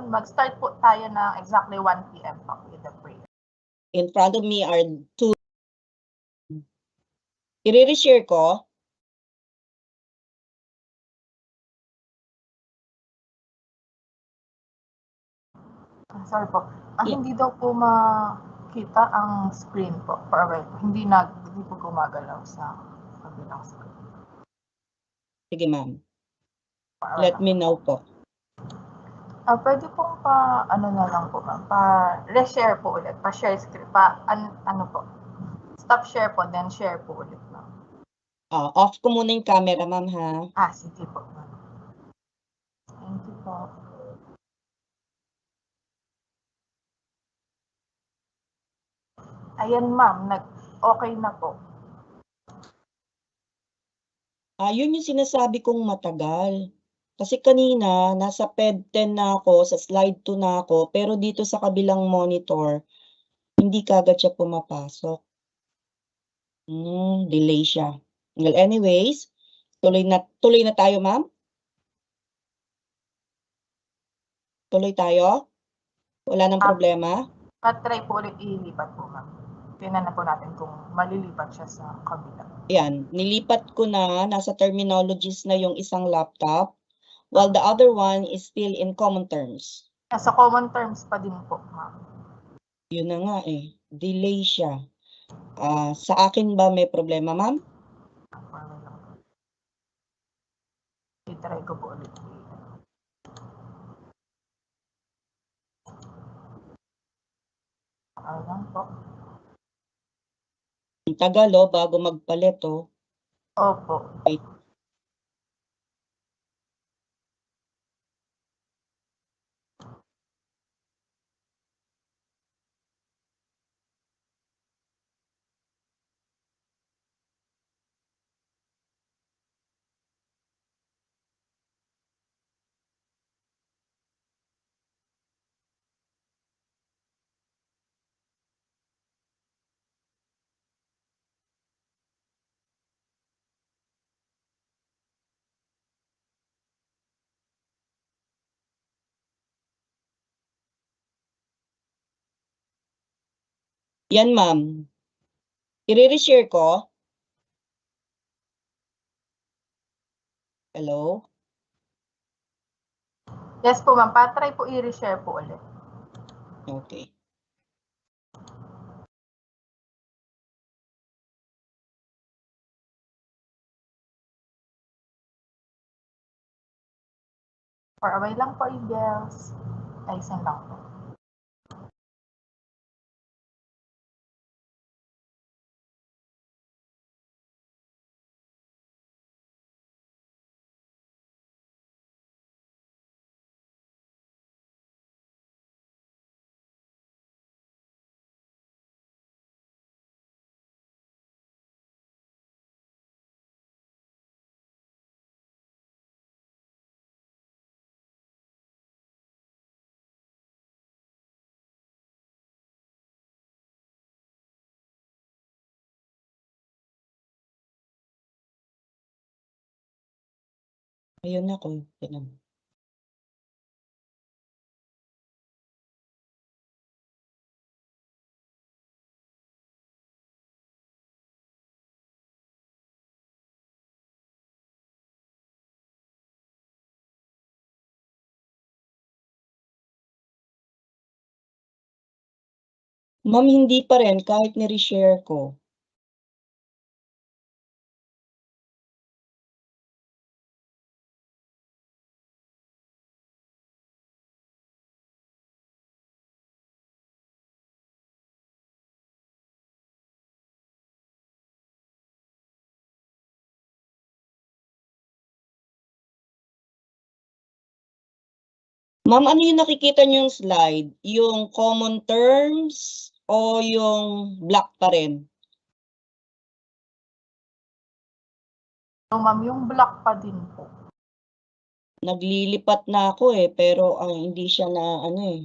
mag-start po tayo ng exactly 1 p.m. po with the prayer. In front of me are 2. I-reshare ko. Sorry po. Yeah. Hindi daw po makita ang screen po for a while. Hindi po gumagalaw sa kabilang screen. Sige, ma'am. Let me know po. Pwede pong ano na lang po, ma'am, pa-reshare po ulit, pa-share screen, ano po, stop share po, then share po ulit, ma'am. Off ko muna yung camera, ma'am, ha? Sige po, ma'am. Thank you po. Ayan, ma'am, okay na po. Yun yung sinasabi kong matagal. Kasi kanina, nasa PED 10 na ako, sa slide 2 na ako, pero dito sa kabilang monitor, hindi kagad siya pumapasok. Delay siya. Well, anyways, tuloy na tayo, ma'am? Tuloy tayo? Wala nang problema? Try po ulit ilipat po, ma'am. Tingnan na po natin kung malilipat siya sa kabila. Yan, nilipat ko na, nasa terminologies na yung isang laptop, while the other one is still in common terms. Sa common terms pa din po, ma'am. Yun na nga eh, delay siya. Sa akin ba may problema, ma'am? I-try ko po ulit. Lang po. Ang tagal bago magpalit Opo. Wait. Yan, ma'am. I-reshare ko. Hello? Yes po, ma'am. Try po i-reshare po ulit. Okay. For a while lang po, girls. Ayusin lang po. Ayun ako. Tignan mo. Ma'am, hindi pa rin kahit ni-reshare ko. Ma'am, ano yung nakikita niyong slide? Yung common terms o yung black pa rin? Ma'am, yung black pa din po. Naglilipat na ako pero hindi siya na Okay.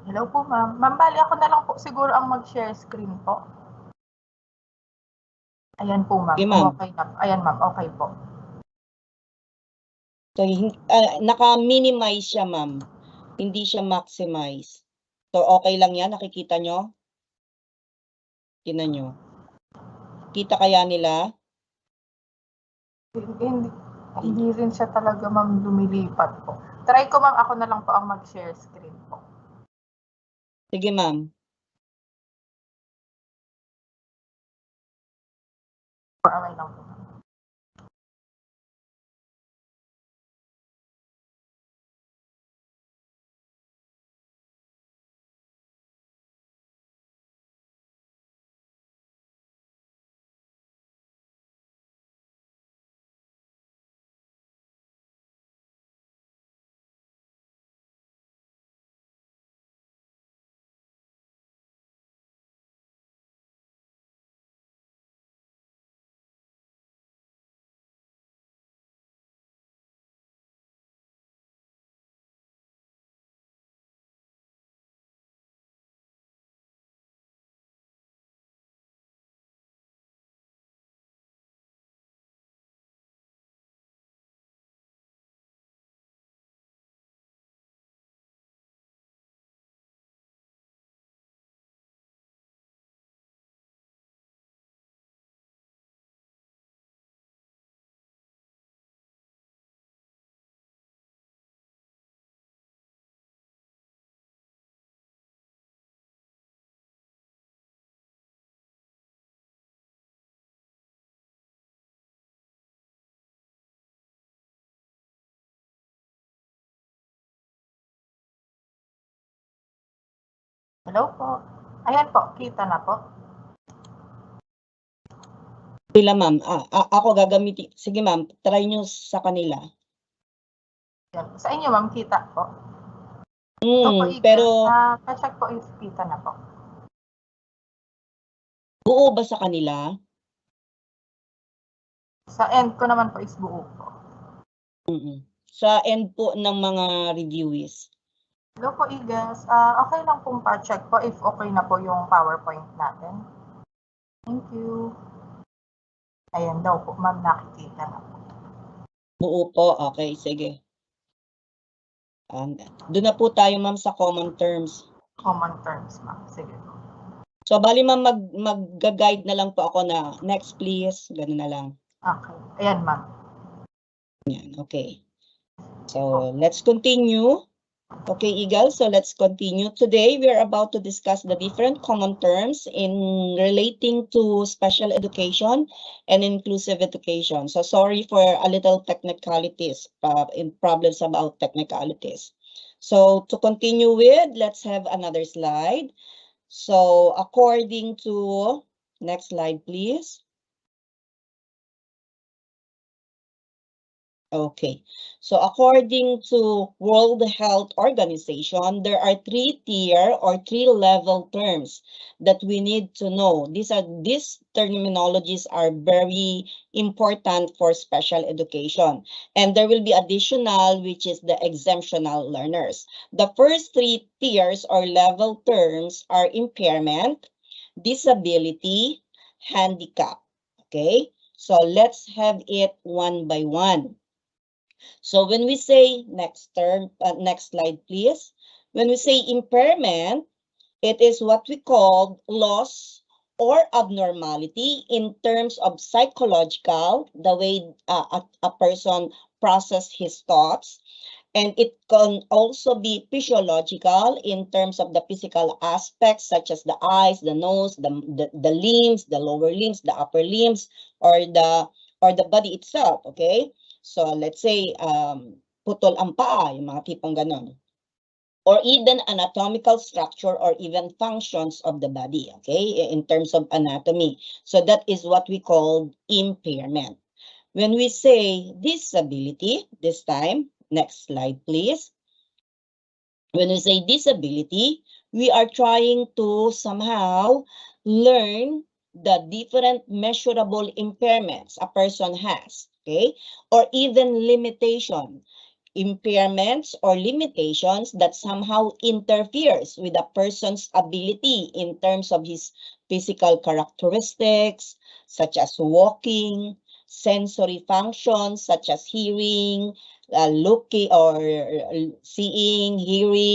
Hello po, ma'am. Ma'am, bali ako na lang po siguro ang mag-share screen po. Ayan po, ma'am. Okay, ma'am. Okay na. Ayan, ma'am. Okay po. So, naka-minimize siya, ma'am. Hindi siya maximize. So, okay lang yan? Nakikita nyo? Tingnan nyo. Kita kaya nila? Hindi rin siya talaga, ma'am, lumilipat po. Try ko, ma'am. Ako na lang po ang mag-share screen po. Sige, ma'am. Okay lang po. Hello po. Ayan po. Kita na po. Sila, ma'am. Ako gagamitin. Sige, ma'am. Try nyo sa kanila. Yan. Sa inyo, ma'am, kita po. Opo, Pero pa-check po if kita na po. buo ba sa kanila? Sa end ko naman po is buo po. Sa end po ng mga reviewees. Hello po, Igas. Okay lang pong pa-check po if okay na po yung PowerPoint natin. Thank you. Ayan daw po, ma'am, nakikita na po. Buo po. Okay, sige. Doon na po tayo, ma'am, sa common terms. Common terms, ma'am. Sige po. So, bali, ma'am, mag-guide na lang po ako na next, please. Ganun na lang. Okay. Ayan, ma'am. Yan, okay. So, let's continue. Okay, Eagle, so let's continue. Today, we are about to discuss the different common terms in relating to special education and inclusive education. So, sorry for a little technicalities, in problems about technicalities. So, to continue with, let's have another slide. So, according to, next slide, please. Okay, so according to World Health Organization, there are 3-tier or 3-level terms that we need to know. These terminologies are very important for special education. And there will be additional, which is the exemptional learners. The first 3 tiers or level terms are impairment, disability, handicap. Okay, so let's have it one by one. So when we say next slide, please. When we say impairment, it is what we call loss or abnormality in terms of psychological, the way a person processes his thoughts. And it can also be physiological in terms of the physical aspects, such as the eyes, the nose, the limbs, the lower limbs, the upper limbs, or the body itself, okay? So let's say, putol ang paa, yung mga tipong ganon. Or even anatomical structure or even functions of the body, okay, in terms of anatomy. So that is what we call impairment. When we say disability, this time, next slide, please. When we say disability, we are trying to somehow learn the different measurable impairments a person has, okay, or even limitation impairments or limitations that somehow interferes with a person's ability in terms of his physical characteristics, such as walking, sensory functions such as hearing, looking or seeing, hearing.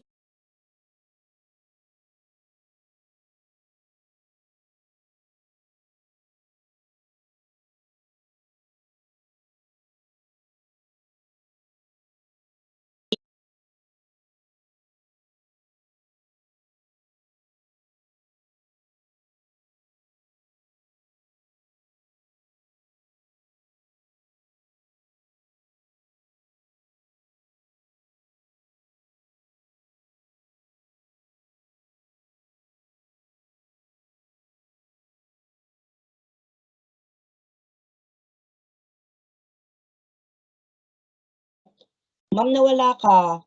Ma'am, nawala ka.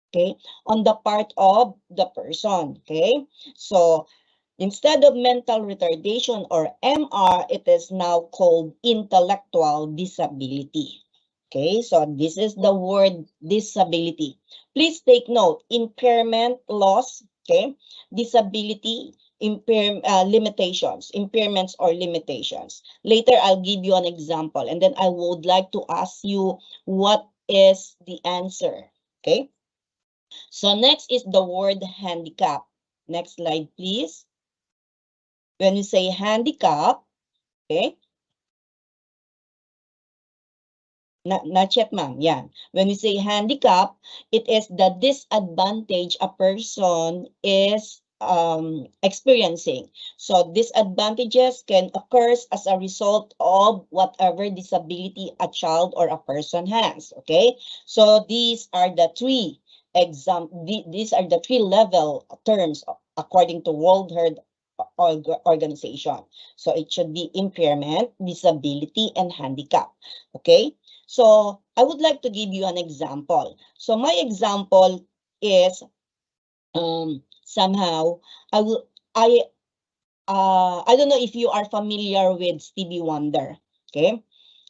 Okay, on the part of the person. Okay, so instead of mental retardation or MR, it is now called intellectual disability. Okay, so this is the word disability. Please take note, impairment, loss, okay, disability, limitations, impairments or limitations. Later, I'll give you an example, and then I would like to ask you what is the answer, okay? So next is the word handicap. Next slide, please. When you say handicap, okay? Not yet, ma'am. Yeah. When we say handicap, it is the disadvantage a person is experiencing. So disadvantages can occur as a result of whatever disability a child or a person has. Okay. So these are the three these are the three level terms according to World Health Organization. So it should be impairment, disability, and handicap. Okay. So I would like to give you an example. So my example is somehow I don't know if you are familiar with Stevie Wonder. Okay.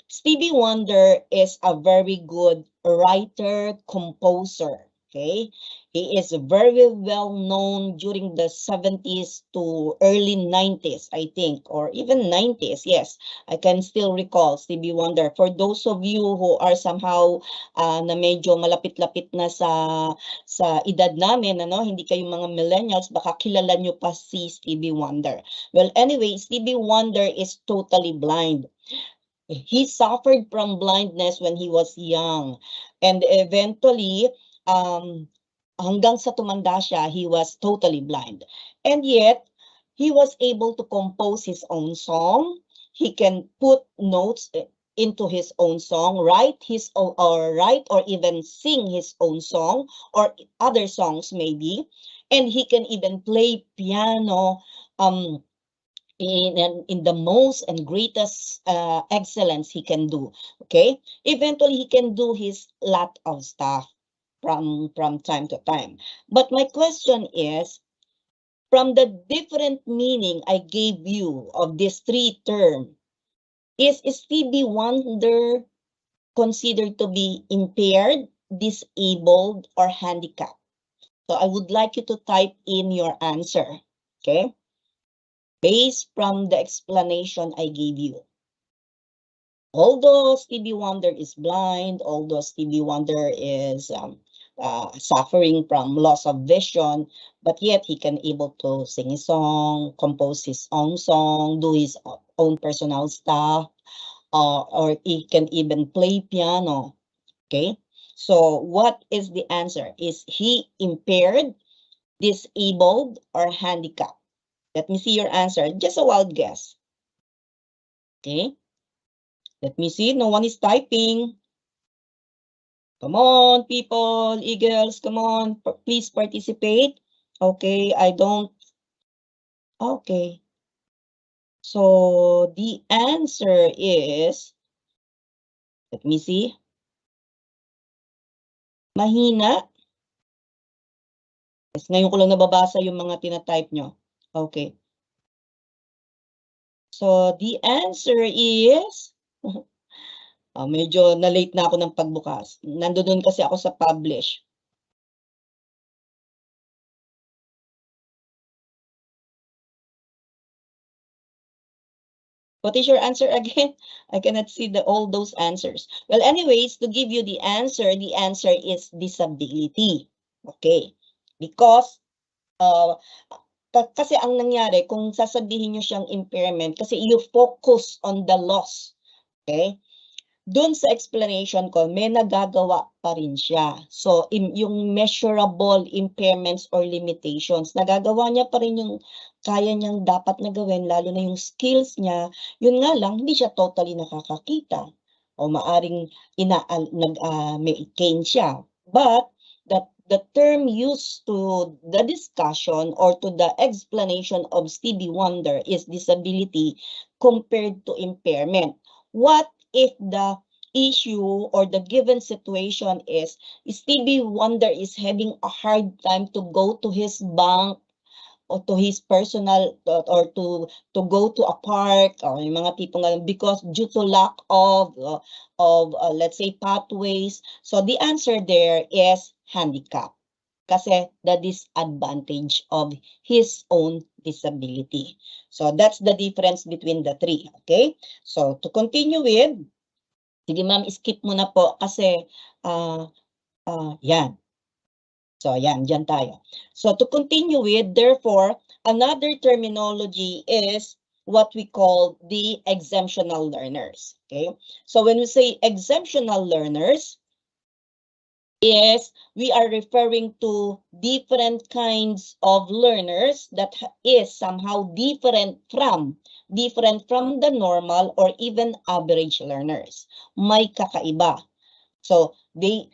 Stevie Wonder is a very good writer, composer. Okay, he is very well known during the 70s to early 90s, I think, or even 90s. Yes, I can still recall Stevie Wonder. For those of you who are somehow na medyo malapit-lapit na sa edad namin, ano, hindi kayo mga millennials, baka kilala nyo pa si Stevie Wonder. Well, anyway, Stevie Wonder is totally blind. He suffered from blindness when he was young, and eventually hanggang sa tumanda siya, he was totally blind. And yet he was able to compose his own song. He can put notes into his own song, write or even sing his own song or other songs maybe, and he can even play piano in the most and greatest excellence he can do. Okay, eventually he can do his lot of stuff from time to time. But my question is, from the different meaning I gave you of these three terms, is Stevie Wonder considered to be impaired, disabled, or handicapped? So I would like you to type in your answer. Okay, based from the explanation I gave you. Although Stevie Wonder is blind, although Stevie Wonder is suffering from loss of vision, but yet he can able to sing a song, compose his own song, do his own personal stuff, or he can even play piano. Okay, so what is the answer? Is he impaired, disabled, or handicapped? Let me see your answer. Just a wild guess. Okay. Let me see. No one is typing. Come on, people, eagles, come on. Please participate. Okay, I don't. Okay. So the answer is, let me see. Mahina. Yes, ngayon ko lang nababasa yung mga tinatype nyo. Okay. So the answer is Medyo na-late na ako ng pagbukas. Nandoon kasi ako sa publish. What is your answer again? I cannot see all those answers. Well, anyways, to give you the answer is disability. Okay. Because, kasi ang nangyari, kung sasabihin nyo siyang impairment, kasi you focus on the loss. Okay? Doon sa explanation ko, may nagagawa pa rin siya. So, yung measurable impairments or limitations, nagagawa niya pa rin yung kaya niyang dapat na gawin, lalo na yung skills niya. Yun nga lang, hindi siya totally nakakakita. O maaring may cane siya. But, the term used to the discussion or to the explanation of Stevie Wonder is disability compared to impairment. What if the issue or the given situation is Stevie Wonder is having a hard time to go to his bank or to his personal or to go to a park or yung mga tipong ganun because due to lack of let's say pathways. So the answer there is handicap kasi the disadvantage of his own disability. So that's the difference between the three. Okay? So to continue with, sige ma'am, skip mo na po kasi yan. So yan, dyan tayo. So to continue with, therefore, another terminology is what we call the exemptional learners. Okay? So when we say exemptional learners, is we are referring to different kinds of learners that is somehow different from the normal or even average learners. May kakaiba. So they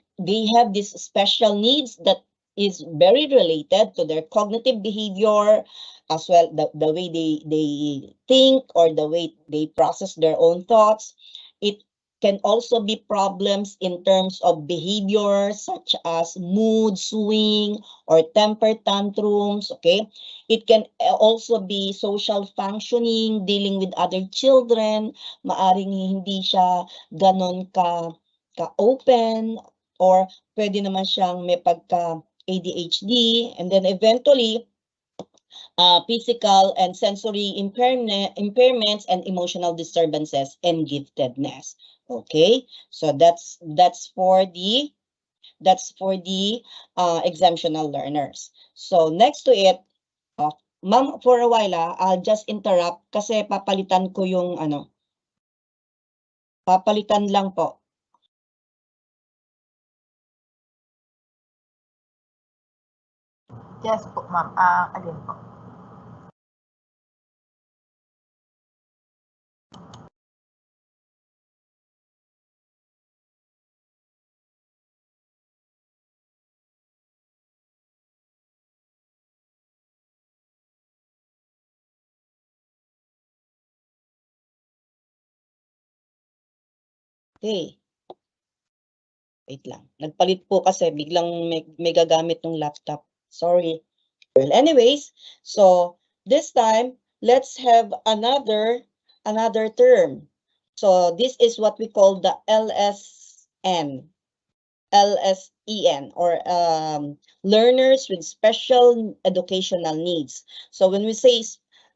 have these special needs that is very related to their cognitive behavior as well, the way they think or the way they process their own thoughts. It can also be problems in terms of behavior such as mood swing or temper tantrums, okay? It can also be social functioning, dealing with other children, maaring hindi siya ganon ka-open or pwede naman siyang may pagka-ADHD and then eventually physical and sensory impairments and emotional disturbances and giftedness. Okay, so that's for the exemptional learners. So next to it, ma'am, for a while I'll just interrupt kasi papalitan ko yung papalitan lang po. Yes po, ma'am. Alin po? Okay. Wait lang. Nagpalit po kasi biglang may gagamit ng laptop. Sorry. Well, anyways, so this time let's have another term. So this is what we call the LSEN or learners with special educational needs. So when we say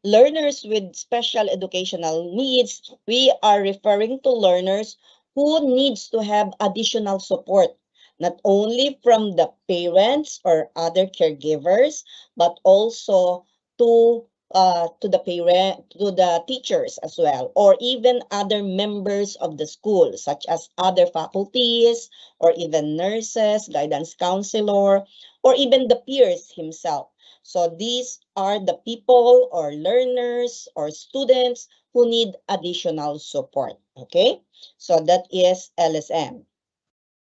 learners with special educational needs, we are referring to learners who needs to have additional support, not only from the parents or other caregivers, but also to the teachers as well, or even other members of the school, such as other faculties, or even nurses, guidance counselor, or even the peers himself. So these are the people or learners or students who need additional support. Okay, so that is LSM.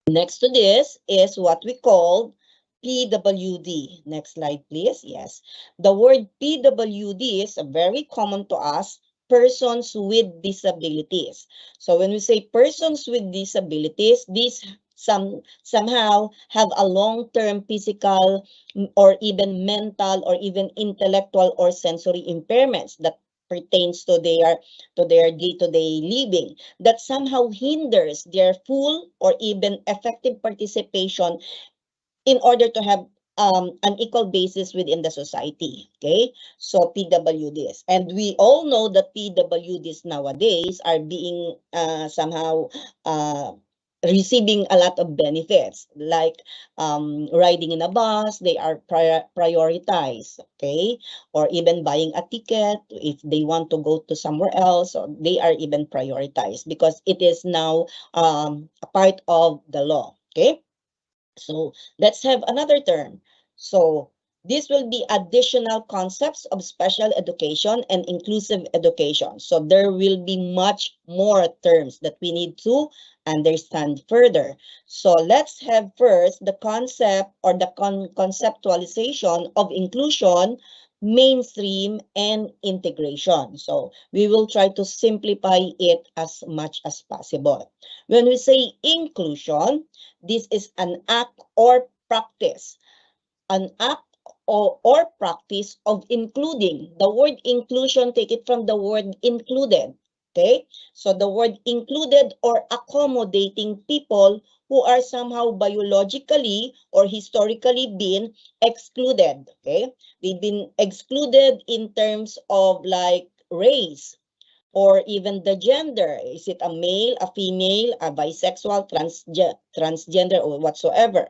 Next to this is what we call PWD. Next slide, please. Yes. The word PWD is very common to us, persons with disabilities. So when we say persons with disabilities, these somehow have a long-term physical or even mental or even intellectual or sensory impairments that pertains to their day-to-day living that somehow hinders their full or even effective participation in order to have an equal basis within the society. Okay, so PWDs, and we all know that PWDs nowadays are being somehow receiving a lot of benefits, like riding in a bus. They are prioritized, okay, or even buying a ticket if they want to go to somewhere else. So they are even prioritized because it is now a part of the law. Okay. So let's have another term. So this will be additional concepts of special education and inclusive education. So there will be much more terms that we need to understand further. So let's have first the concept or the conceptualization of inclusion, mainstream, and integration. So we will try to simplify it as much as possible. When we say inclusion, this is an act or practice. An act or practice of including. The word inclusion, take it from the word included. Okay? So the word included or accommodating people who are somehow biologically or historically been excluded. Okay? They've been excluded in terms of like race, or even the gender. Is it a male, a female, a bisexual, transgender, or whatsoever?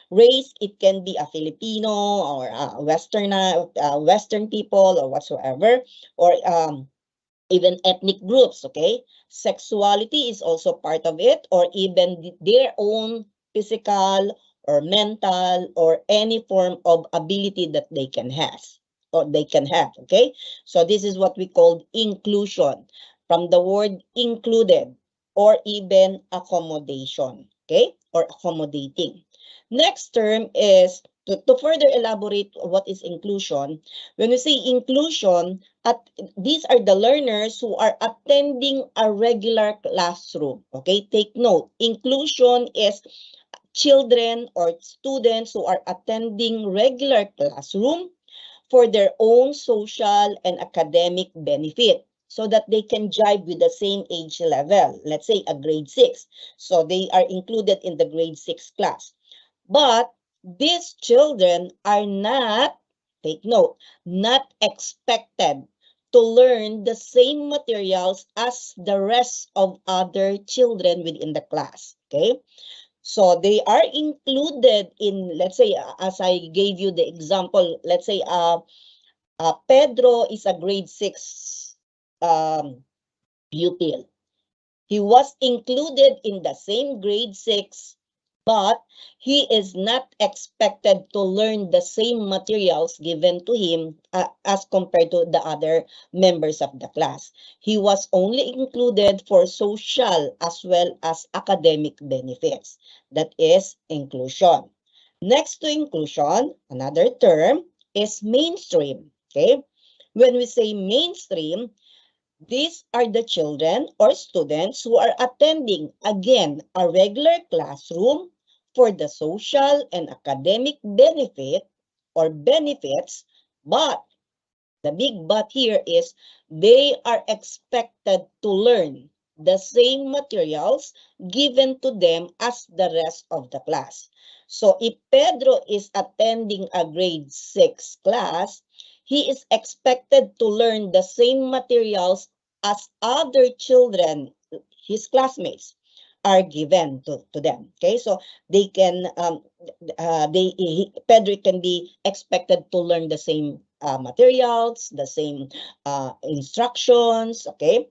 Race, it can be a Filipino or a Western people or whatsoever, or even ethnic groups, okay? Sexuality is also part of it, or even their own physical or mental or any form of ability that they can have. Okay? So this is what we call inclusion, from the word included, or even accommodation, okay? Or accommodating. Next term is, to further elaborate what is inclusion, when we say inclusion, these are the learners who are attending a regular classroom. Okay, take note. Inclusion is children or students who are attending regular classroom for their own social and academic benefit, so that they can jive with the same age level. Let's say a grade 6. So they are included in the grade 6 class. But these children are not, take note, not expected to learn the same materials as the rest of other children within the class. Okay? So they are included in, let's say, as I gave you the example, let's say Pedro is a grade 6 pupil. He was included in the same grade 6, but he is not expected to learn the same materials given to him as compared to the other members of the class. He was only included for social as well as academic benefits. That is inclusion. Next to inclusion, another term is mainstream. Okay? When we say mainstream, these are the children or students who are attending, again, a regular classroom for the social and academic benefit or benefits, but the big but here is they are expected to learn the same materials given to them as the rest of the class. So if Pedro is attending a grade 6 class, he is expected to learn the same materials as other children, his classmates, are given to them. Okay, so they can Pedro can be expected to learn the same materials, the same instructions. Okay,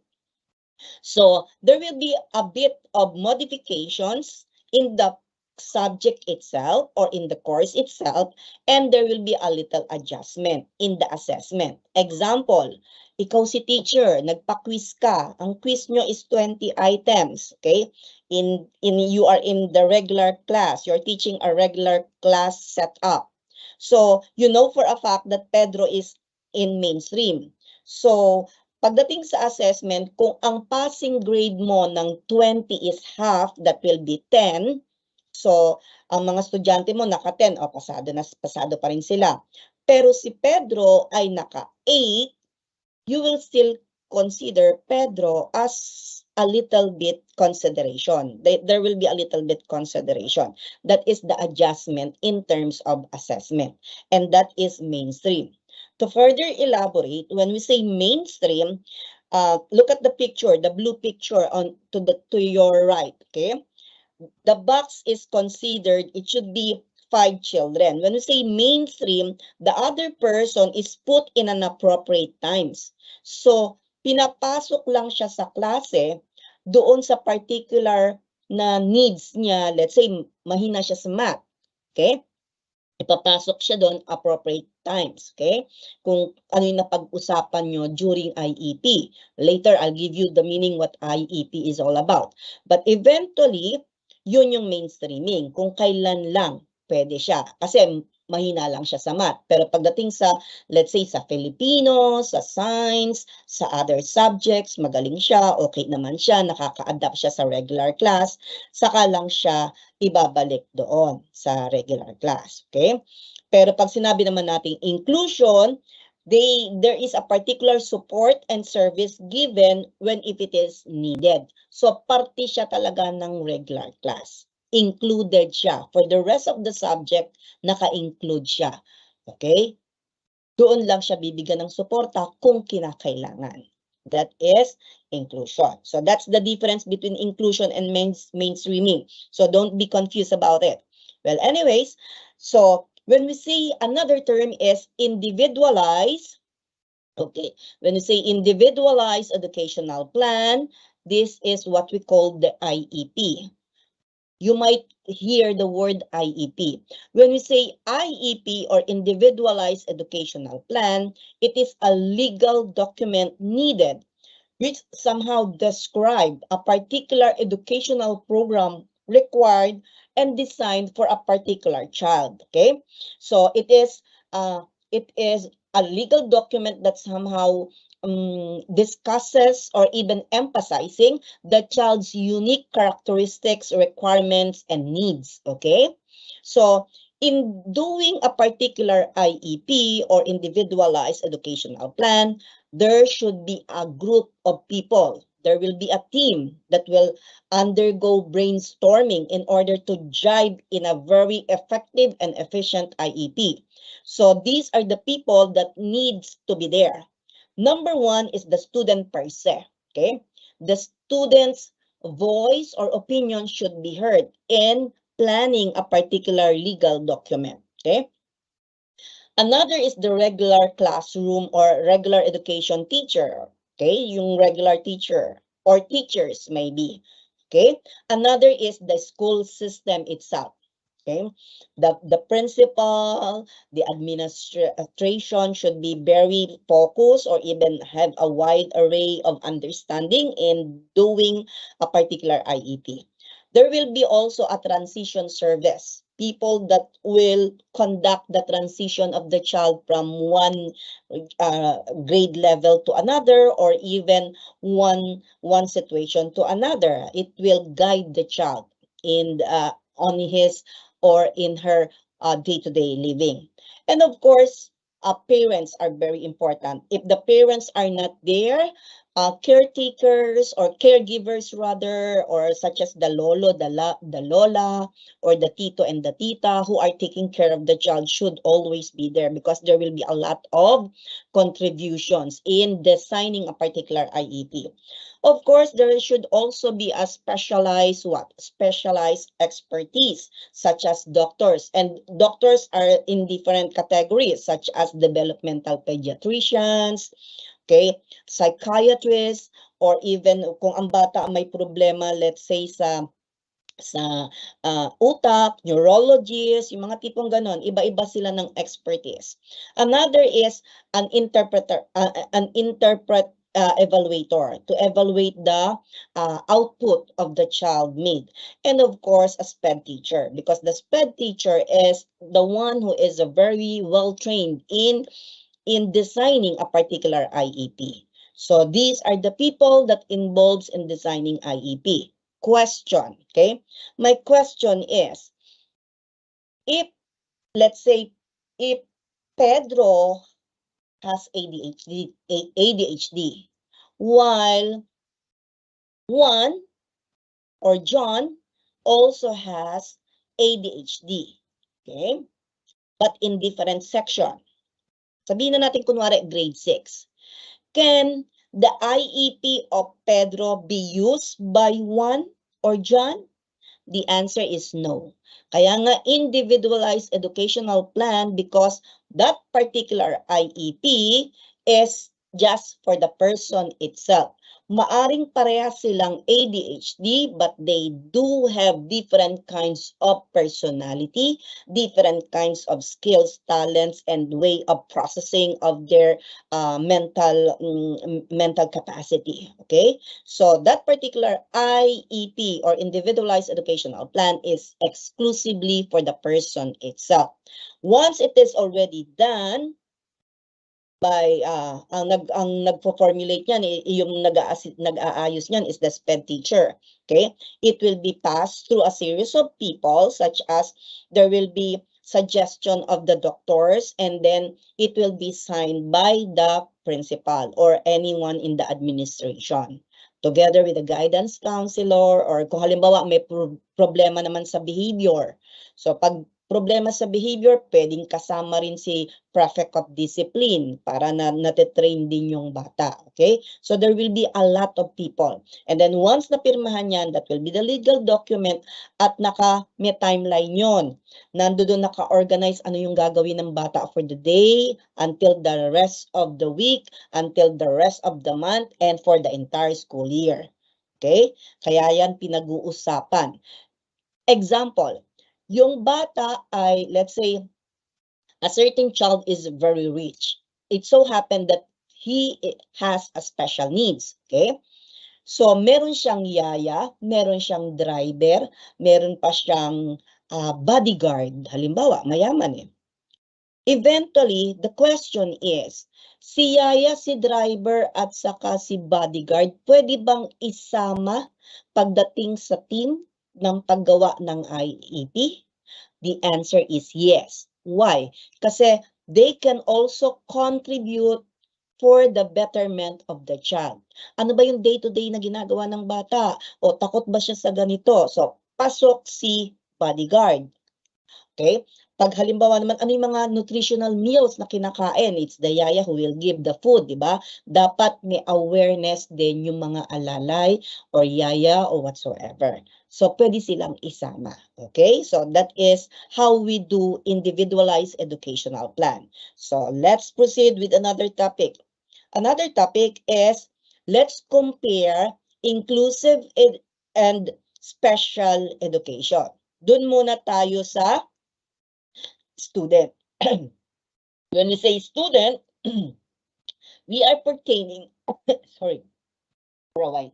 so there will be a bit of modifications in the subject itself or in the course itself, and there will be a little adjustment in the assessment. Example, ikaw si teacher, nagpa-quiz ka. Ang quiz nyo is 20 items, okay? You are in the regular class. You're teaching a regular class setup. So, you know for a fact that Pedro is in mainstream. So, pagdating sa assessment, kung ang passing grade mo ng 20 is half, that will be 10. So, ang mga estudyante mo naka-10, o pasado pa rin sila. Pero si Pedro ay naka-8, you will still consider Pedro as a little bit consideration. There will be a little bit consideration. That is the adjustment in terms of assessment. And that is mainstream. To further elaborate, when we say mainstream, look at the picture, the blue picture to your right, okay? The box is considered, it should be 5 children. When we say mainstream, the other person is put in an appropriate times. So, pinapasok lang siya sa klase doon sa particular na needs niya. Let's say, mahina siya sa math. Okay? Ipapasok siya doon appropriate times. Okay? Kung ano yung napag-usapan nyo during IEP. Later, I'll give you the meaning what IEP is all about. But eventually, yun yung mainstreaming. Kung kailan lang pwede siya. Kasi mahina lang siya sa math. Pero pagdating sa, let's say, sa Filipino, sa science, sa other subjects, magaling siya, okay naman siya, nakaka-adapt siya sa regular class, saka lang siya ibabalik doon sa regular class. Okay? Pero pag sinabi naman natin inclusion, there is a particular support and service given when if it is needed. So, parte siya talaga ng regular class. Included siya. For the rest of the subject, naka-include siya. Okay? Doon lang siya bibigyan ng suporta kung kinakailangan. That is inclusion. So, that's the difference between inclusion and mainstreaming. So, don't be confused about it. Well, anyways, so, when we say another term is individualized, okay, when we say individualized educational plan, this is what we call the IEP. You might hear the word IEP. When we say IEP or individualized educational plan, it is a legal document needed which somehow describe a particular educational program required and designed for a particular child. Okay, so it is a legal document that somehow discusses or even emphasizing the child's unique characteristics, requirements, and needs. Okay, so in doing a particular IEP or individualized educational plan, there should be a group of people. There will be a team that will undergo brainstorming in order to jive in a very effective and efficient IEP. So these are the people that needs to be there. Number one is the student per se. Okay, the student's voice or opinion should be heard in planning a particular legal document. Okay. Another is the regular classroom or regular education teacher. Okay, yung regular teacher or teachers maybe. Okay, another is the school system itself. Okay, the principal, the administration should be very focused or even have a wide array of understanding in doing a particular IEP. There will be also a transition service, people that will conduct the transition of the child from one grade level to another, or even one situation to another. It will guide the child in on his or in her day-to-day living. And of course, parents are very important. If the parents are not there, caretakers or caregivers rather, or such as the lolo, the lola, or the tito and the tita who are taking care of the child should always be there, because there will be a lot of contributions in designing a particular IEP. Of course, there should also be a specialized expertise, such as doctors. And doctors are in different categories, such as developmental pediatricians, okay, psychiatrists, or even kung ang bata may problema, let's say sa utak, neurologist, yung mga tipong ganon, iba-iba sila ng expertise. Another is an evaluator to evaluate the output of the child made. And of course, a SPED teacher, because the SPED teacher is the one who is very well trained in designing a particular IEP. So these are the people that involves in designing IEP. Question, okay? My question is, if, let's say, if Pedro has ADHD, while Juan or John also has ADHD. Okay? But in different section. Sabihin na natin kunwari grade 6. Can the IEP of Pedro be used by Juan or John? The answer is no. Kaya nga individualized educational plan because that particular IEP is just for the person itself. Maaring parehas silang ADHD but they do have different kinds of personality, different kinds of skills, talents, and way of processing of their mental capacity. Okay? So that particular IEP or individualized educational plan is exclusively for the person itself. Once it is already done by ang nagpo-formulate niyan yung nag-aayos niyan is the SPED teacher. Okay? It will be passed through a series of people such as there will be suggestion of the doctors and then it will be signed by the principal or anyone in the administration together with the guidance counselor or kung halimbawa may problema naman sa behavior. So pag problema sa behavior, pwedeng kasama rin si prefect of discipline para na natitrain din yung bata. Okay? So there will be a lot of people. And then once napirmahan yan, that will be the legal document at may timeline yon. Nandoon naka-organize ano yung gagawin ng bata for the day, until the rest of the week, until the rest of the month, and for the entire school year. Okay? Kaya yan pinag-uusapan. Example, yung bata ay, let's say, a certain child is very rich. It so happened that he has a special needs. Okay? So, meron siyang yaya, meron siyang driver, meron pa siyang bodyguard. Halimbawa, mayaman eh. Eventually, the question is, si yaya, si driver, at saka si bodyguard, pwede bang isama pagdating sa team ng paggawa ng IEP? The answer is yes. Why? Kasi they can also contribute for the betterment of the child. Ano ba yung day-to-day na ginagawa ng bata? O takot ba siya sa ganito? So, pasok si bodyguard. Okay? Pag halimbawa naman, ano yung mga nutritional meals na kinakain? It's the yaya who will give the food, di ba? Dapat may awareness din yung mga alalay or yaya or whatsoever. So, pwede silang isama. Okay? So, that is how we do individualized educational plan. So, let's proceed with another topic. Another topic is, let's compare inclusive and special education. Doon muna tayo sa student. When we say student, we are pertaining, sorry, for a while.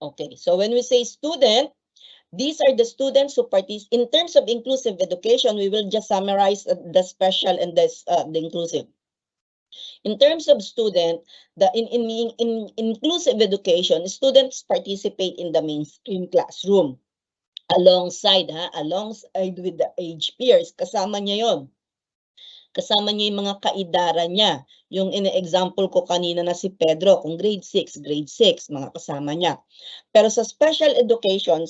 Okay, so when we say student, these are the students who participate. In terms of inclusive education, we will just summarize the special and the inclusive. In terms of student, in inclusive education, students participate in the mainstream classroom alongside with the age peers. Kasama niya yon. Kasama niya yung mga kaidara niya. Yung in-example ko kanina na si Pedro, kung grade 6, mga kasama niya. Pero sa special education,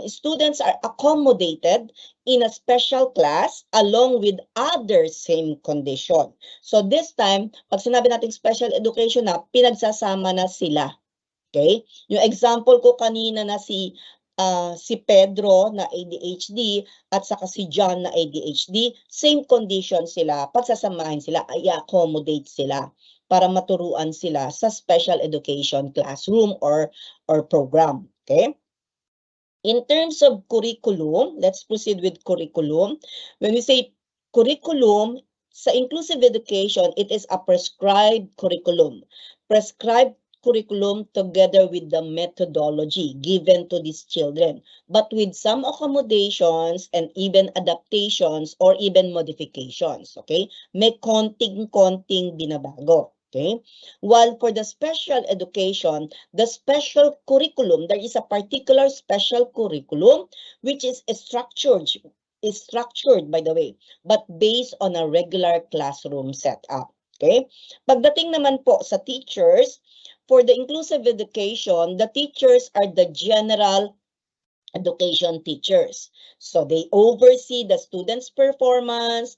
students are accommodated in a special class along with other same condition. So this time, pag sinabi natin special education na, pinagsasama na sila. Okay? Yung example ko kanina na si Pedro na ADHD at saka si John na ADHD, same condition sila, pagsasamahin sila, i-accommodate sila para maturuan sila sa special education classroom or program. Okay? In terms of curriculum, let's proceed with curriculum. When we say curriculum, sa inclusive education, it is a prescribed curriculum. Prescribed curriculum together with the methodology given to these children, but with some accommodations and even adaptations or even modifications. Okay? May konting-konting binabago. Okay, while for the special education, the special curriculum, there is a particular special curriculum which is structured, by the way, but based on a regular classroom setup. Okay, pagdating naman po sa teachers, for the inclusive education, the teachers are the general education teachers. So they oversee the students' performance,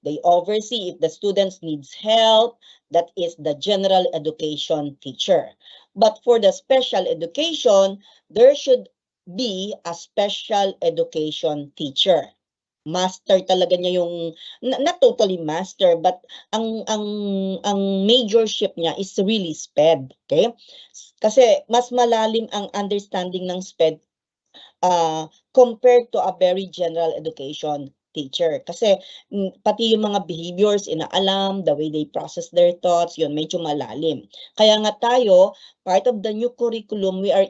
they oversee if the students needs help, that is the general education teacher. But for the special education, there should be a special education teacher. Master talaga niya yung not totally master, but ang majorship niya is really SPED, okay? Kasi mas malalim ang understanding ng SPED compared to a very general education teacher. Kasi pati yung mga behaviors, inaalam, the way they process their thoughts, yun, medyo malalim. Kaya nga tayo, part of the new curriculum, we are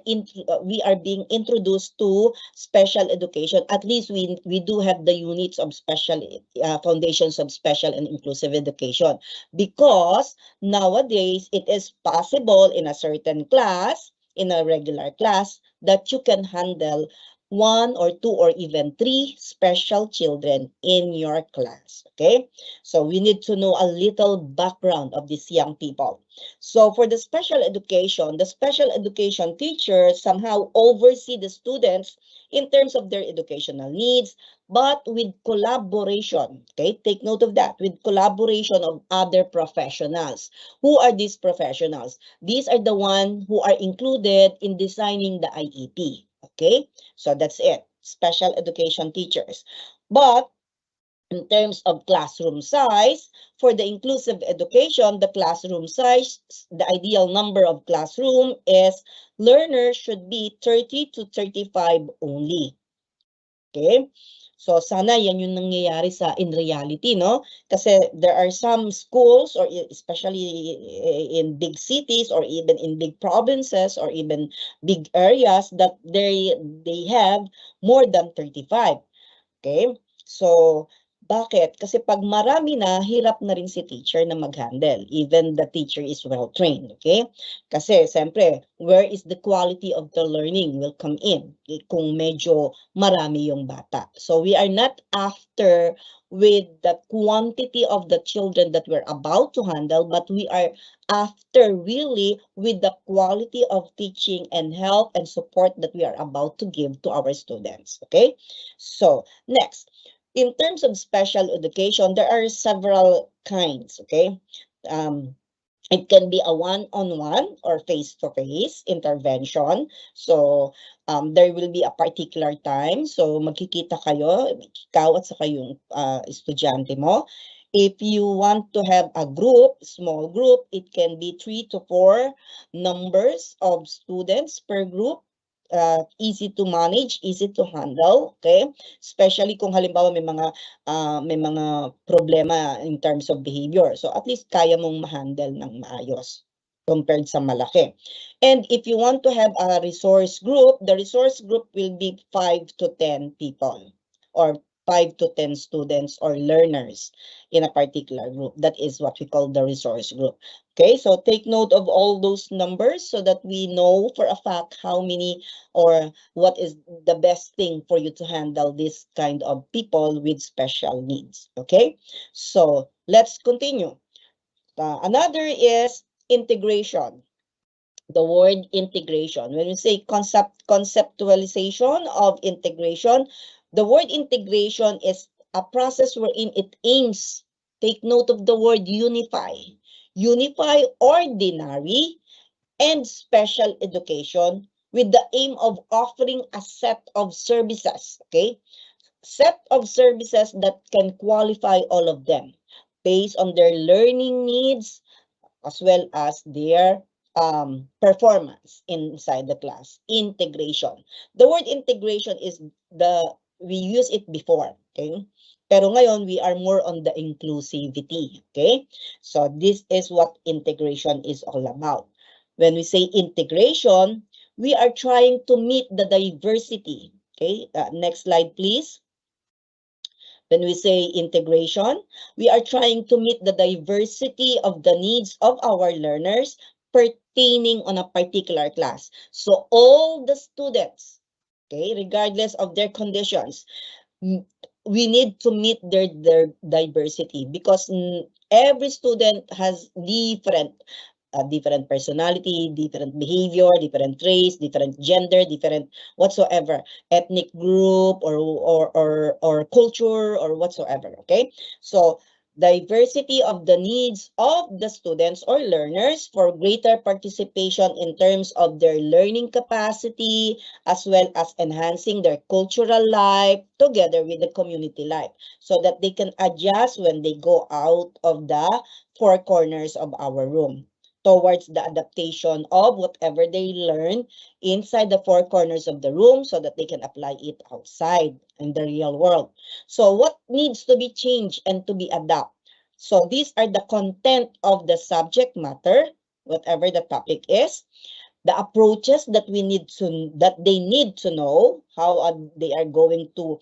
being introduced to special education. At least we do have the units of special, foundations of special and inclusive education. Because nowadays, it is possible in a certain class, in a regular class, that you can handle 1 or 2 or even 3 special children in your class. Okay, so we need to know a little background of these young people. So for the special education teachers somehow oversee the students in terms of their educational needs, but with collaboration. Okay, take note of that, with collaboration of other professionals. Who are these professionals? These are the ones who are included in designing the IEP. Okay, so that's it, special education teachers. But in terms of classroom size, for the inclusive education, the classroom size, the ideal number of classroom is learners should be 30 to 35 only. Okay? So sana yan yung nangyayari sa in reality, no? Kasi there are some schools, or especially in big cities or even in big provinces or even big areas, that they have more than 35. Okay? So bakit? Kasi pag marami na, hirap na rin si teacher na mag-handle, even the teacher is well trained. Okay? Kasi siyempre, where is the quality of the learning will come in kung medyo marami yung bata. So we are not after with the quantity of the children that we're about to handle, but we are after really with the quality of teaching and help and support that we are about to give to our students. Okay? So next, in terms of special education, there are several kinds. Okay? It can be a one-on-one or face-to-face intervention. So, there will be a particular time. So, magkikita kayo, ikaw at saka yung estudyante mo. If you want to have a group, small group, it can be 3 to 4 numbers of students per group. Easy to manage, easy to handle, okay? Especially kung halimbawa may mga problema in terms of behavior. So at least kaya mong ma-handle ng maayos compared sa malaki. And if you want to have a resource group, the resource group will be 5 to 10 people or 5 to 10 students or learners in a particular group. That is what we call the resource group. Okay, so take note of all those numbers so that we know for a fact how many or what is the best thing for you to handle this kind of people with special needs. Okay, so let's continue. Another is integration. The word integration. When we say conceptualization of integration, the word integration is a process wherein it aims, take note of the word unify ordinary and special education with the aim of offering a set of services, okay? Set of services that can qualify all of them based on their learning needs as well as their performance inside the class. Integration. The word integration is we use it before, okay? Pero ngayon, we are more on the inclusivity, okay? So this is what integration is all about. When we say integration, we are trying to meet the diversity, okay? Next slide, please. When we say integration, we are trying to meet the diversity of the needs of our learners pertaining on a particular class. So all the students, okay, regardless of their conditions, we need to meet their diversity, because every student has different personality, different behavior, different race, different gender, different whatsoever, ethnic group or culture or whatsoever. Okay, so diversity of the needs of the students or learners for greater participation in terms of their learning capacity, as well as enhancing their cultural life together with the community life, so that they can adjust when they go out of the four corners of our room towards the adaptation of whatever they learn inside the four corners of the room, so that they can apply it outside in the real world. So what needs to be changed and to be adapted? So these are the content of the subject matter, whatever the topic is, the approaches that they need to know how they are going to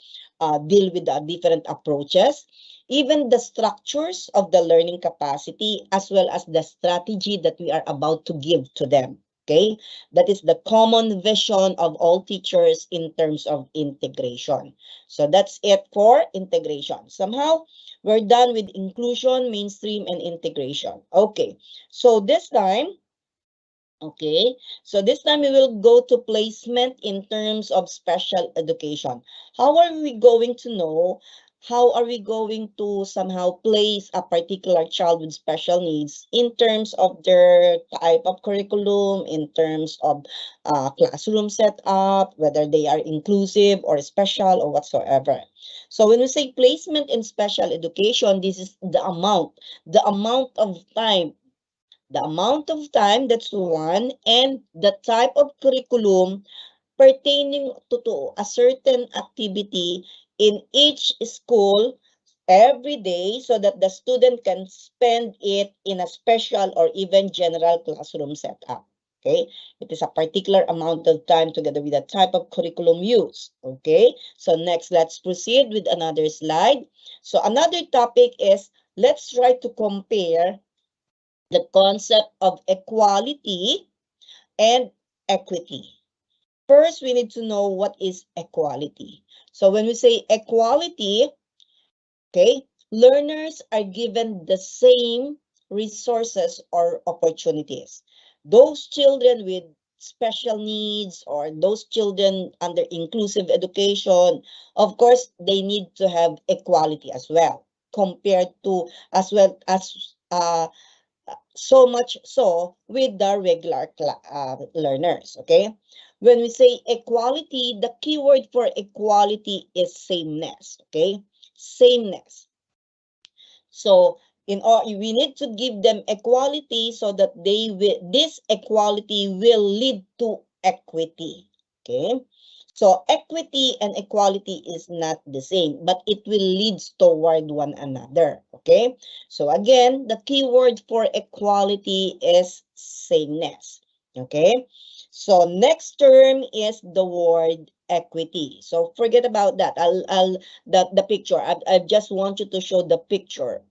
deal with the different approaches, even the structures of the learning capacity, as well as the strategy that we are about to give to them. Okay, that is the common vision of all teachers in terms of integration. So that's it for integration. Somehow we're done with inclusion, mainstream, and integration. Okay, so this time, okay, so this time we will go to placement in terms of special education. How are we going to know? How are we going to somehow place a particular child with special needs in terms of their type of curriculum, in terms of classroom setup, whether they are inclusive or special or whatsoever? So when we say placement in special education, this is the amount of time, that's one, and the type of curriculum pertaining to a certain activity in each school every day, so that the student can spend it in a special or even general classroom setup. Okay, it is a particular amount of time together with the type of curriculum used. Okay, so next, let's proceed with another slide. So another topic is, let's try to compare the concept of equality and equity. First, we need to know what is equality. So when we say equality, okay, learners are given the same resources or opportunities. Those children with special needs or those children under inclusive education, of course, they need to have equality as well, compared to, as well as so much so with the regular learners. Okay, when we say equality, the keyword for equality is sameness. Okay, sameness. So we need to give them equality, so that this equality will lead to equity. Okay, so equity and equality is not the same, but it will lead toward one another. Okay, so again, the keyword for equality is sameness. Okay, so next term is the word equity. So forget about that. The picture. I just want you to show the picture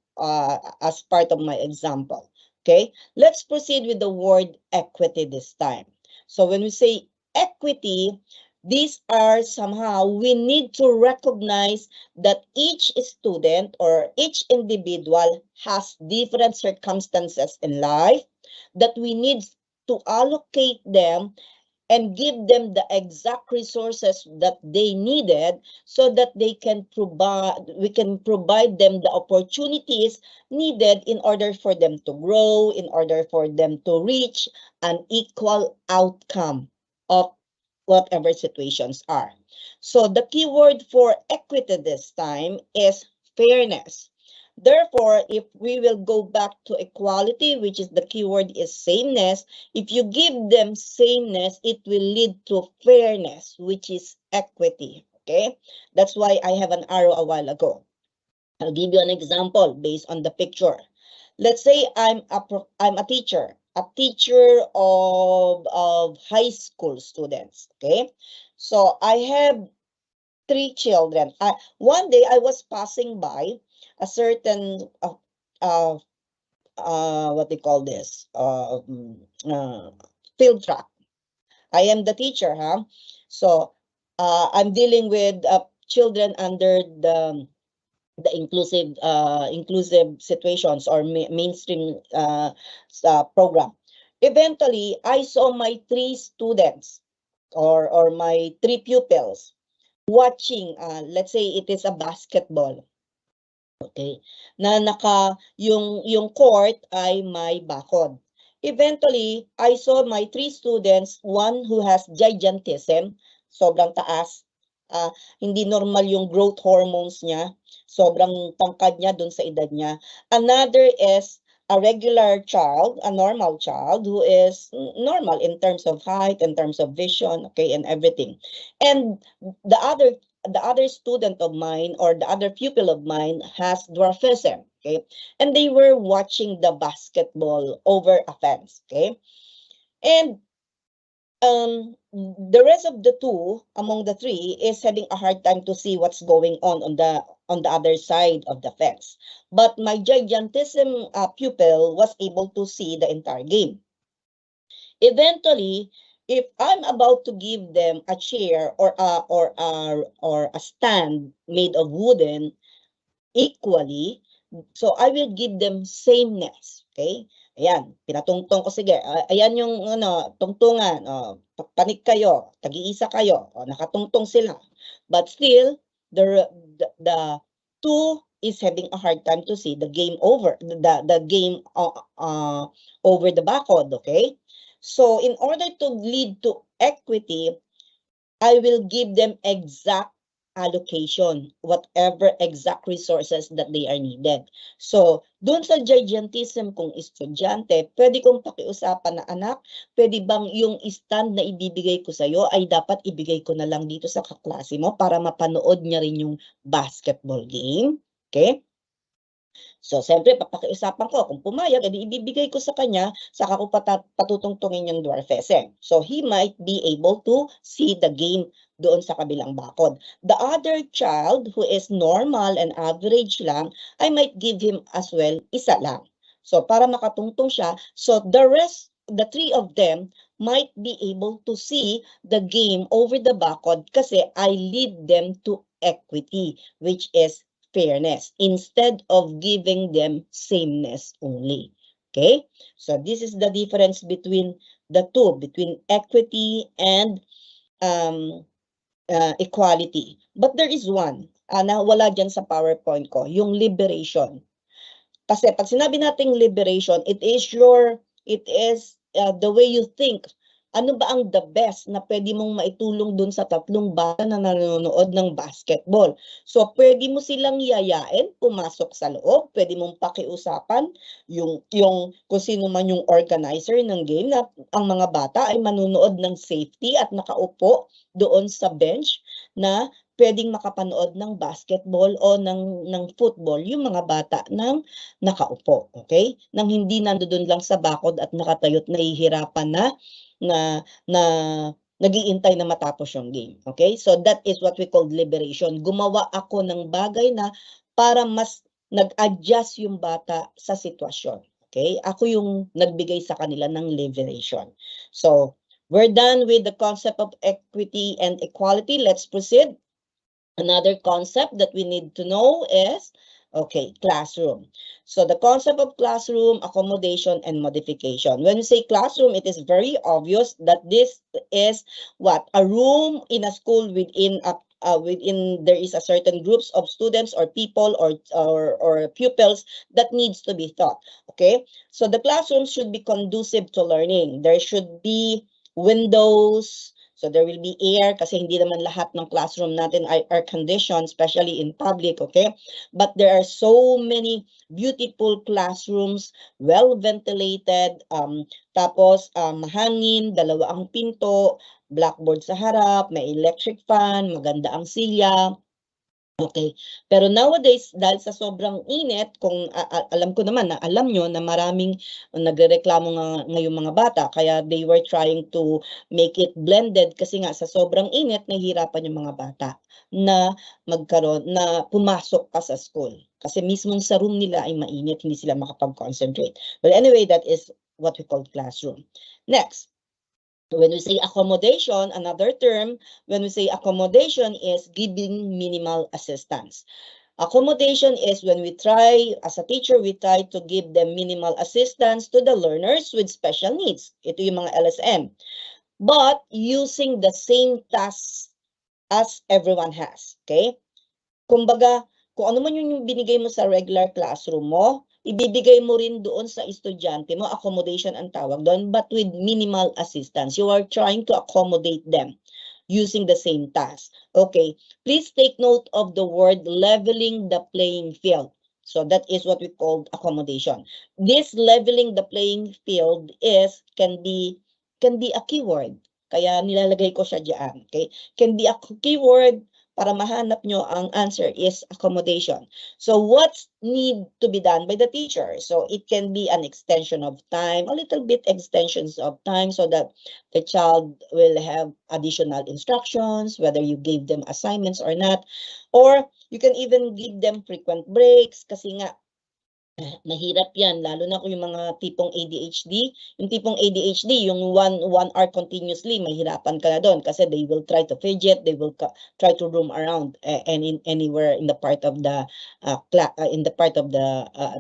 as part of my example. Okay, let's proceed with the word equity this time. So when we say equity, these are somehow, we need to recognize that each student or each individual has different circumstances in life, that we need to allocate them and give them the exact resources that they needed, so that we can provide them the opportunities needed in order for them to grow, in order for them to reach an equal outcome of whatever situations are. So the keyword for equity this time is fairness. Therefore, if we will go back to equality, which is the keyword is sameness, if you give them sameness, it will lead to fairness, which is equity. Okay, that's why I have an arrow a while ago. I'll give you an example based on the picture. Let's say I'm a teacher of high school students. Okay, so I have 3 children. One day I was passing by a certain what they call this field track. I am the teacher, huh? So I'm dealing with children under the inclusive situations or mainstream program. Eventually, I saw my 3 students or my 3 pupils watching, let's say it is a basketball. Okay, na yung court ay may bakod. Eventually, I saw my 3 students, one who has gigantism, sobrang taas, hindi normal yung growth hormones niya, sobrang tangkad niya dun sa edad niya. Another is a regular child, a normal child who is normal in terms of height, in terms of vision, okay, and everything. And the other student of mine or the other pupil of mine has dwarfism, okay? And they were watching the basketball over a fence, okay? And the rest of the 2 among the 3 is having a hard time to see what's going on the other side of the fence. But my gigantism pupil was able to see the entire game. Eventually, if I'm about to give them a chair or a stand made of wooden equally, so I will give them sameness, okay? Ayan, pinatungtong ko, sige, ayan yung tungtungan, panik kayo, tag-iisa kayo, nakatungtong sila. But still, the 2 is having a hard time to see the game over, the game over the bakod, okay? So in order to lead to equity, I will give them exact allocation, whatever exact resources that they are needed. So, dun sa gigantism kung estudyante, pwede kong pakiusapan na, anak, pwede bang yung stand na ibibigay ko sa'yo ay dapat ibigay ko na lang dito sa kaklase mo para mapanood niya rin yung basketball game? Okay? So, siyempre, papakiusapan ko. Kung pumayag, edi ibibigay ko sa kanya, saka ko patutungtungin yung dwarfism. So, he might be able to see the game doon sa kabilang bakod. The other child who is normal and average lang, I might give him as well isa lang. So, para makatungtong siya, so the 3 of them might be able to see the game over the bakod kasi I lead them to equity, which is fairness instead of giving them sameness only. Okay, so this is the difference between the 2, between equity and equality. But there is one na wala dyan sa PowerPoint ko, yung liberation. Kasi pag sinabi nating liberation, it is the way you think. Ano ba ang the best na pwede mong maitulong dun sa 3 bata na nanonood ng basketball? So, pwede mo silang yayain, pumasok sa loob, pwede mong pakiusapan yung kung sino man yung organizer ng game na ang mga bata ay manonood ng safety at nakaupo doon sa bench na pwedeng makapanood ng basketball o ng football yung mga bata ng nakaupo, okay? Nang hindi nandoon lang sa bakod at nakatayo't nahihirapan na nag-iintay na matapos yung game. Okay? So that is what we call liberation. Gumawa ako ng bagay na para mas nag-adjust yung bata sa sitwasyon. Okay? Ako yung nagbigay sa kanila ng liberation. So we're done with the concept of equity and equality. Let's proceed. Another concept that we need to know is, okay, classroom. So the concept of classroom, accommodation, and modification. When we say classroom, it is very obvious that this is what? A room in a school within there is a certain groups of students or people or pupils that needs to be taught. Okay, so the classroom should be conducive to learning. There should be windows. So there will be air kasi hindi naman lahat ng classroom natin are conditioned, especially in public, okay? But there are so many beautiful classrooms, well ventilated, tapos mahangin, 2 ang pinto, blackboard sa harap, may electric fan, maganda ang silya. Okay. Pero nowadays, dahil sa sobrang init, kung alam ko naman na alam nyo na maraming nagrereklamo ngayong mga bata, kaya they were trying to make it blended kasi nga sa sobrang init, nahihirapan yung mga bata na pumasok pa sa school. Kasi mismong sa room nila ay mainit, hindi sila makapag-concentrate. But anyway, that is what we call classroom. Next. When we say accommodation, another term, when we say accommodation is giving minimal assistance. Accommodation is when we try, as a teacher, we try to give them minimal assistance to the learners with special needs. Ito yung mga LSM. But using the same tasks as everyone has. Okay? Kumbaga, kung ano man yung binigay mo sa regular classroom mo, ibibigay mo rin doon sa estudyante mo, accommodation ang tawag doon, but with minimal assistance. You are trying to accommodate them using the same task. Okay, please take note of the word leveling the playing field. So that is what we call accommodation. This leveling the playing field can be a keyword. Kaya nilalagay ko siya diyan. Okay? Can be a keyword para mahanap nyo ang answer is accommodation. So what need to be done by the teacher? So it can be an extension of time, a little bit extensions of time so that the child will have additional instructions, whether you gave them assignments or not. Or you can even give them frequent breaks kasi nga mahirap yan, lalo na kung yung mga tipong ADHD. Yung tipong ADHD, yung one hour continuously, mahirapan ka na doon kasi they will try to fidget, they will try to roam around anywhere in the part of the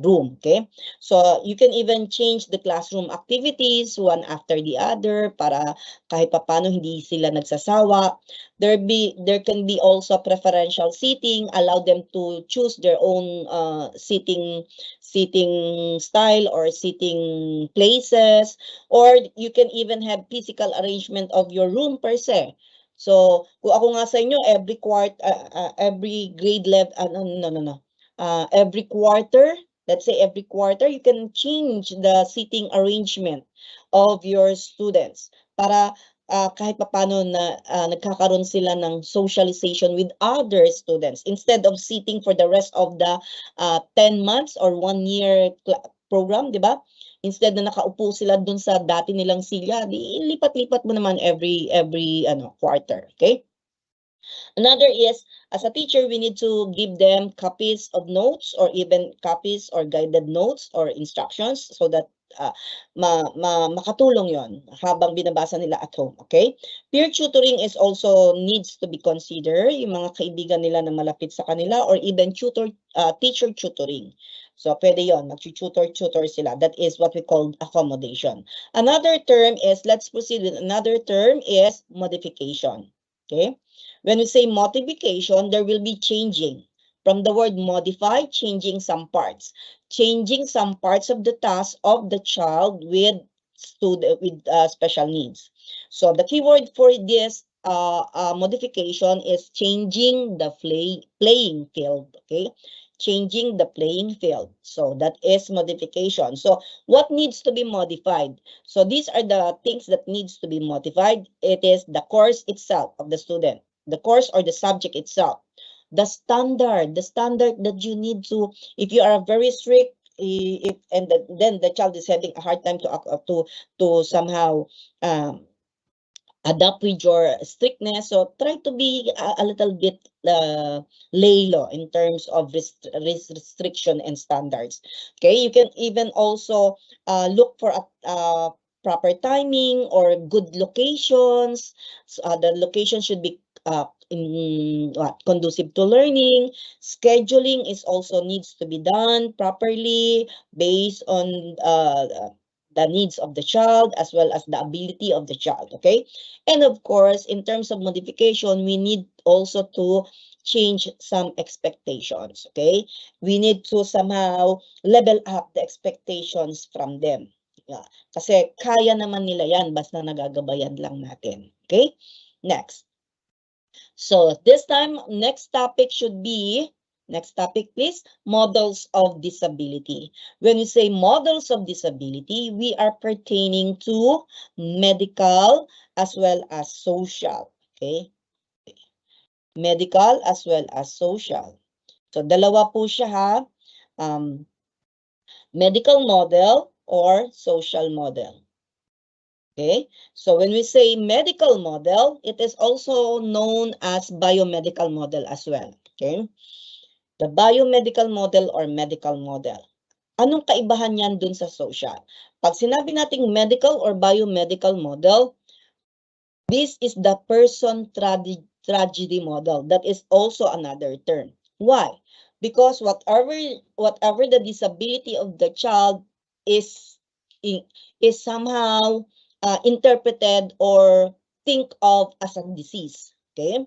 room. Okay, so you can even change the classroom activities one after the other para kahit papano hindi sila nagsasawa. There can be also preferential seating, allow them to choose their own seating style or seating places, or you can even have physical arrangement of your room per se. So, kung ako nga sa inyo, every grade level, every quarter, let's say every quarter, you can change the seating arrangement of your students para kahit papano na nagkakaroon sila ng socialization with other students instead of sitting for the rest of the 10 months or 1 year program, di ba? Instead na nakaupo sila dun sa dati nilang silya, lipat-lipat mo naman every quarter, okay? Another is, as a teacher, we need to give them copies of notes or even copies or guided notes or instructions so that makatulong yon habang binabasa nila at home, okay? Peer tutoring is also needs to be considered, yung mga kaibigan nila na malapit sa kanila or even teacher tutoring. So, pwede yon, mag-tutor sila. That is what we call accommodation. Another term is, let's proceed with another term is modification, okay? When we say modification, there will be changing. From the word modify, changing some parts. Changing some parts of the task of the child with special needs. So the keyword for this modification is changing the playing field. Okay, changing the playing field. So that is modification. So what needs to be modified? So these are the things that needs to be modified. It is the course itself of the student, the course or the subject itself, the standard that you need to, if you are very strict, then the child is having a hard time to somehow adapt with your strictness. So try to be a little bit lay low in terms of restriction and standards. Okay, you can even also look for a proper timing or good locations. So, the location should be conducive to learning. Scheduling is also needs to be done properly based on the needs of the child as well as the ability of the child, okay? And of course, in terms of modification, we need also to change some expectations, okay? We need to somehow level up the expectations from them. Yeah. Kasi kaya naman nila yan, basta nagagabayan lang natin, okay? Next. So this time, next topic should be, next topic please, models of disability. When we say models of disability, we are pertaining to medical as well as social, okay? medical as well as social. So dalawa po siya ha, medical model or social model. Okay, so when we say medical model, it is also known as biomedical model as well. Okay, the biomedical model or medical model. Anong kaibahan niyan dun sa social? Pag sinabi nating medical or biomedical model, this is the person tragedy model. That is also another term. Why? Because whatever the disability of the child is somehow interpreted or think of as a disease. Okay?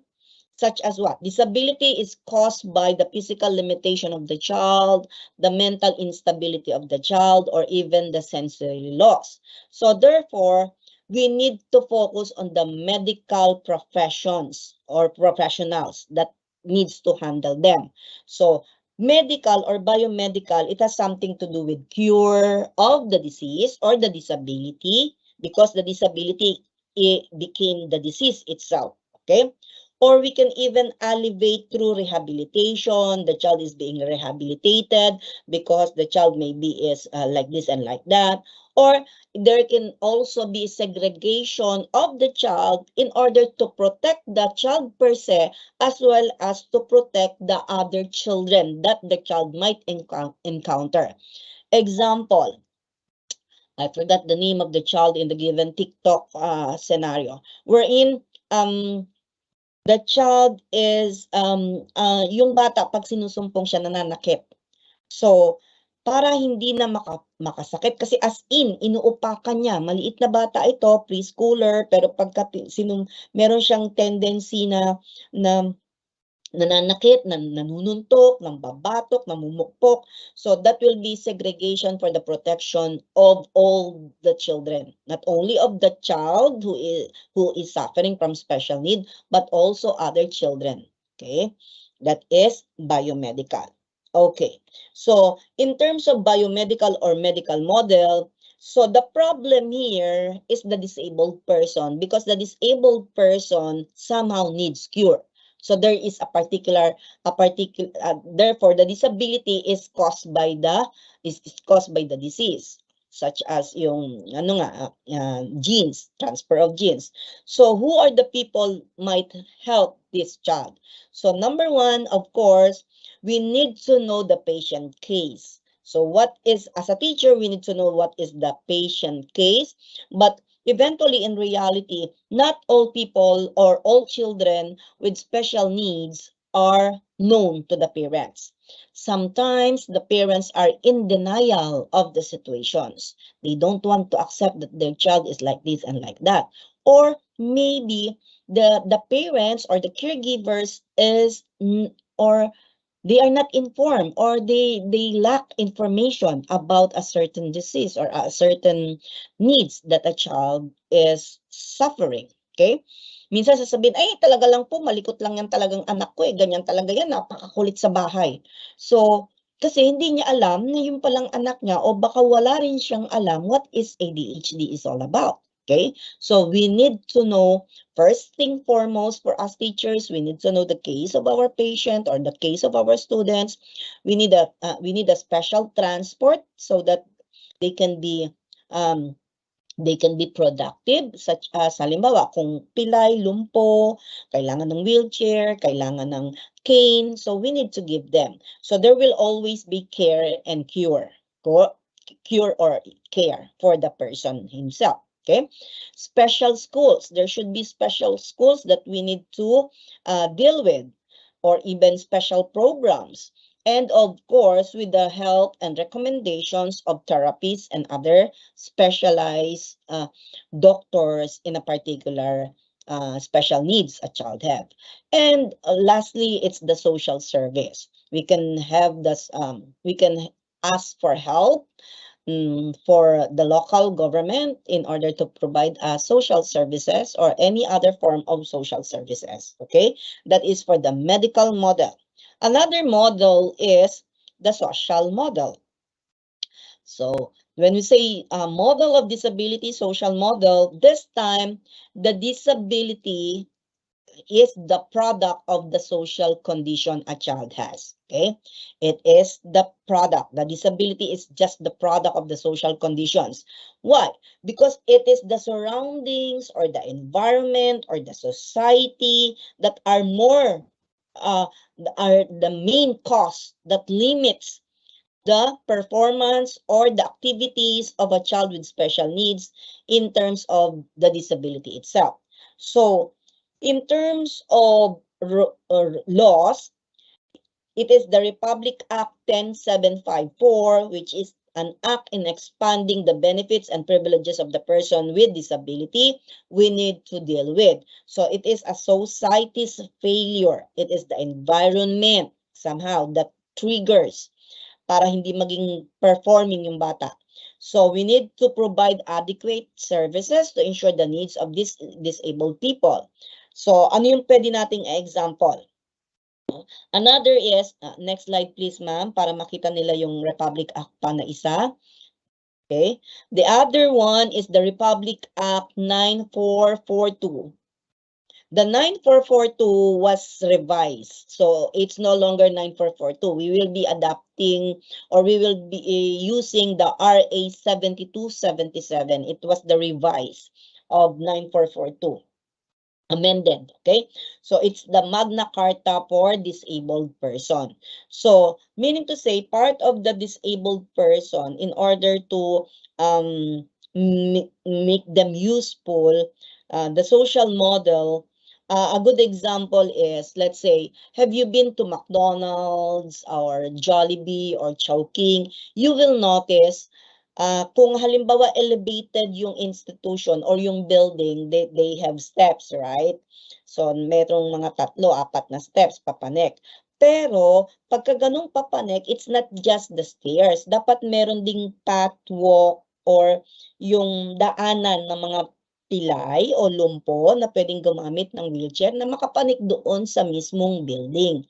Such as what? Disability is caused by the physical limitation of the child, the mental instability of the child, or even the sensory loss. So therefore, we need to focus on the medical professions or professionals that needs to handle them. So medical or biomedical, it has something to do with cure of the disease or the disability, because the disability became the disease itself. Okay? Or we can even alleviate through rehabilitation. The child is being rehabilitated because the child maybe is like this and like that. Or there can also be segregation of the child in order to protect the child per se, as well as to protect the other children that the child might encounter. Example, I forgot the name of the child in the given TikTok scenario, wherein the child is, yung bata pag sinusumpong siya nananakit. So, para hindi na makasakit, kasi as in, inuupakan niya. Maliit na bata ito, preschooler, pero pagka meron siyang tendency na nananakit, nanununtok, nambabatok, namumukpok. So that will be segregation for the protection of all the children, not only of the child who is suffering from special need, but also other children. Okay, that is biomedical. Okay, so in terms of biomedical or medical model, so the problem here is the disabled person, because the disabled person somehow needs cure. So there is therefore the disability is caused by the disease, such as yung genes, transfer of genes. So who are the people might help this child? So number one, of course, we need to know the patient case. So as a teacher, we need to know what is the patient case, but eventually, in reality, not all people or all children with special needs are known to the parents. Sometimes the parents are in denial of the situations. They don't want to accept that their child is like this and like that. Or maybe the parents or the caregivers or they are not informed, or they lack information about a certain disease or a certain needs that a child is suffering. Okay? Minsan sasabihin, ay talaga lang po, malikot lang yan talagang anak ko, ganyan talaga yan, napakakulit sa bahay. So, kasi hindi niya alam na yung palang anak niya, o baka wala rin siyang alam what is ADHD is all about. Okay? So we need to know, first thing foremost, for us teachers, we need to know the case of our patient or the case of our students. We need a special transport so that they can be productive, such as halimbawa kung pilay, lumpo, kailangan ng wheelchair, kailangan ng cane, so we need to give them. So there will always be care and cure or care for the person himself. Okay, special schools. There should be special schools that we need to deal with, or even special programs. And of course, with the help and recommendations of therapists and other specialized doctors in a particular special needs a child have. And lastly, it's the social service. We can have this, we can ask for help for the local government in order to provide social services or any other form of social services. Okay, that is for the medical model. Another model is the social model. So when we say model of disability, social model, this time the disability is the product of the social condition a child has. Okay, it is the product. The disability is just the product of the social conditions. Why? Because it is the surroundings or the environment or the society that are more are the main cause that limits the performance or the activities of a child with special needs in terms of the disability itself. So, in terms of laws, it is the Republic Act 10754, which is an act in expanding the benefits and privileges of the person with disability we need to deal with. So it is a society's failure. It is the environment somehow that triggers para hindi maging performing yung bata. So we need to provide adequate services to ensure the needs of these disabled people. So ano yung pwede nating example? Another is, next slide please ma'am, para makita nila yung Republic Act pa na isa. Okay. The other one is the Republic Act 9442. The 9442 was revised. So it's no longer 9442. We will be adapting or we will be using the RA 7277. It was the revise of 9442. Amended, okay? So it's the Magna Carta for disabled person. So meaning to say, part of the disabled person, in order to make them useful, the social model, a good example is, let's say, have you been to McDonald's or Jollibee or Chowking? You will notice kung halimbawa elevated yung institution or yung building, they have steps, right? So, merong mga 3-4 na steps, papanek. Pero, pagka ganung papanek, it's not just the stairs. Dapat meron ding pathwalk or yung daanan ng mga pilay o lumpo na pwedeng gumamit ng wheelchair na makapanik doon sa mismong building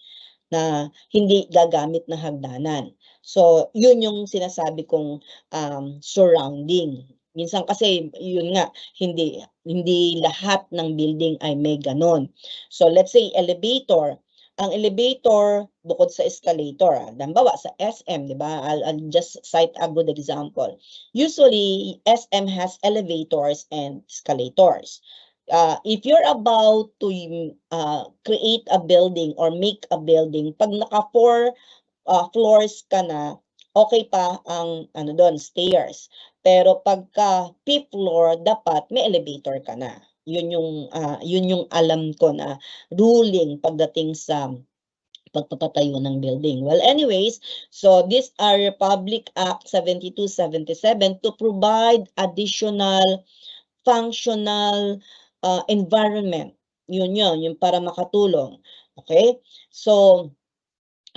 na hindi gagamit na hagdanan. So, yun yung sinasabi kong surrounding. Minsan kasi, yun nga, hindi lahat ng building ay may ganon. So, let's say elevator. Ang elevator, bukod sa escalator, halimbawa sa SM, di ba? I'll just cite a good example. Usually, SM has elevators and escalators. If you're about to create a building or make a building, pag naka 4 floors ka na, okay pa ang doon, stairs. Pero pagka 5th floor, dapat may elevator ka na. Yun yung alam ko na ruling pagdating sa pagpapatayo ng building. Well, anyways, so these are Republic Act 7277 to provide additional functional environment. Yun yung para makatulong. Okay? So,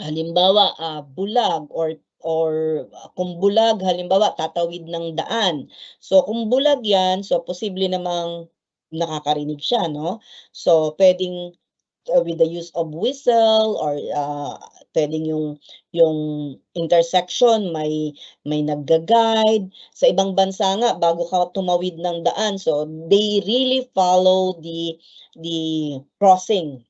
halimbawa, bulag or kung bulag, halimbawa, tatawid ng daan. So, kung bulag yan, so posible namang nakakarinig siya, no? So, pwedeng with the use of whistle or pwedeng yung intersection may nagga-guide. Sa ibang bansa nga bago ka tumawid ng daan, so they really follow the crossing,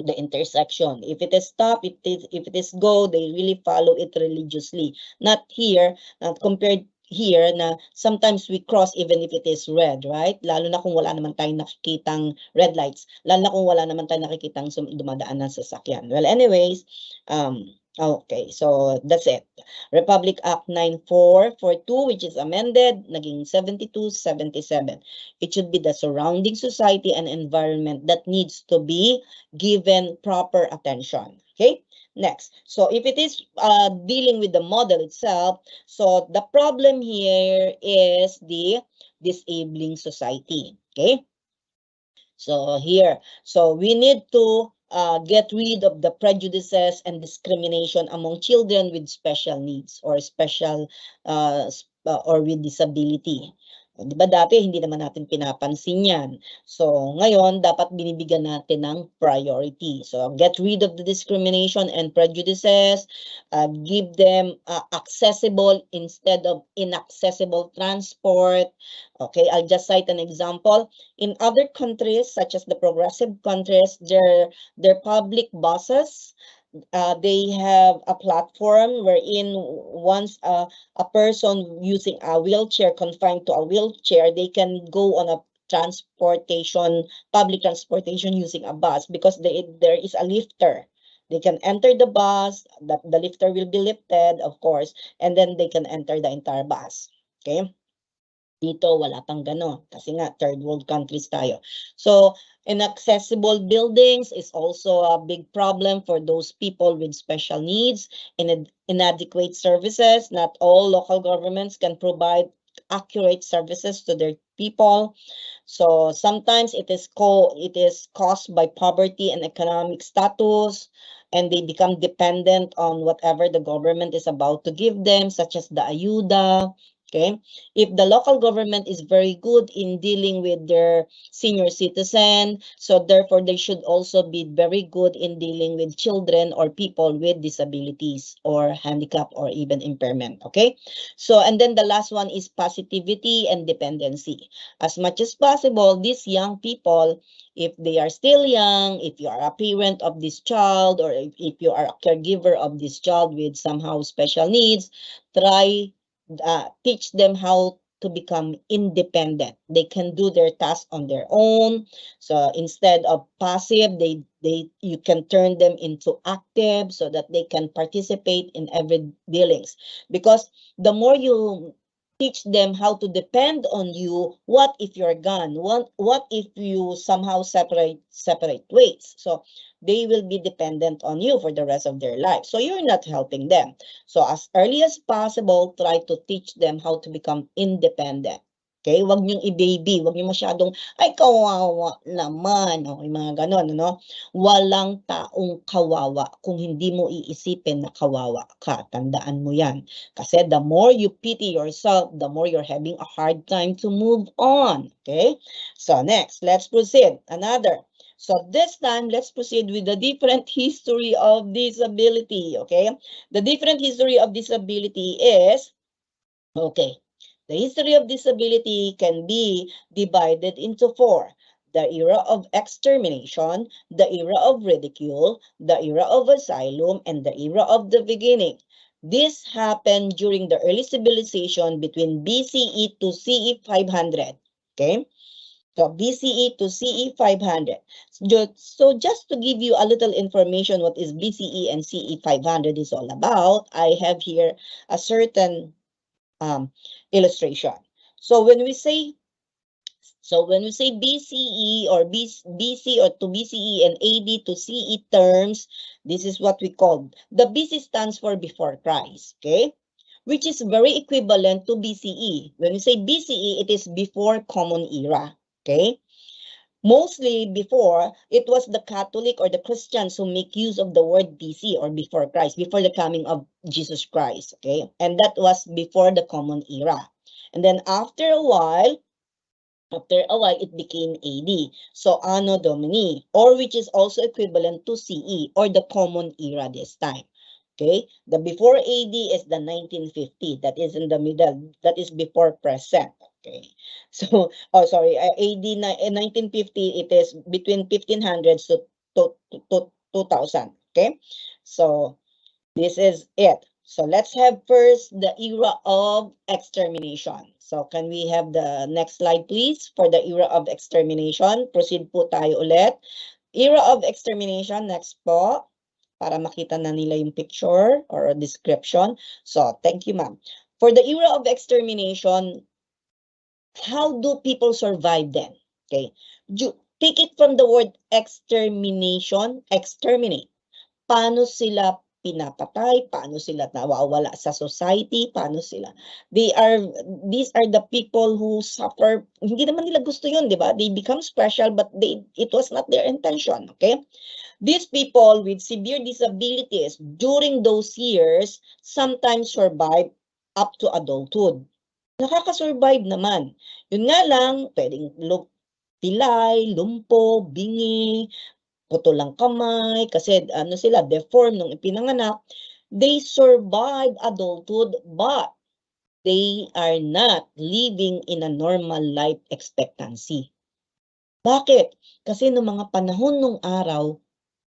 the intersection. If it is stop, if it is go, they really follow it religiously. Not here, compared here na sometimes we cross even if it is red, right? Lalo na kung wala naman tayong nakikitang red lights. Lalo na kung wala naman tayong nakikitang dumadaan ng sasakyan. Well, anyways, okay, so that's it. Republic Act 9442, which is amended, naging 7277. It should be the surrounding society and environment that needs to be given proper attention. Okay? Next, so if it is dealing with the model itself, so the problem here is the disabling society. Okay? So here, so we need to get rid of the prejudices and discrimination among children with special needs or special or with disability. Di ba dati hindi naman natin pinapansin yan. So ngayon dapat binibigyan natin ng priority. So get rid of the discrimination and prejudices, give them accessible instead of inaccessible transport. Okay, I'll just cite an example. In other countries such as the progressive countries, their public buses, they have a platform wherein once a person using a wheelchair, confined to a wheelchair, they can go on a public transportation using a bus because there is a lifter. They can enter the bus, the lifter will be lifted, of course, and then they can enter the entire bus. Okay? Dito, wala pang gano'n kasi nga third world countries tayo. So, inaccessible buildings is also a big problem for those people with special needs. Inadequate services. Not all local governments can provide accurate services to their people. So sometimes it is caused by poverty and economic status, and they become dependent on whatever the government is about to give them, such as the ayuda. Okay, if the local government is very good in dealing with their senior citizen, so therefore they should also be very good in dealing with children or people with disabilities or handicap or even impairment. Okay, so and then the last one is positivity and dependency. As much as possible, these young people, if they are still young, if you are a parent of this child, or if you are a caregiver of this child with somehow special needs, try teach them how to become independent. They can do their tasks on their own. So instead of passive, you can turn them into active so that they can participate in every dealings. Because the more you teach them how to depend on you, what if you're gone? What if you somehow separate ways? So they will be dependent on you for the rest of their life. So you're not helping them. So as early as possible, try to teach them how to become independent. Okay? Huwag niyong i-baby. Huwag niyo masyadong, ay, kawawa naman. O, yung mga ganon, ano? Walang taong kawawa kung hindi mo iisipin na kawawa ka. Tandaan mo yan. Kasi the more you pity yourself, the more you're having a hard time to move on. Okay? So next, let's proceed. Another. So this time, let's proceed with the different history of disability. Okay? The different history of disability is, okay, the history of disability can be divided into four. The era of extermination, the era of ridicule, the era of asylum, and the era of the beginning. This happened during the early civilization between BCE to CE 500. Okay? So BCE to CE 500. So just to give you a little information what is BCE and CE 500 is all about, I have here a certain illustration. So when we say BCE or BC or to BCE and AD to CE terms, this is what we call the BC stands for before Christ, okay? Which is very equivalent to BCE. When we say BCE, it is before Common Era, okay? Mostly before, it was the Catholic or the Christians who make use of the word BC or before Christ, before the coming of Jesus Christ, okay? And that was before the Common Era. And then after a while, it became AD. So Anno Domini, or which is also equivalent to CE or the Common Era this time. Okay, the before AD is the 1950. That is in the middle. That is before present. Okay, so AD 1950. It is between 1500s to 2000. Okay, so this is it. So let's have first the era of extermination. So can we have the next slide please for the era of extermination? Proceed po tayo ulit. Era of extermination, next po. Para makita na nila yung picture or description. So thank you ma'am. For the era of extermination, how do people survive then? Okay, take it from the word extermination, exterminate. Paano sila pinapatay, paano sila nawawala sa society, paano sila. These are the people who suffer, hindi naman nila gusto yun, di ba? They become special but it was not their intention, okay? These people with severe disabilities during those years sometimes survive up to adulthood. nakakasurvive naman. Yun nga lang, pwedeng pilay, lumpo, bingi, putulang kamay, kasi ano sila, deformed nung ipinanganak. They survive adulthood, but they are not living in a normal life expectancy. Bakit? Kasi noong mga panahon nung araw,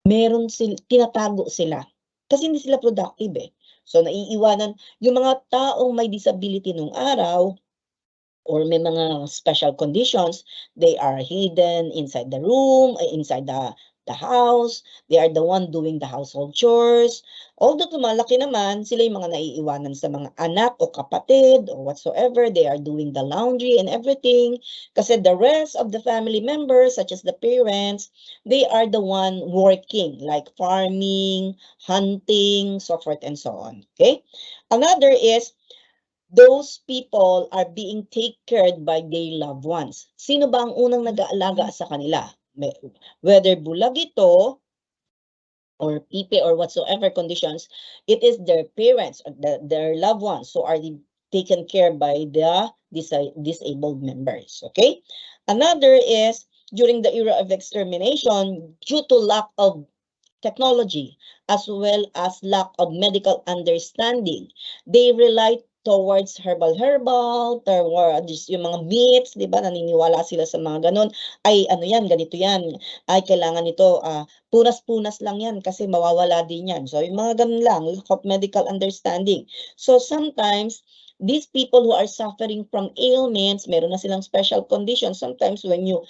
tinatago sila. Kasi hindi sila productive eh. So naiiwanan yung mga taong may disability nung araw or may mga special conditions, they are hidden inside the room, inside the house. They are the one doing the household chores. Although lumalaki naman, sila yung mga naiiwanan sa mga anak o kapatid or whatsoever. They are doing the laundry and everything. Kasi the rest of the family members, such as the parents, they are the one working, like farming, hunting, so forth and so on. Okay? Another is, those people are being taken care by their loved ones. Sino ba ang unang nag-aalaga sa kanila? Whether bulag ito or pipi or whatsoever conditions, it is their parents or their loved ones who are taken care by the disabled members. Okay? Another is, during the era of extermination, due to lack of technology as well as lack of medical understanding, they rely towards herbal, towards yung mga myths, di ba? Naniniwala sila sa mga ganun. Ay, ano yan, ganito yan. Ay, kailangan ito, punas-punas lang yan kasi mawawala din yan. So, yung mga ganun lang, lack of medical understanding. So, sometimes, these people who are suffering from ailments, meron na silang special conditions. Sometimes when you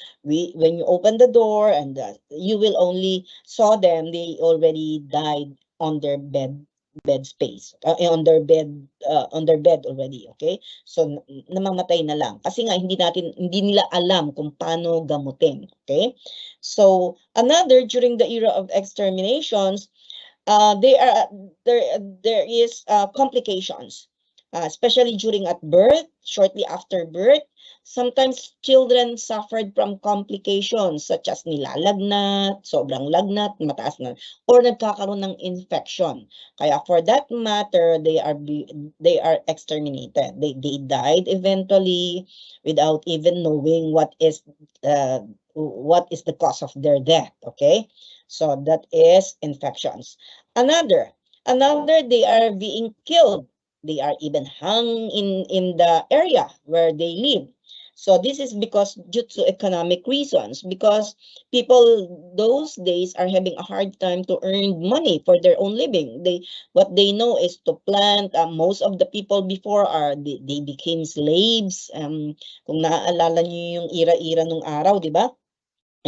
open the door and you will only saw them, they already died on their bed space, on their bed already. Okay, so namamatay na lang kasi nga hindi nila alam kung paano gamutin. Okay, so another, during the era of exterminations, there is complications, especially during at birth, shortly after birth. Sometimes children suffered from complications such as nilalagnat, sobrang lagnat, mataas na, or nagkakaroon ng infection. Kaya for that matter, they are exterminated. They died eventually without even knowing what is the cause of their death. Okay, so that is infections. Another, they are being killed. They are even hung in the area where they live. So this is because due to economic reasons, because people those days are having a hard time to earn money for their own living. What they know is to plant. Most of the people before they became slaves. Kung naaalala niyo yung ira-ira nung araw, di ba?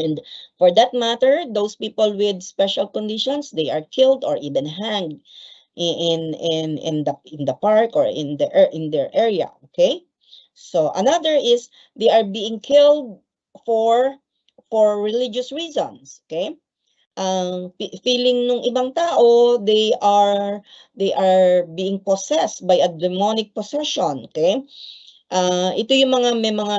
And for that matter, those people with special conditions, they are killed or even hanged in the park or in their area. Okay, so another is, they are being killed for religious reasons. Okay, feeling nung ibang tao, they are being possessed by a demonic possession. Okay, ito yung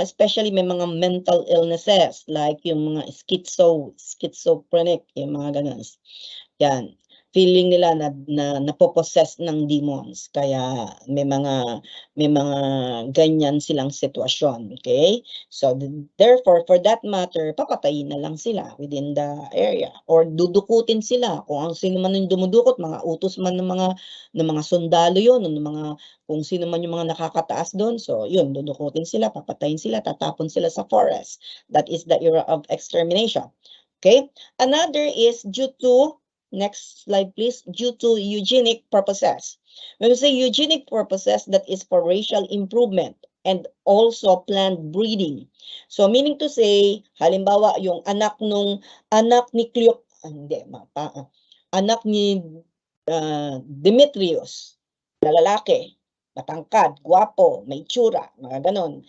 especially may mga mental illnesses like yung mga schizophrenic, yung mga ganun. Yan. Feeling nila na napopossess ng demons. Kaya may mga ganyan silang sitwasyon. Okay? So, therefore, for that matter, papatayin na lang sila within the area. Or dudukutin sila. Kung ang sino man yung dumudukot, mga utos man ng mga sundalo yun, kung sino man yung mga nakakataas doon. So, yun, dudukutin sila, papatayin sila, tatapon sila sa forest. That is the era of extermination. Okay? Another is due to, next slide please, due to eugenic purposes. When we say eugenic purposes, that is for racial improvement and also planned breeding. So meaning to say, halimbawa yung anak ni Demetrius, na lalaki, matangkad, gwapo, may tsura, mga ganon,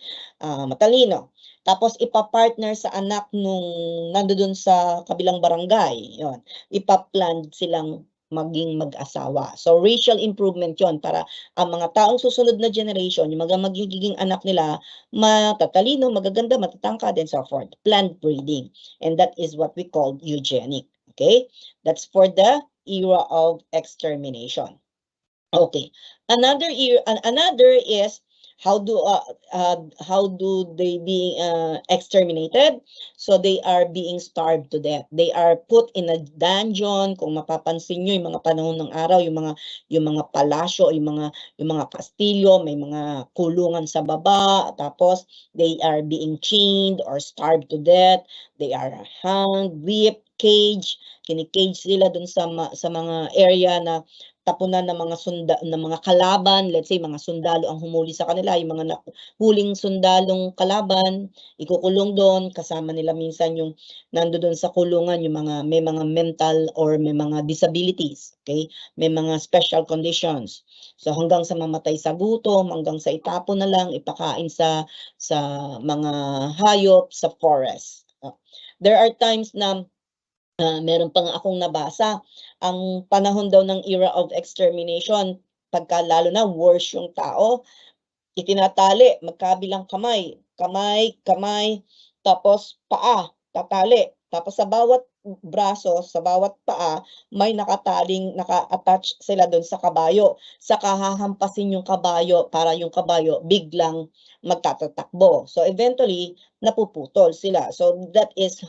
matalino. Tapos ipa-partner sa anak nung nandoon sa kabilang barangay, yon. Ipa-plan silang maging mag-asawa. So racial improvement 'yon para ang mga taong susunod na generation, yung magiging anak nila, matatalino, magaganda, matatangkad, and so forth. Planned breeding. And that is what we call eugenic. Okay? That's for the era of extermination. Okay. Another is How do they be exterminated? So they are being starved to death. They are put in a dungeon. Kung mapapansin nyo, yung mga panahon ng araw, yung mga palasyo, yung mga kastilyo, may mga kulungan sa baba, tapos they are being chained or starved to death. They are hung, whipped, caged, kinikage sila dun sa mga area na tapunan ng mga kalaban. Let's say mga sundalo ang humuli sa kanila, yung mga huling sundalong kalaban, ikukulong doon, kasama nila minsan yung nandoon sa kulungan yung may mga mental or may mga disabilities, okay? May mga special conditions. So hanggang sa mamatay sa gutom, hanggang sa itapon na lang, ipakain sa mga hayop sa forest. There are times na meron pang akong nabasa, ang panahon daw ng era of extermination, pagka lalo na worse yung tao, itinatali magkabilang kamay, tapos paa, tatali. Tapos sa bawat braso, sa bawat paa, may naka-attach sila doon sa kabayo. Saka hahampasin yung kabayo para yung kabayo biglang magtatatakbo. So eventually, napuputol sila. So that is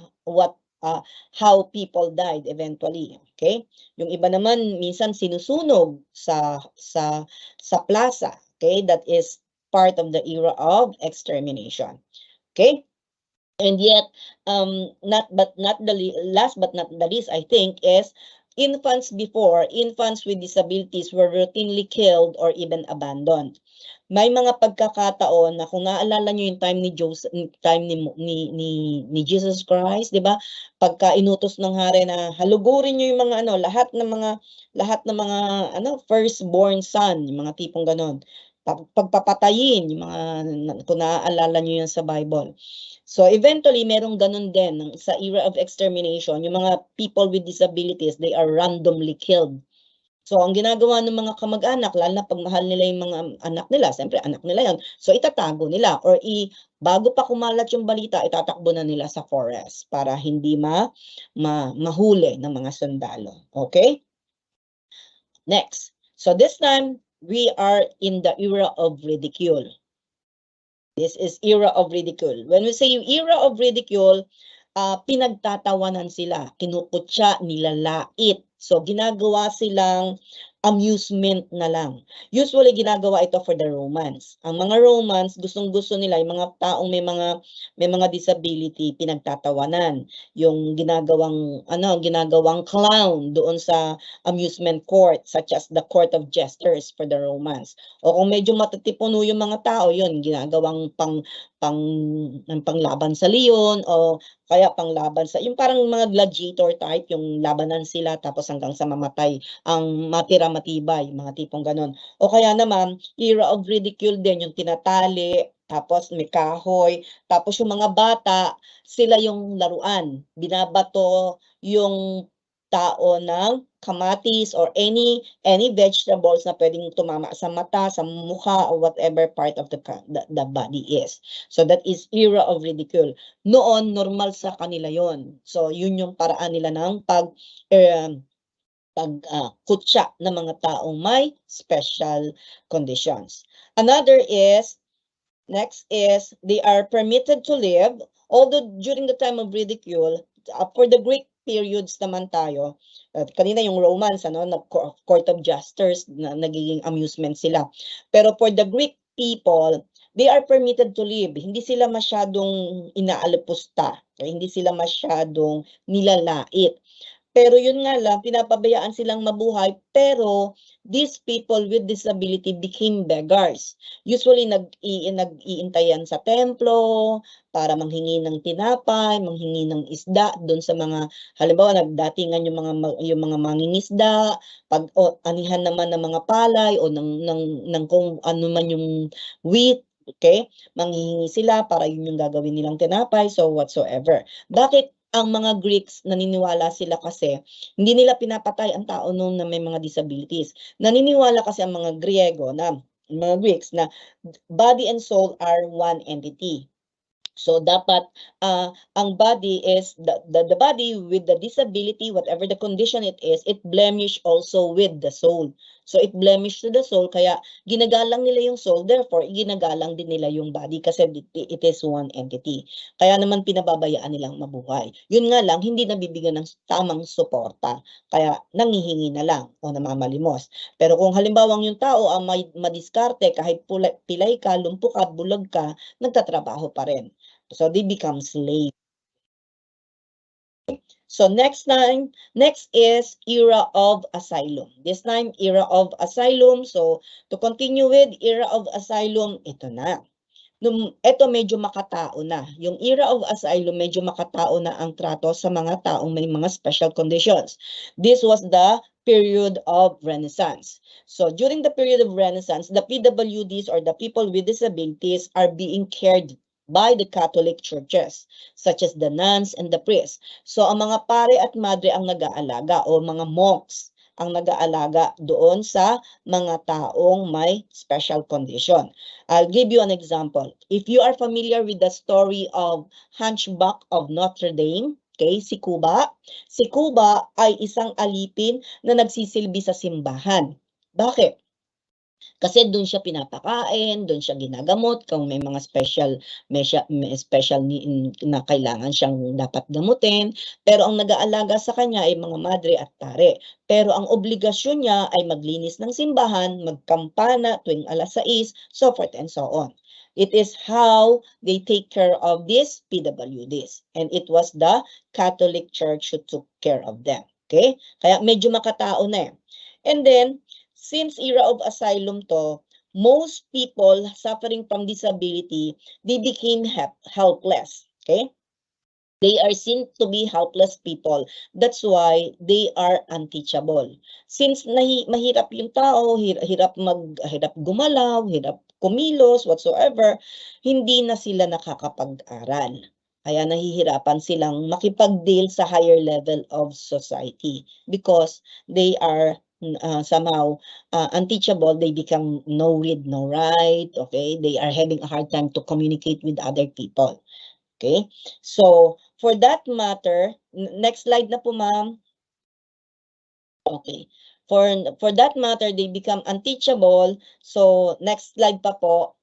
how people died eventually. Okay? Yung iba naman minsan sinusunog sa plaza. Okay? That is part of the era of extermination. Okay? And yet, last but not the least, I think, is infants with disabilities were routinely killed or even abandoned. May mga pagkakataon na kung naalala niyo yung time ni Jesus Christ, 'di ba? Pagka inutos ng hari na halugurin niyo yung mga lahat ng mga firstborn son, yung mga tipong ganon. Pagpapatayin yung mga, kung naaalala niyo yan sa Bible. So eventually merong ganun din sa era of extermination, yung mga people with disabilities, they are randomly killed. So ang ginagawa ng mga kamag-anak, lalo na pag mahal nila yung mga anak nila, siyempre anak nila yan, so itatago nila or bago pa kumalat yung balita, itatakbo na nila sa forest para hindi mahuli ng mga sundalo. Okay? Next. So this time, we are in the era of ridicule. This is era of ridicule. When we say era of ridicule, pinagtatawanan sila, kinukutya, nilalait. So ginagawa silang amusement na lang. Usually ginagawa ito for the Romans. Ang mga Romans, gustong-gusto nila yung mga taong may mga disability, pinagtatawanan. Yung ginagawang clown doon sa amusement court, such as the court of jesters for the Romans. O kung medyo matitipuno yung mga tao, yun ginagawang panglaban sa leon o kaya panglaban sa yung parang mga gladiator type, yung labanan sila tapos hanggang sa mamatay ang matira matibay, mga tipong ganon. O kaya naman, era of ridicule din, yung tinatali, tapos may kahoy, tapos yung mga bata, sila yung laruan. Binabato yung tao ng kamatis or any vegetables na pwedeng tumama sa mata, sa mukha, or whatever part of the body is. So that is era of ridicule. Noon, normal sa kanila yon. So yun yung paraan nila ng pagkutya ng mga taong may special conditions. Another is, next is, they are permitted to live, although during the time of ridicule, for the Greek periods naman tayo, kanina yung Romans, court of jesters, nagiging amusement sila. Pero for the Greek people, they are permitted to live. Hindi sila masyadong inaalipusta, hindi sila masyadong nilalait. Pero yun nga lang, pinapabayaan silang mabuhay, pero these people with disability became beggars. Usually, nag-iintayan sa templo para manghingi ng tinapay, manghingi ng isda doon sa mga, halimbawa, nagdatingan yung mga mangingisda, anihan naman ng mga palay o ng kung ano man yung wheat, okay? Manghihingi sila para yun yung gagawin nilang tinapay, so whatsoever. Bakit ang mga Greeks, naniniwala sila kasi hindi nila pinapatay ang tao noon na may mga disabilities. Naniniwala kasi ang mga Griego mga Greeks na body and soul are one entity. So dapat ang body is the body with the disability, whatever the condition it is, it blemish also with the soul. So it blemish to the soul, kaya ginagalang nila yung soul, therefore ginagalang din nila yung body kasi it is one entity. Kaya naman pinababayaan nilang mabuhay. Yun nga lang, hindi nabibigyan ng tamang suporta. Kaya nangihingi na lang o namamalimos. Pero kung halimbawang yung tao ang madiskarte, kahit pilay ka, lumpo ka, bulag ka, nagtatrabaho pa rin. So they become slave. So next is era of asylum. This time, era of asylum. So to continue with era of asylum, ito na. Ito medyo makatao na. Yung era of asylum, medyo makatao na ang trato sa mga taong may mga special conditions. This was the period of Renaissance. So during the period of Renaissance, the PWDs or the people with disabilities are being cared by the Catholic churches, such as the nuns and the priests. So ang mga pare at madre ang nag-aalaga o mga monks ang nag-aalaga doon sa mga taong may special condition. I'll give you an example. If you are familiar with the story of Hunchback of Notre Dame, okay, si Kuba ay isang alipin na nagsisilbi sa simbahan. Bakit? Kasi doon siya pinapakain, doon siya ginagamot kung may mga may special na kailangan siyang dapat gamutin. Pero ang nag-aalaga sa kanya ay mga madre at pare. Pero ang obligasyon niya ay maglinis ng simbahan, magkampana tuwing alas 6, so forth and so on. It is how they take care of these PWDs. And it was the Catholic Church who took care of them. Okay? Kaya medyo makatao na eh. And then, since era of asylum to, most people suffering from disability, they became helpless. Okay? They are seen to be helpless people. That's why they are unteachable. Since mahirap yung tao, hirap gumalaw, hirap kumilos, whatsoever, hindi na sila nakakapag-aral. Kaya nahihirapan silang makipag-deal sa higher level of society because they are somehow unteachable. They become no read, no write. Okay, they are having a hard time to communicate with other people. Okay, so for that matter, next slide na po ma'am. Okay, for that matter, they become unteachable. So next slide pa po.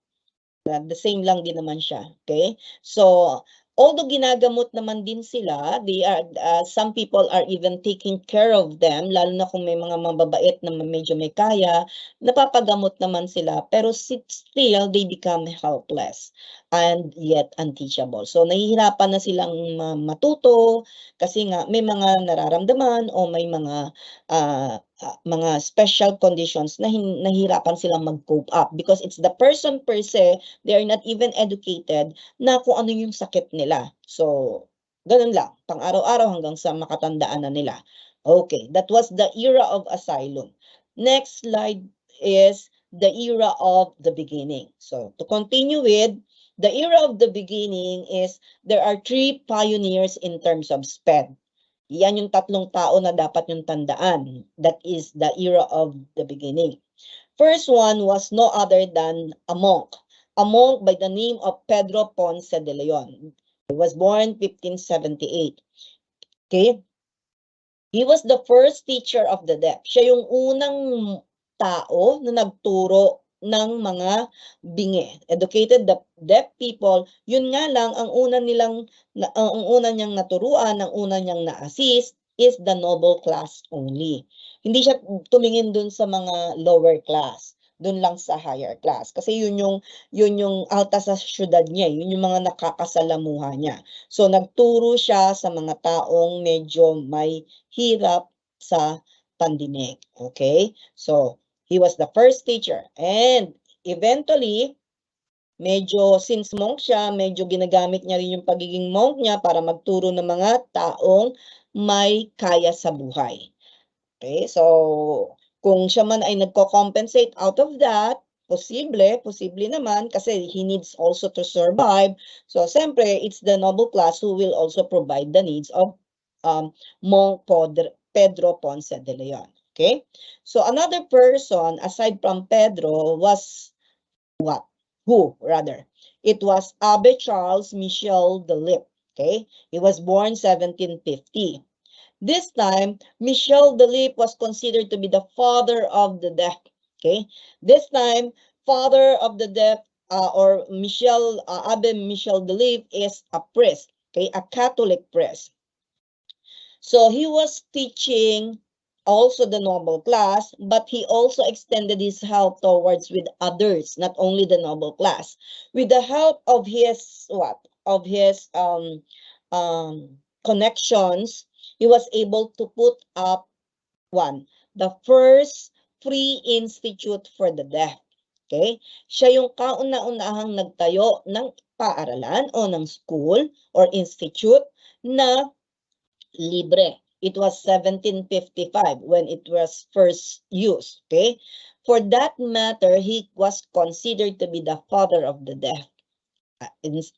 The same lang din naman siya. Okay, so although ginagamot naman din sila, they are some people are even taking care of them, lalo na kung may mga mababait na medyo may kaya, napapagamot naman sila, pero still they become helpless and yet unteachable. So nahihirapan na silang matuto kasi nga may mga nararamdaman o may mga special conditions na nahihirapan silang mag-cope up because it's the person per se, they are not even educated na kung ano yung sakit nila. So, ganun lang, pang araw-araw hanggang sa makatandaan na nila. Okay, that was the era of asylum. Next slide is the era of the beginning. So, to continue with, the era of the beginning is there are 3 pioneers in terms of SPED. Yan yung 3 tao na dapat yung tandaan. That is the era of the beginning. First one was no other than a monk by the name of Pedro Ponce de Leon. He was born 1578. Okay? He was the first teacher of the deaf. Siya yung unang tao na nagturo ng mga bingi. Educated the deaf people. Yun nga lang, ang una niyang naturuan, ang una niyang na-assist is the noble class only. Hindi siya tumingin dun sa mga lower class, dun lang sa higher class. Kasi yun yung alta sa syudad niya, yun yung mga nakakasalamuha niya. So nagturo siya sa mga taong medyo may hirap sa pandinig. Okay? So he was the first teacher. And eventually, since monk siya, medyo ginagamit niya rin yung pagiging monk niya para magturo ng mga taong may kaya sa buhay. Okay, so kung siya man ay nagko-compensate out of that, posible naman kasi he needs also to survive. So siyempre, it's the noble class who will also provide the needs of Monk Pedro Ponce de Leon. Okay, so another person aside from Pedro was what? who rather? It was Abbe Charles Michel de Lip. Okay, he was born 1750. This time, Michel de Lip was considered to be the father of the deaf. Okay, this time, father of the deaf or Abbe Michel de Lip is a priest. Okay, a Catholic priest. So he was teaching also the noble class, but he also extended his help towards with others, not only the noble class. With the help of his Of his connections, he was able to put up the first free institute for the deaf. Okay? Siya yung kauna-unahang nagtayo ng paaralan o ng school or institute na libre. It was 1755 when it was first used. Okay? For that matter, he was considered to be the father of the deaf.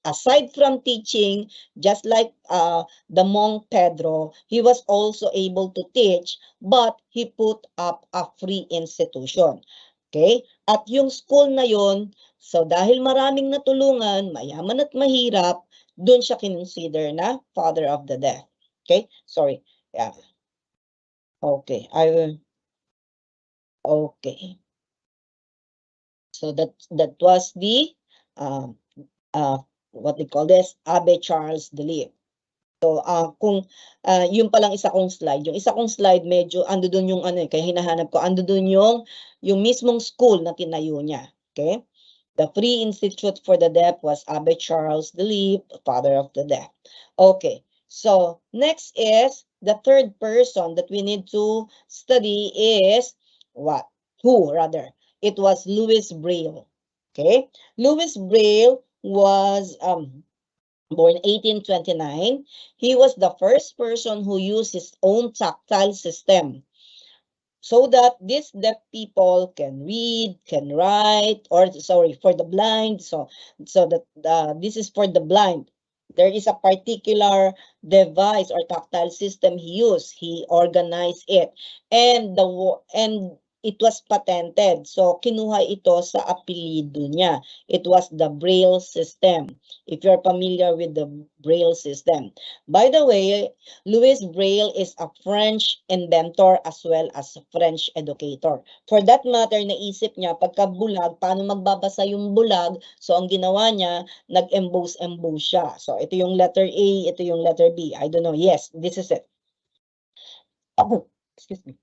Aside from teaching, just like the monk Pedro, he was also able to teach, but he put up a free institution. Okay? At yung school na yon, so dahil maraming natulungan, mayaman at mahirap, doon siya kinonsider na father of the deaf. Okay? Sorry. Yeah. Okay. Okay. So that was the what they call this, Abbe Charles de Lip. So kung yung palang isa kong slide, yung isa kong slide medyo ando doon yung kaya hinahanap ko, ando doon yung mismong school na tinayo niya. Okay? The Free Institute for the Deaf was Abbe Charles de Lip, father of the deaf. Okay, so next is the third person that we need to study is what? Who rather? It was Louis Braille. Okay, Louis Braille was born 1829. He was the first person who used his own tactile system, so that these deaf people can read, can write, or sorry, for the blind. So that this is for the blind. There is a particular device or tactile system he used. He organized it, and it was patented. So kinuha ito sa apelyido niya. It was the Braille system. If you're familiar with the Braille system. By the way, Louis Braille is a French inventor as well as a French educator. For that matter, naisip niya, pagka bulag, paano magbabasa yung bulag? So, ang ginawa niya, nag-emboss siya. So, ito yung letter A, ito yung letter B. I don't know. Yes, this is it. Excuse me.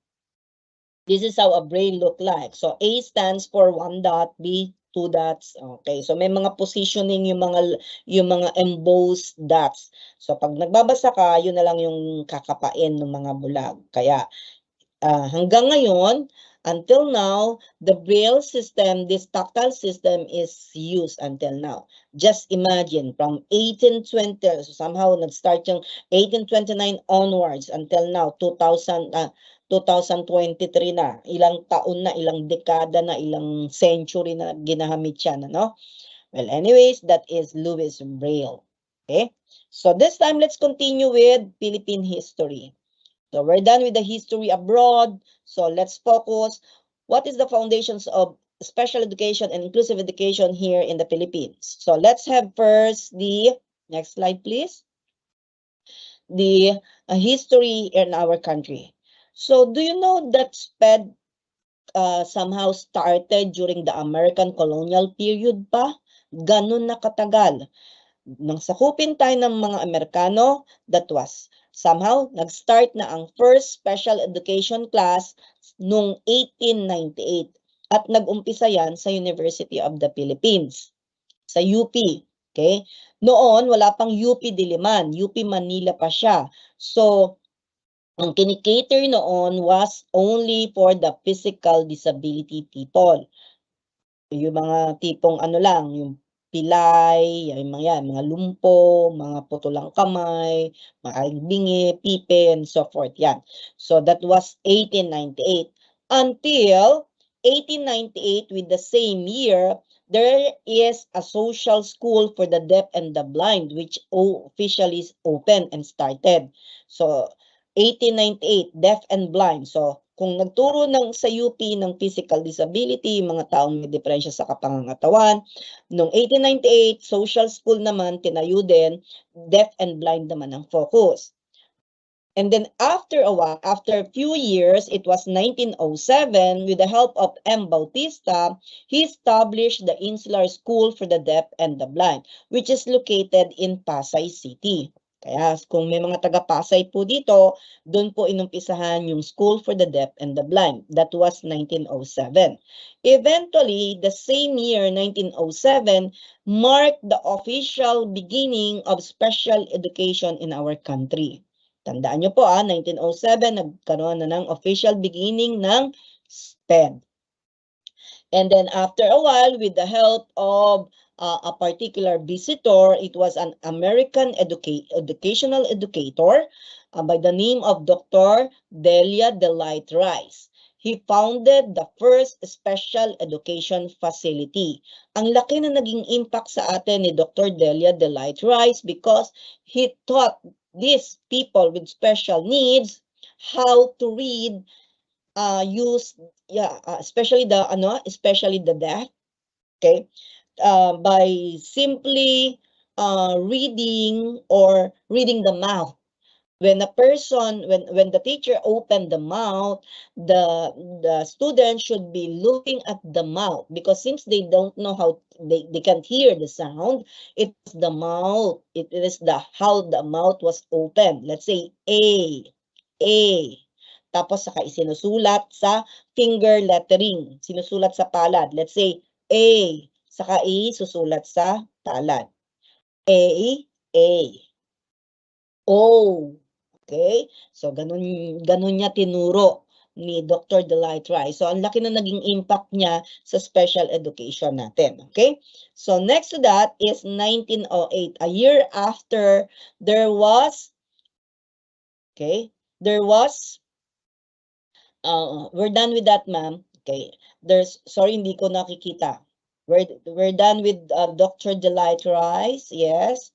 This is how a braille look like. So, A stands for 1 dot, B 2 dots. Okay, so may mga positioning yung mga embossed dots. So pag nagbabasa ka, yun na lang yung kakapain ng mga bulag. Kaya hanggang ngayon, until now, the braille system, this tactile system is used until now. Just imagine from 1820, so somehow nag-start yung 1829 onwards until now, 2023 na, ilang taon na, ilang dekada na, ilang century na ginahamit yan, ano? Well, anyways, that is Louis Braille. Okay? So this time, let's continue with Philippine history. So we're done with the history abroad. So let's focus. What is the foundations of special education and inclusive education here in the Philippines? So let's have first the, next slide please, the history in our country. So do you know that SPED somehow started during the American colonial period pa? Ganun na katagal. Nang sakupin tayo ng mga Amerikano, that was somehow nag-start na ang first special education class noong 1898 at nag-umpisa yan sa University of the Philippines, sa UP. Okay? Noon, wala pang UP Diliman, UP Manila pa siya. So, ang kinikater noon was only for the physical disability people. Yung mga tipong lang, yung pilay, yung mga lumpo, mga putulang kamay, mga bingi, pipe, and so forth. Yan. So that was 1898. Until 1898, with the same year, there is a social school for the deaf and the blind, which officially opened and started. So 1898, deaf and blind. So kung nagturo sa UP ng physical disability, mga taong may diferensya sa kapangangatawan. Noong 1898, social school naman, tinayo din, deaf and blind naman ang focus. And then after a while, after a few years, it was 1907, with the help of M. Bautista, he established the Insular School for the Deaf and the Blind, which is located in Pasay City. Kaya kung may mga taga-Pasay po dito, doon po inumpisahan yung School for the Deaf and the Blind. That was 1907. Eventually, the same year, 1907, marked the official beginning of special education in our country. Tandaan nyo po 1907, nagkaroon na ng official beginning ng SPED. And then after a while, with the help of a particular visitor, it was an American educational educator by the name of Dr. Delia Delight Rice. He founded the first special education facility. Ang laki na naging impact sa atin ni Dr. Delia Delight Rice because he taught these people with special needs how to read, especially the deaf, okay, by simply reading the mouth. When a person, when the teacher opened the mouth, the student should be looking at the mouth, because since they don't know how, they can't hear the sound, it's the mouth, it is how the mouth was opened. Let's say A. Tapos saka isinusulat sa finger lettering, sinusulat sa palad. Let's say A, saka susulat sa palad. A. O. Okay? So, ganun niya tinuro ni Dr. Delight Rice. So, ang laki na naging impact niya sa special education natin. Okay? So, next to that is 1908. A year after, there was, we're done with that, ma'am. Okay. Sorry, hindi ko nakikita. We're done with Dr. Delight Rice. Yes.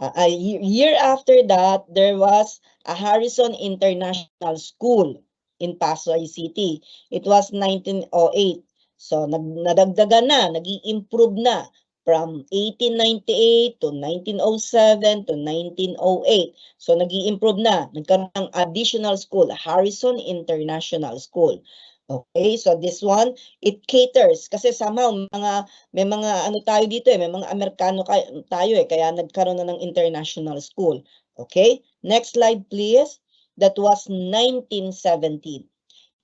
A year after that, there was a Harrison International School in Pasay City. It was 1908. So, nadagdagan na, nag-i-improve na from 1898 to 1907 to 1908. So, nag-i-improve na. Nagkaroon ng additional school, Harrison International School. Okay, so this one, it caters kasi somehow may mga ano tayo dito may mga Amerikano tayo kaya nagkaroon na ng international school. Okay, next slide please. That was 1917.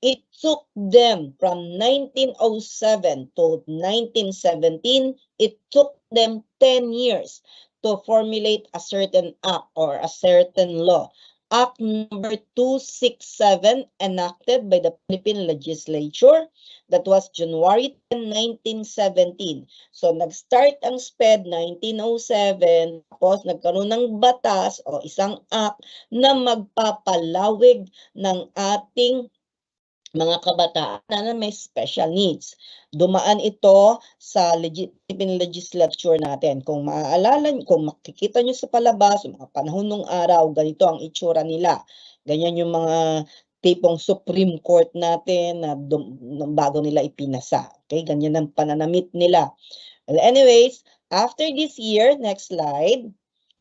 It took them from 1907 to 1917, it took them 10 years to formulate a certain act or a certain law. Act number 267 enacted by the Philippine Legislature. That was January 10, 1917. So, nag-start ang SPED 1907, tapos nagkaroon ng batas o isang act na magpapalawig ng ating mga kabataan na may special needs. Dumaan ito sa Philippine Legislature natin. Kung maaalala, kung makikita nyo sa palabas, mga panahon ng araw, ganito ang itsura nila. Ganyan yung mga tipong Supreme Court natin na bago nila ipinasa. Okay, ganyan ang pananamit nila. Well, anyways, after this year, next slide.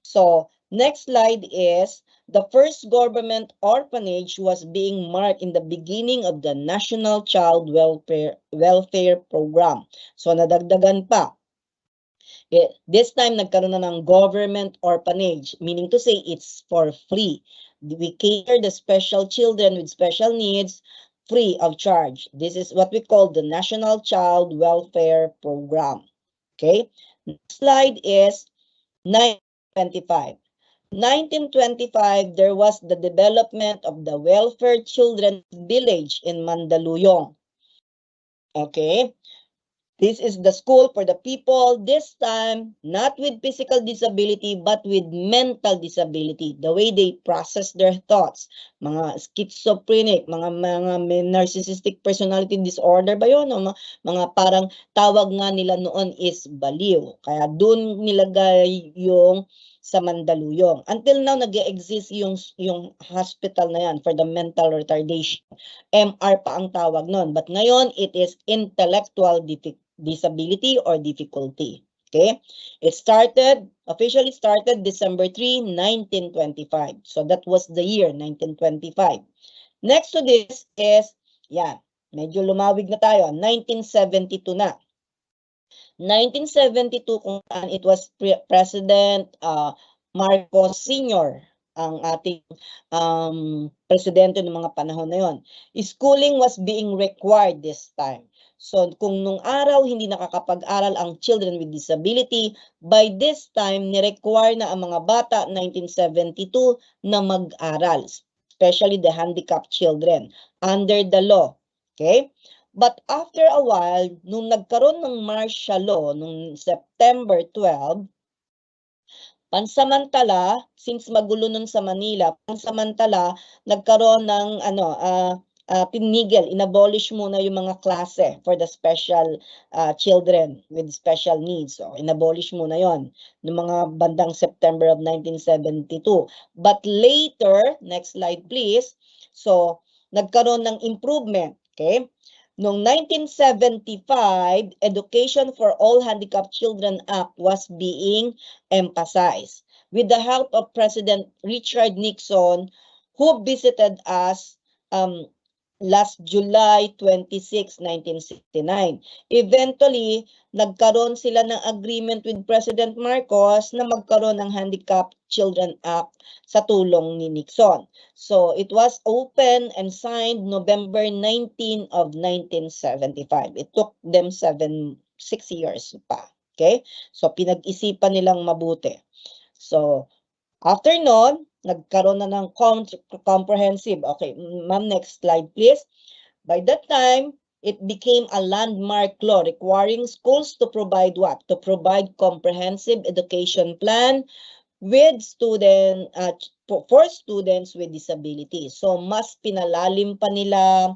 So, next slide is the first government orphanage was being marked in the beginning of the National Child Welfare Program. So, nadagdagan pa. This time, nagkaroon na ng government orphanage, meaning to say it's for free. We cater the special children with special needs free of charge. This is what we call the National Child Welfare Program. Okay? Next slide is 1925. 1925, there was the development of the Welfare Children's Village in Mandaluyong. Okay, this is the school for the people, this time, not with physical disability, but with mental disability. The way they process their thoughts. Mga schizophrenic, mga narcissistic personality disorder ba yun? O mga parang tawag nga nila noon is baliw. Kaya doon nilagay yung sa Mandaluyong. Until now, nag-exist yung hospital na yan for the mental retardation. MR pa ang tawag nun. But ngayon, it is intellectual disability or difficulty. Okay? It officially started December 3, 1925. So that was the year, 1925. Next to this is, yan, medyo lumawig na tayo, 1972 na. 1972 kung saan it was President Marcos Sr. ang ating presidente ng mga panahon na yon. Schooling was being required this time. So kung nung araw hindi nakakapag-aral ang children with disability, by this time ni-require na ang mga bata 1972 na mag-aral, especially the handicapped children under the law. Okay? But after a while, nung nagkaroon ng martial law nung September 12, pansamantala, since magulo nun sa Manila, pansamantala nagkaroon ng tinigil, inabolish muna yung mga klase for the special children with special needs. So inabolish muna yon ng mga bandang September of 1972. But later, next slide please. So nagkaroon ng improvement, okay? Noong 1975, Education for All Handicapped Children Act was being emphasized with the help of President Richard Nixon, who visited us last July 26, 1969. Eventually, nagkaroon sila ng agreement with President Marcos na magkaroon ng Handicapped Children Act sa tulong ni Nixon. So, it was open and signed November 19 of 1975. It took them 6 years pa. Okay? So, pinag-isipan nilang mabuti. So, after nun, nagkaroon na ng comprehensive. Okay, ma'am, next slide please. By that time, it became a landmark law requiring schools to provide what? To provide comprehensive education plan with for students with disabilities. So, mas pinalalim pa nila,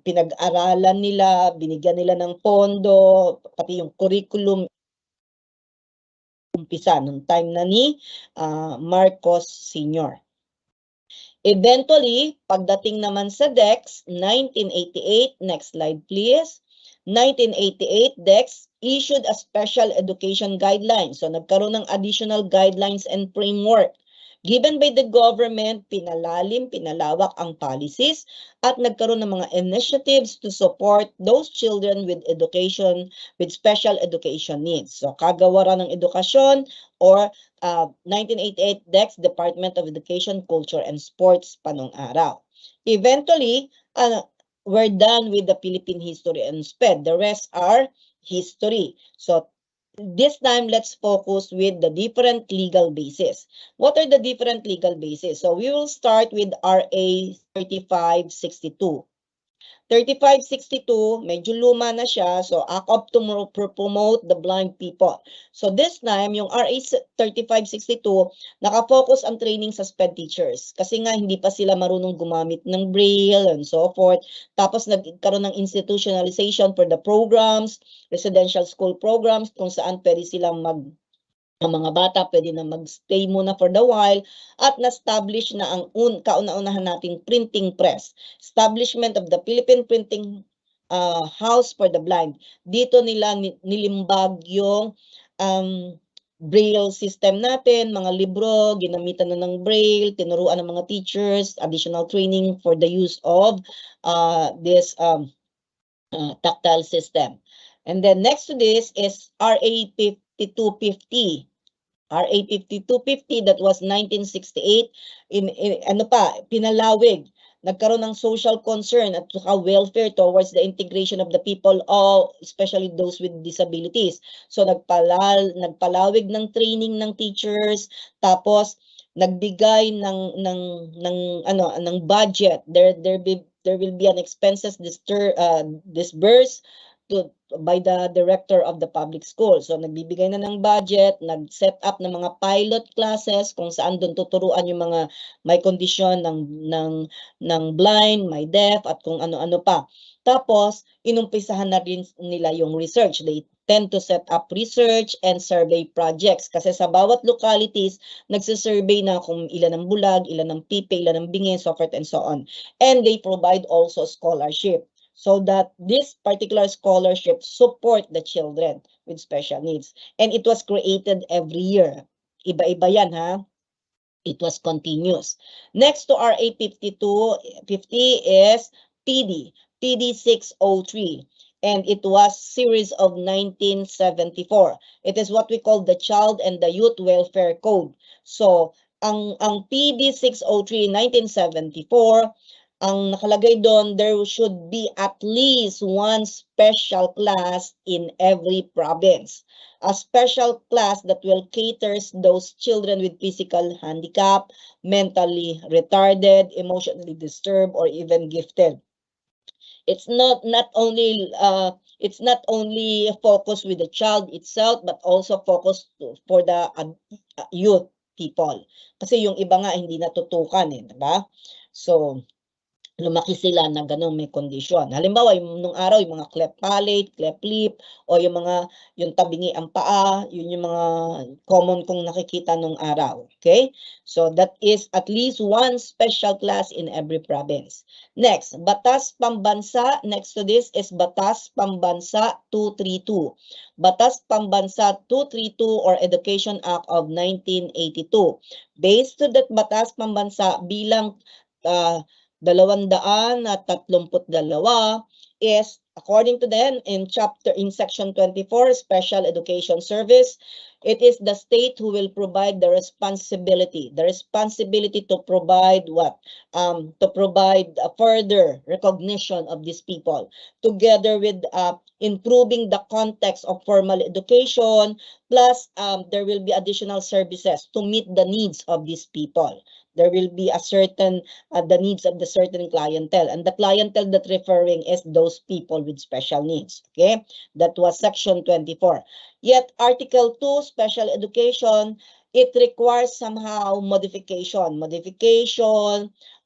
pinag-aralan nila, binigyan nila ng pondo, pati yung curriculum umpisa nung time na ni Marcos Sr. Eventually, pagdating naman sa DEX, 1988, next slide please. 1988, DEX issued a special education guideline. So nagkaroon ng additional guidelines and framework. Given by the government, pinalawak ang policies at nagkaroon ng mga initiatives to support those children with special education needs. So kagawaran ng edukasyon or 1988 DEX, Department of Education, Culture and Sports pa nung araw. Eventually, we're done with the Philippine history and SPED. The rest are history. So this time, let's focus with the different legal bases. What are the different legal bases? So we will start with RA 3562. 3562, medyo luma na siya. So Act of to Promote the Blind People. So this time, yung RA 3562, nakafocus ang training sa SPED teachers. Kasi nga, hindi pa sila marunong gumamit ng Braille and so forth. Tapos nagkaroon ng institutionalization for the programs, residential school programs, kung saan pwede silang ang mga bata pwede na mag-stay muna for the while at na-establish na ang kauna-unahan nating printing press. Establishment of the Philippine Printing House for the Blind. Dito nila nilimbag yung Braille system natin, mga libro, ginamitan na ng Braille, tinuruan ng mga teachers, additional training for the use of this tactile system. And then next to this is RA 5250. RA 5250, that was 1968, pinalawig, nagkaroon ng social concern at welfare towards the integration of the people, especially those with disabilities. So nagpalawig ng training ng teachers, tapos nagbigay ng budget. There will be an expenses disbursed by the director of the public school. So nagbibigay na ng budget, nag-set up ng mga pilot classes kung saan doon tuturuan yung mga may kondisyon ng blind, may deaf at kung ano-ano pa. Tapos inumpisahan na rin nila yung research. They tend to set up research and survey projects. Kasi sa bawat localities, nagsisurvey na kung ilan ang bulag, ilan ang pipe, ilan ang bingi, so forth and so on. And they provide also scholarship so that this particular scholarship support the children with special needs. And it was created every year. Iba-iba yan, ha? It was continuous. Next to RA 5250 is PD 603. And it was series of 1974. It is what we call the Child and the Youth Welfare Code. So, ang PD 603 1974, ang nakalagay doon, there should be at least one special class in every province. A special class that will cater those children with physical handicap, mentally retarded, emotionally disturbed, or even gifted. It's not only focused with the child itself, but also focused for the youth people. Kasi yung iba nga hindi natutukan, diba? So lumaki sila na ganun may kondisyon. Halimbawa, nung araw, yung mga cleft palate, cleft lip, o yung tabingi ang paa, yun yung mga common kong nakikita nung araw. Okay? So, that is at least one special class in every province. Next, Batas Pambansa. Next to this is Batas Pambansa 232. Batas Pambansa 232 or Education Act of 1982. Based to that Batas Pambansa bilang 232 is according to them in section 24 special education service, it is the state who will provide the responsibility to provide what to provide a further recognition of these people together with improving the context of formal education, plus there will be additional services to meet the needs of these people. There will be a certain the needs of the certain clientele, and the clientele that referring is those people with special needs. Okay, that was section 24. Yet Article 2 special education, it requires somehow modification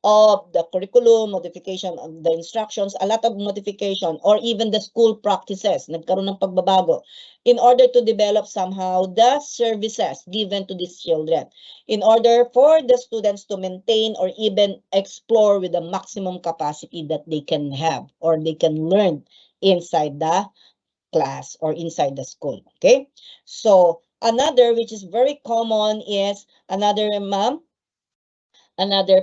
of the curriculum, modification of the instructions, a lot of modification, or even the school practices, nagkaroon ng pagbabago in order to develop somehow the services given to these children, in order for the students to maintain or even explore with the maximum capacity that they can have or they can learn inside the class or inside the school. Okay, so another which is very common is another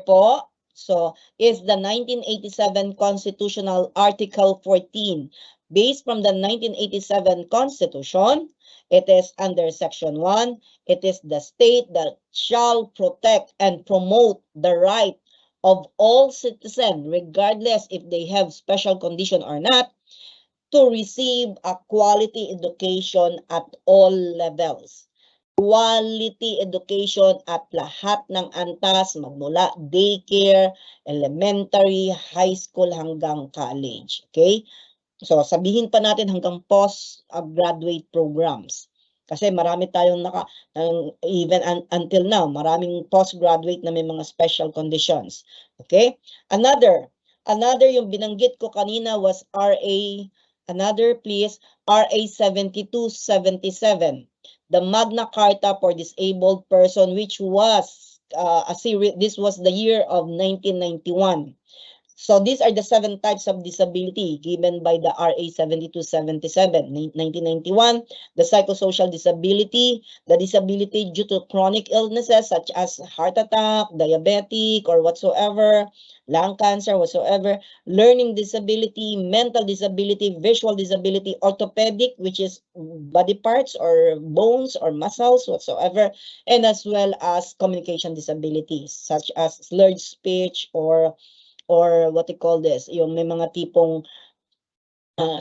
po, so is the 1987 constitutional article 14. Based from the 1987 constitution, it is under section 1, it is the state that shall protect and promote the right of all citizens, regardless if they have special condition or not, to receive a quality education at all levels. Quality education at lahat ng antas, magmula daycare, elementary, high school hanggang college. Okay? So sabihin pa natin hanggang post-graduate programs. Kasi marami tayong even until now, maraming postgraduate na may mga special conditions. Okay? Another yung binanggit ko kanina was RA 7277. The Magna Carta for Disabled Person, which was this was the year of 1991. So these are the 7 types of disability given by the RA 7277, 1991, the psychosocial disability, the disability due to chronic illnesses such as heart attack, diabetic, or whatsoever, lung cancer, whatsoever, learning disability, mental disability, visual disability, orthopedic, which is body parts or bones or muscles, whatsoever, and as well as communication disabilities such as slurred speech or what they call this, yung may mga tipong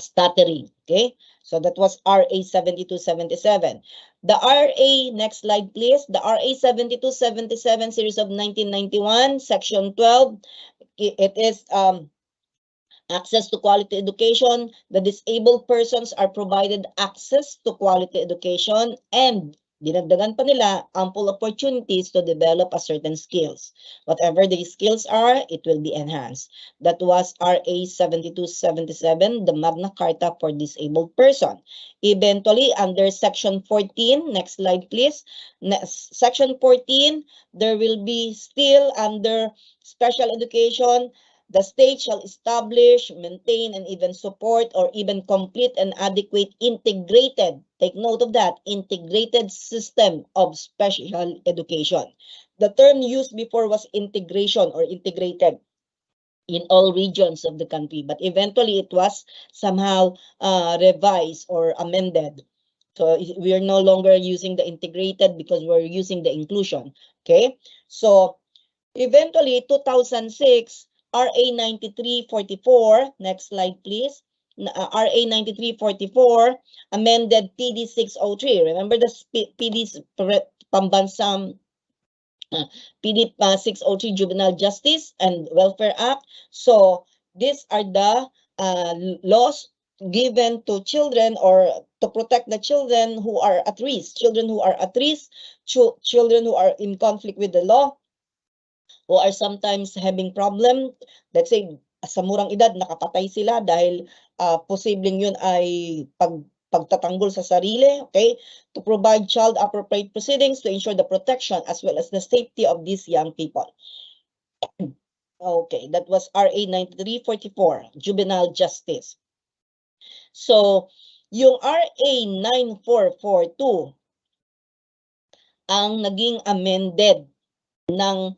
stuttering. Okay, so that was RA 7277. The RA, next slide please, the RA 7277 series of 1991, section 12, it is access to quality education. The disabled persons are provided access to quality education, and Dinagdagan pa nila ample opportunities to develop a certain skills. Whatever these skills are, it will be enhanced. That was RA 7277, the Magna Carta for Disabled Person. Eventually, under Section 14, next slide please. Section 14, there will be still under special education, the state shall establish, maintain, and even support or even complete and adequate integrated, take note of that, integrated system of special education. The term used before was integration or integrated in all regions of the country, but eventually it was somehow revised or amended. So we are no longer using the integrated because we're using the inclusion. Okay, so eventually 2006, RA 9344, next slide please. RA 9344 amended PD 603. Remember the PD Pambansang PD 603 Juvenile Justice and Welfare Act. So these are the laws given to children or to protect the children who are at risk, children who are at risk, children who are in conflict with the law, who are sometimes having problem. Let's say, sa murang edad, nakapatay sila dahil posibleng yun ay pagtatanggol sa sarili, okay? To provide child-appropriate proceedings to ensure the protection as well as the safety of these young people. Okay, that was RA 9344, Juvenile Justice. So, yung RA 9442, ang naging amended ng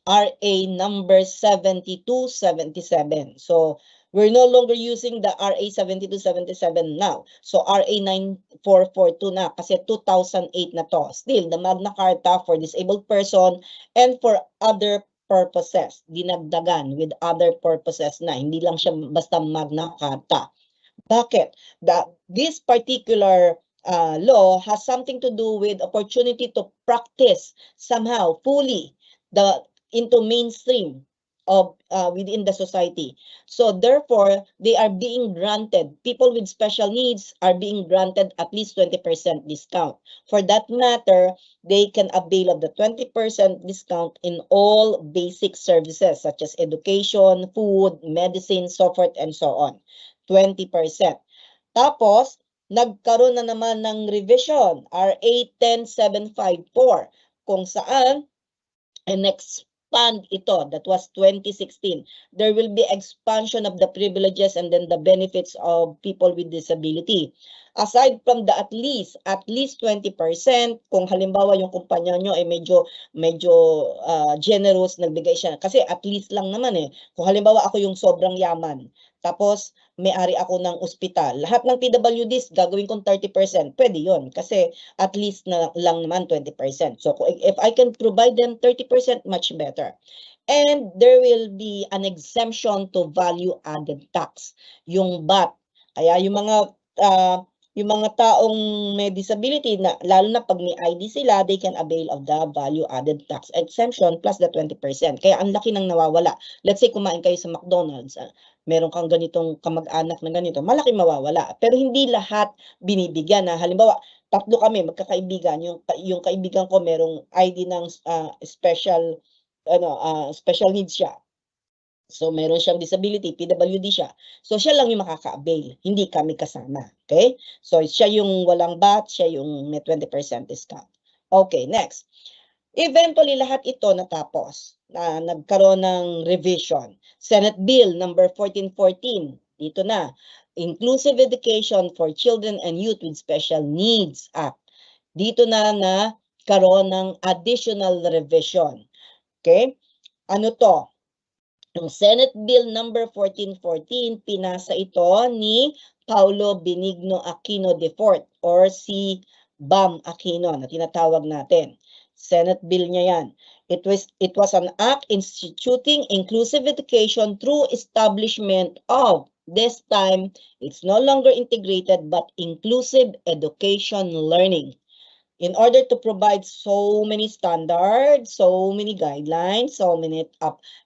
RA number 7277. So, we're no longer using the RA 7277 now. So, RA 9442 na kasi 2008 na to. Still, the Magna Carta for Disabled Person and for other purposes. Dinagdagan with other purposes na. Hindi lang siya basta Magna Carta. Bakit? This particular law has something to do with opportunity to practice somehow fully into mainstream of within the society. So therefore, they are being granted, people with special needs are being granted at least 20% discount. For that matter, they can avail of the 20% discount in all basic services such as education, food, medicine, so forth and so on. 20%. Tapos, nagkaroon na naman ng revision, RA 10754, kung saan and expand ito. That was 2016. There will be expansion of the privileges and then the benefits of people with disability. Aside from the at least 20%, kung halimbawa yung kumpanya nyo ay medyo generous, nagbigay siya. Kasi at least lang naman eh. Kung halimbawa ako yung sobrang yaman, tapos may-ari ako ng ospital, lahat ng PWDs gagawin kong 30%. Pwede yun kasi at least na lang naman 20%. So if I can provide them 30%, much better. And there will be an exemption to value-added tax, yung VAT. Kaya yung mga taong may disability, na lalo na pag may ID sila, they can avail of the value-added tax exemption plus the 20%. Kaya ang laki ng nawawala. Let's say kumain kayo sa McDonald's, meron kang ganitong kamag-anak na ganito, malaki mawawala. Pero hindi lahat binibigyan na. Halimbawa, tatlo kami magkakaibigan, yung kaibigan ko merong ID ng special needs siya. So meron siyang disability, PWD siya. So siya lang yung makaka-avail, hindi kami kasama. Okay? So siya yung walang VAT, siya yung may 20% discount. Okay, next. Eventually lahat ito natapos. Nagkaroon ng revision. Senate Bill number 1414. Dito na. Inclusive Education for Children and Youth with Special Needs Act. Dito na karoon ng additional revision. Okay? Ano to? Yung Senate Bill number 1414, pinasa ito ni Paulo Benigno Aquino IV or si Bam Aquino na tinatawag natin. Senate Bill niya yan. It was an act instituting inclusive education through establishment of, this time, it's no longer integrated but inclusive education learning. In order to provide so many standards, so many guidelines, so many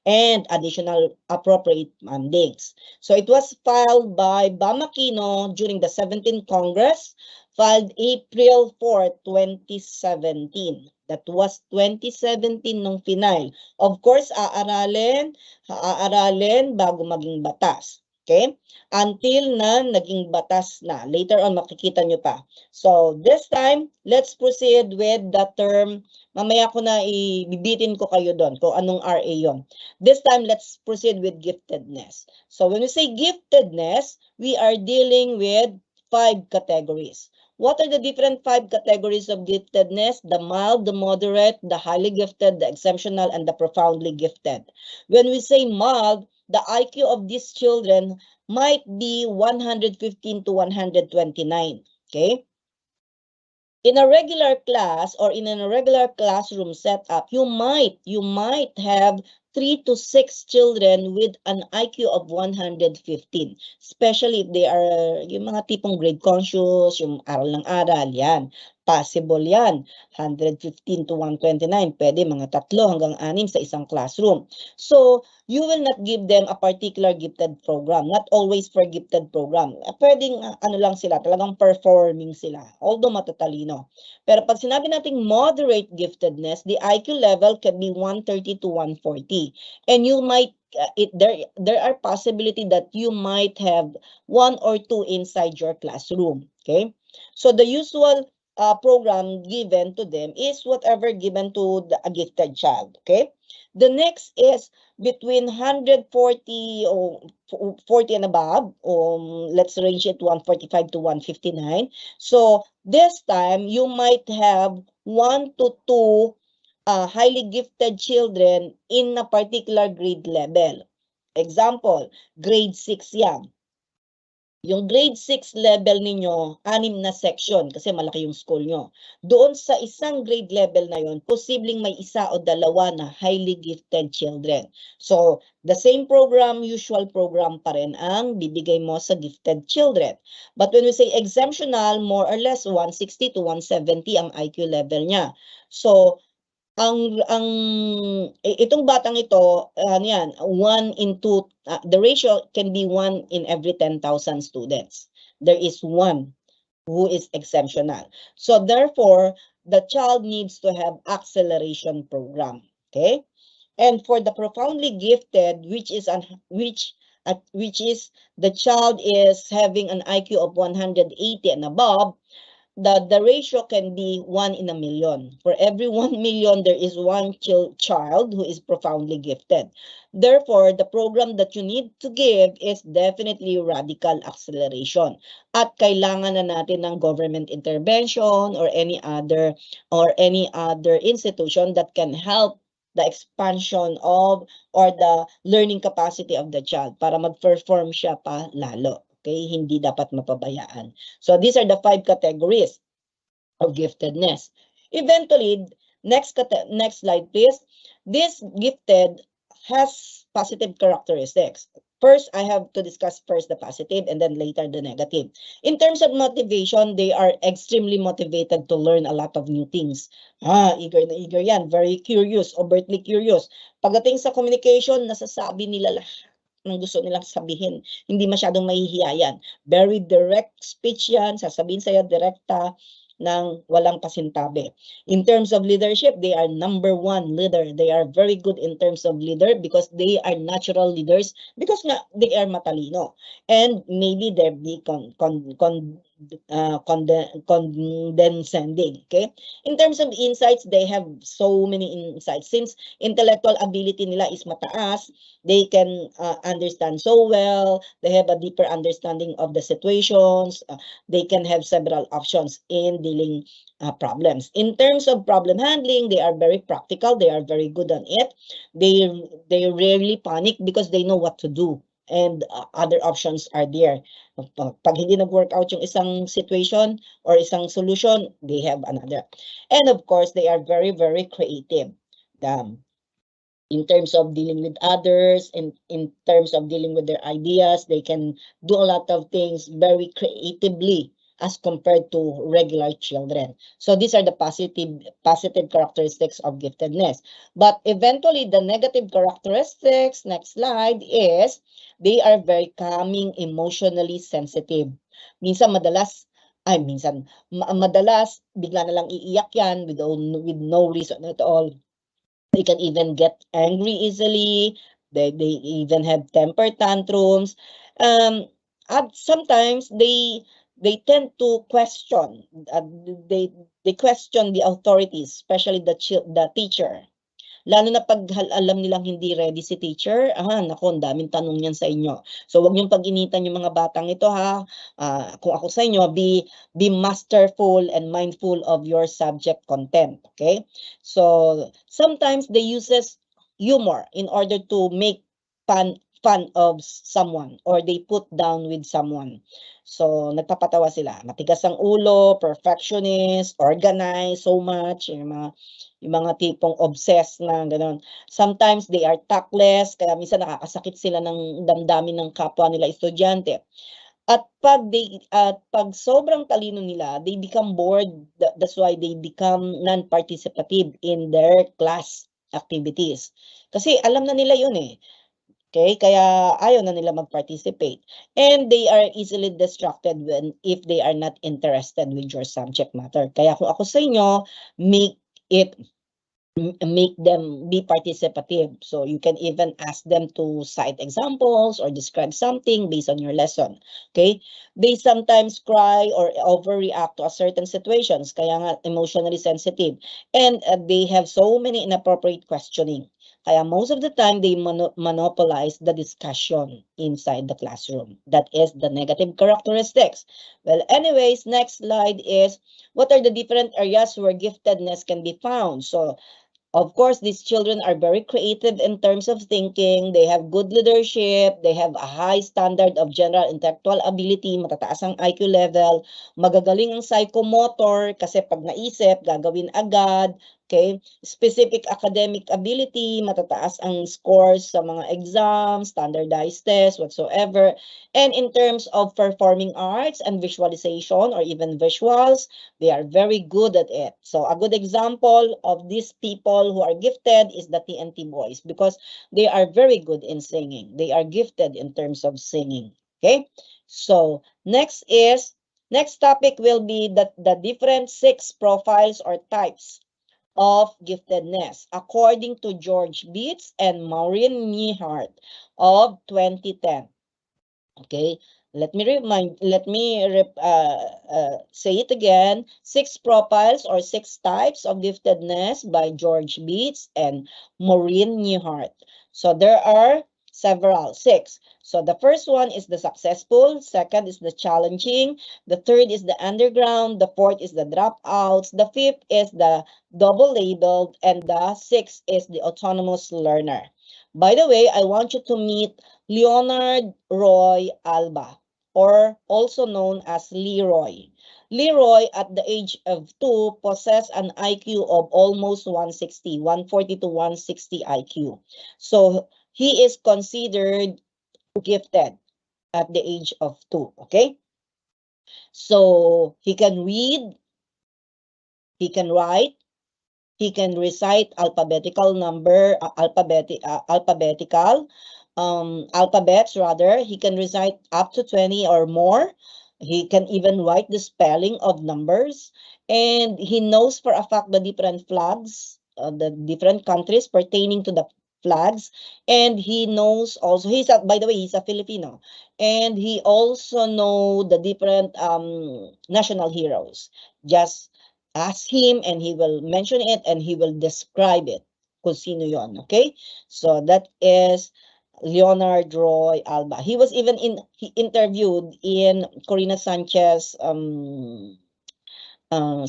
and additional appropriate mandings. So it was filed by Bam Aquino during the 17th Congress filed April 4, 2017. That was 2017 nung final. Of course, aaralin bago maging batas. Okay? Until na naging batas na. Later on, makikita nyo pa. So, this time, let's proceed with the term. Mamaya ko na ibibitin ko kayo doon kung anong RA yon. This time, let's proceed with giftedness. So, when we say giftedness, we are dealing with 5 categories. What are the different 5 categories of giftedness? The mild, the moderate, the highly gifted, the exceptional, and the profoundly gifted. When we say mild, the IQ of these children might be 115 to 129. Okay? In a regular class or in a regular classroom setup, you might have 3 to 6 children with an IQ of 115, especially if they are yung mga tipong grade conscious, yung aral ng aral, yan. Possible yan. 115 to 129, pwede mga 3 hanggang 6 sa isang classroom. So, you will not give them a particular gifted program, not always for gifted program. Pwedeng ano lang sila, talagang performing sila, although matatalino. Pero pag sinabi nating moderate giftedness, the IQ level can be 130 to 140. And you might, there are possibility that you might have 1 or 2 inside your classroom. Okay? So the usual program given to them is whatever given to a gifted child. Okay? The next is between 140 or 40 and above, let's range it 145 to 159. So this time you might have 1 to 2 highly gifted children in a particular grade level. Example, grade 6 yan. Yung grade 6 level ninyo, 6 na section kasi malaki yung school nyo. Doon sa isang grade level na yon, posibleng may 1 o 2 na highly gifted children. So, the same program, usual program pa rin ang bibigay mo sa gifted children. But when we say exemptional, more or less 160 to 170 ang IQ level niya. So, itong batang ito, yan, 1 in 2, the ratio can be 1 in every 10,000 students. There is 1 who is exceptional. So therefore, the child needs to have acceleration program. Okay? And for the profoundly gifted, which is the child is having an IQ of 180 and above, the ratio can be 1 in a million. For every 1 million, there is 1 child who is profoundly gifted. Therefore, the program that you need to give is definitely radical acceleration. At kailangan na natin ng government intervention or any other institution that can help the expansion of or the learning capacity of the child para mag-perform siya pa lalo. Okay, hindi dapat mapabayaan. So these are the 5 categories of giftedness. Eventually, next slide please. This gifted has positive characteristics. First, I have to discuss first the positive and then later the negative. In terms of motivation, they are extremely motivated to learn a lot of new things. Eager na eager yan. Very curious, overtly curious. Pagdating sa communication, nasasabi nila lahat ng gusto nilang sabihin. Hindi masyadong mahihiyayan. Very direct speech yan. Sasabihin sa'yo direkta ng walang pasintabi. In terms of leadership, they are number 1 leader. They are very good in terms of leader because they are natural leaders because nga they are matalino. And maybe they're be condescending. Okay? In terms of insights, they have so many insights. Since intellectual ability nila is mataas, they can understand so well, they have a deeper understanding of the situations, they can have several options in dealing problems. In terms of problem handling, they are very practical, they are very good on it. They rarely panic because they know what to do and other options are there. Pag hindi nag-work out yung isang situation or isang solution, they have another. And of course, they are very, very creative. In terms of dealing with others, in terms of dealing with their ideas, they can do a lot of things very creatively as compared to regular children. So these are the positive characteristics of giftedness. But eventually, the negative characteristics, next slide, is they are very calming, emotionally sensitive. Minsan madalas ay minsan madalas bigla na lang iiyak yan with no reason at all. They can even get angry easily. They even have temper tantrums. And sometimes they tend to question. They question the authorities, especially the teacher. Lalo na pag alam nilang hindi ready si teacher, naku, ang daming tanong yan sa inyo. So wag niyong pag-initan yung mga batang ito ha. Kung ako sa inyo, be masterful and mindful of your subject content, okay? So sometimes they uses humor in order to make fun of someone or they put down with someone. So nagpapatawa sila. Matigas ang ulo, perfectionist, organized so much, yung mga tipong obsessed na gano'n. Sometimes they are tactless, kaya minsan nakakasakit sila ng damdamin ng kapwa nila estudyante. At pag sobrang talino nila, they become bored. That's why they become non-participative in their class activities. Kasi alam na nila yun eh. Okay, kaya ayaw na nila mag-participate. And they are easily distracted if they are not interested with your subject matter. Kaya kung ako sa inyo, make them be participative. So you can even ask them to cite examples or describe something based on your lesson. Okay? They sometimes cry or overreact to a certain situations, kaya nga emotionally sensitive. And they have so many inappropriate questioning. Kaya most of the time, they monopolize the discussion inside the classroom. That is the negative characteristics. Well, anyways, next slide is, what are the different areas where giftedness can be found? So, of course, these children are very creative in terms of thinking. They have good leadership. They have a high standard of general intellectual ability. Matataas ang IQ level. Magagaling ang psychomotor kasi pag naisip, gagawin agad. Okay? Specific academic ability. Matataas ang scores sa mga exams, standardized tests, whatsoever. And in terms of performing arts and visualization or even visuals, they are very good at it. So a good example of these people who are gifted is the TNT boys because they are very good in singing. They are gifted in terms of singing. Okay. So next topic will be the different 6 profiles or types of giftedness according to George Beets and Maureen Neihardt of 2010. Okay, let me say it again. 6 profiles or 6 types of giftedness by George Beets and Maureen Neihardt. So there are several, 6. So the first one is the successful, second is the challenging, the third is the underground, the fourth is the dropouts, the fifth is the double labeled, and the sixth is the autonomous learner. By the way, I want you to meet Leonard Roy Alba, or also known as Leroy. Leroy, at the age of 2, possessed an IQ of almost 160, 140 to 160 IQ. So he is considered gifted at the age of 2, okay? So he can read, he can write, he can recite alphabetical alphabets rather. He can recite up to 20 or more. He can even write the spelling of numbers, and he knows for a fact the different flags, the different countries pertaining to the flags, and he knows also, by the way, he's a Filipino, and he also know the different national heroes. Just ask him and he will mention it and he will describe it kung sino yon, okay? So that is Leonard Roy Alba. He was even interviewed in Corina Sanchez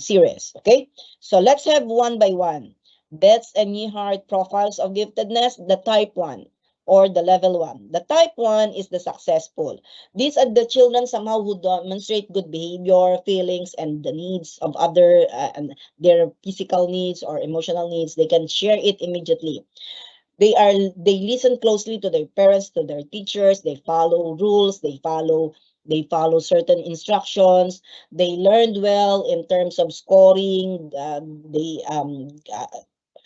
series, okay? So let's have one by one. Beets and Neihardt profiles of giftedness, the type 1 or the level 1. The type 1 is the successful. These are the children somehow who demonstrate good behavior, feelings, and the needs of other, and their physical needs or emotional needs. They can share it immediately. They listen closely to their parents, to their teachers. They follow rules. They follow certain instructions. They learned well in terms of scoring.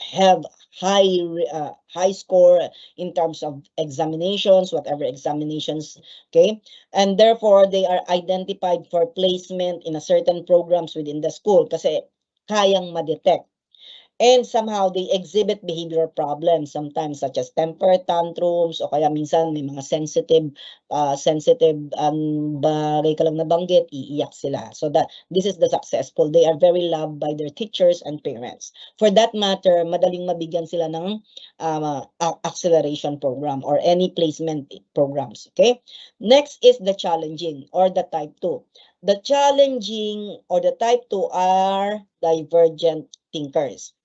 have high score in terms of examinations, whatever examinations, okay? And therefore, they are identified for placement in a certain programs within the school kasi kayang ma-detect. And somehow they exhibit behavioral problems sometimes such as temper tantrums o kaya minsan may mga sensitive bagay ka lang nabanggit, iiyak sila. So that this is the successful. They are very loved by their teachers and parents. For that matter, madaling mabigyan sila ng acceleration program or any placement programs. Okay? Next is the challenging or the type 2. The challenging or the type 2 are divergent thinkers.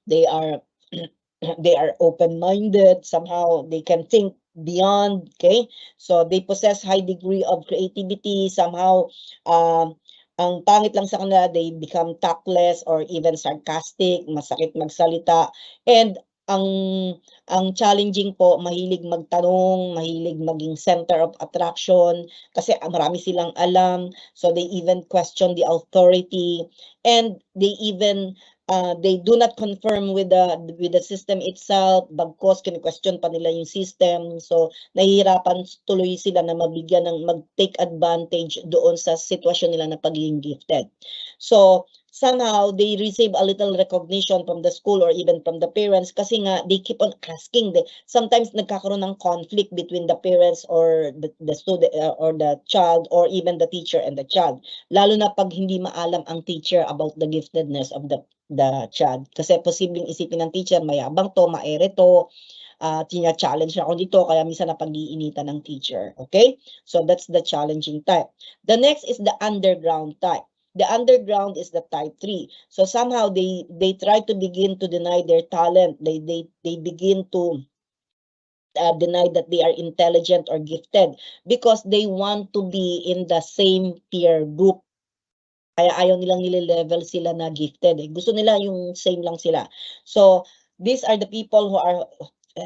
They are they are open-minded, somehow they can think beyond, okay? So they possess high degree of creativity, somehow ang pangit lang sa kanila, they become tactless or even sarcastic, masakit magsalita, and ang challenging po, mahilig magtanong, mahilig maging center of attraction kasi marami silang alam, so they even question the authority, and they even they do not confirm with the system itself, bagkos kini-question pa nila yung system. So nahihirapan tuloy sila na mabigyan ng mag-take advantage doon sa sitwasyon nila na pagiging gifted. So somehow they receive a little recognition from the school or even from the parents kasi nga they keep on asking. Sometimes nagkakaroon ng conflict between the parents or the student or the child or even the teacher and the child. Lalo na pag hindi maalam ang teacher about the giftedness of the child. Kasi posibleng isipin ng teacher, mayabang to, maere to, tina-challenge ako dito, kaya minsan napag-iinitan ng teacher. Okay? So that's the challenging type. The next is the underground type. The underground is the type 3. So somehow they try to begin to deny their talent. They begin to deny that they are intelligent or gifted because they want to be in the same peer group. Kaya ayaw nilang nile-level sila na gifted. Gusto nila yung same lang sila. So these are the people who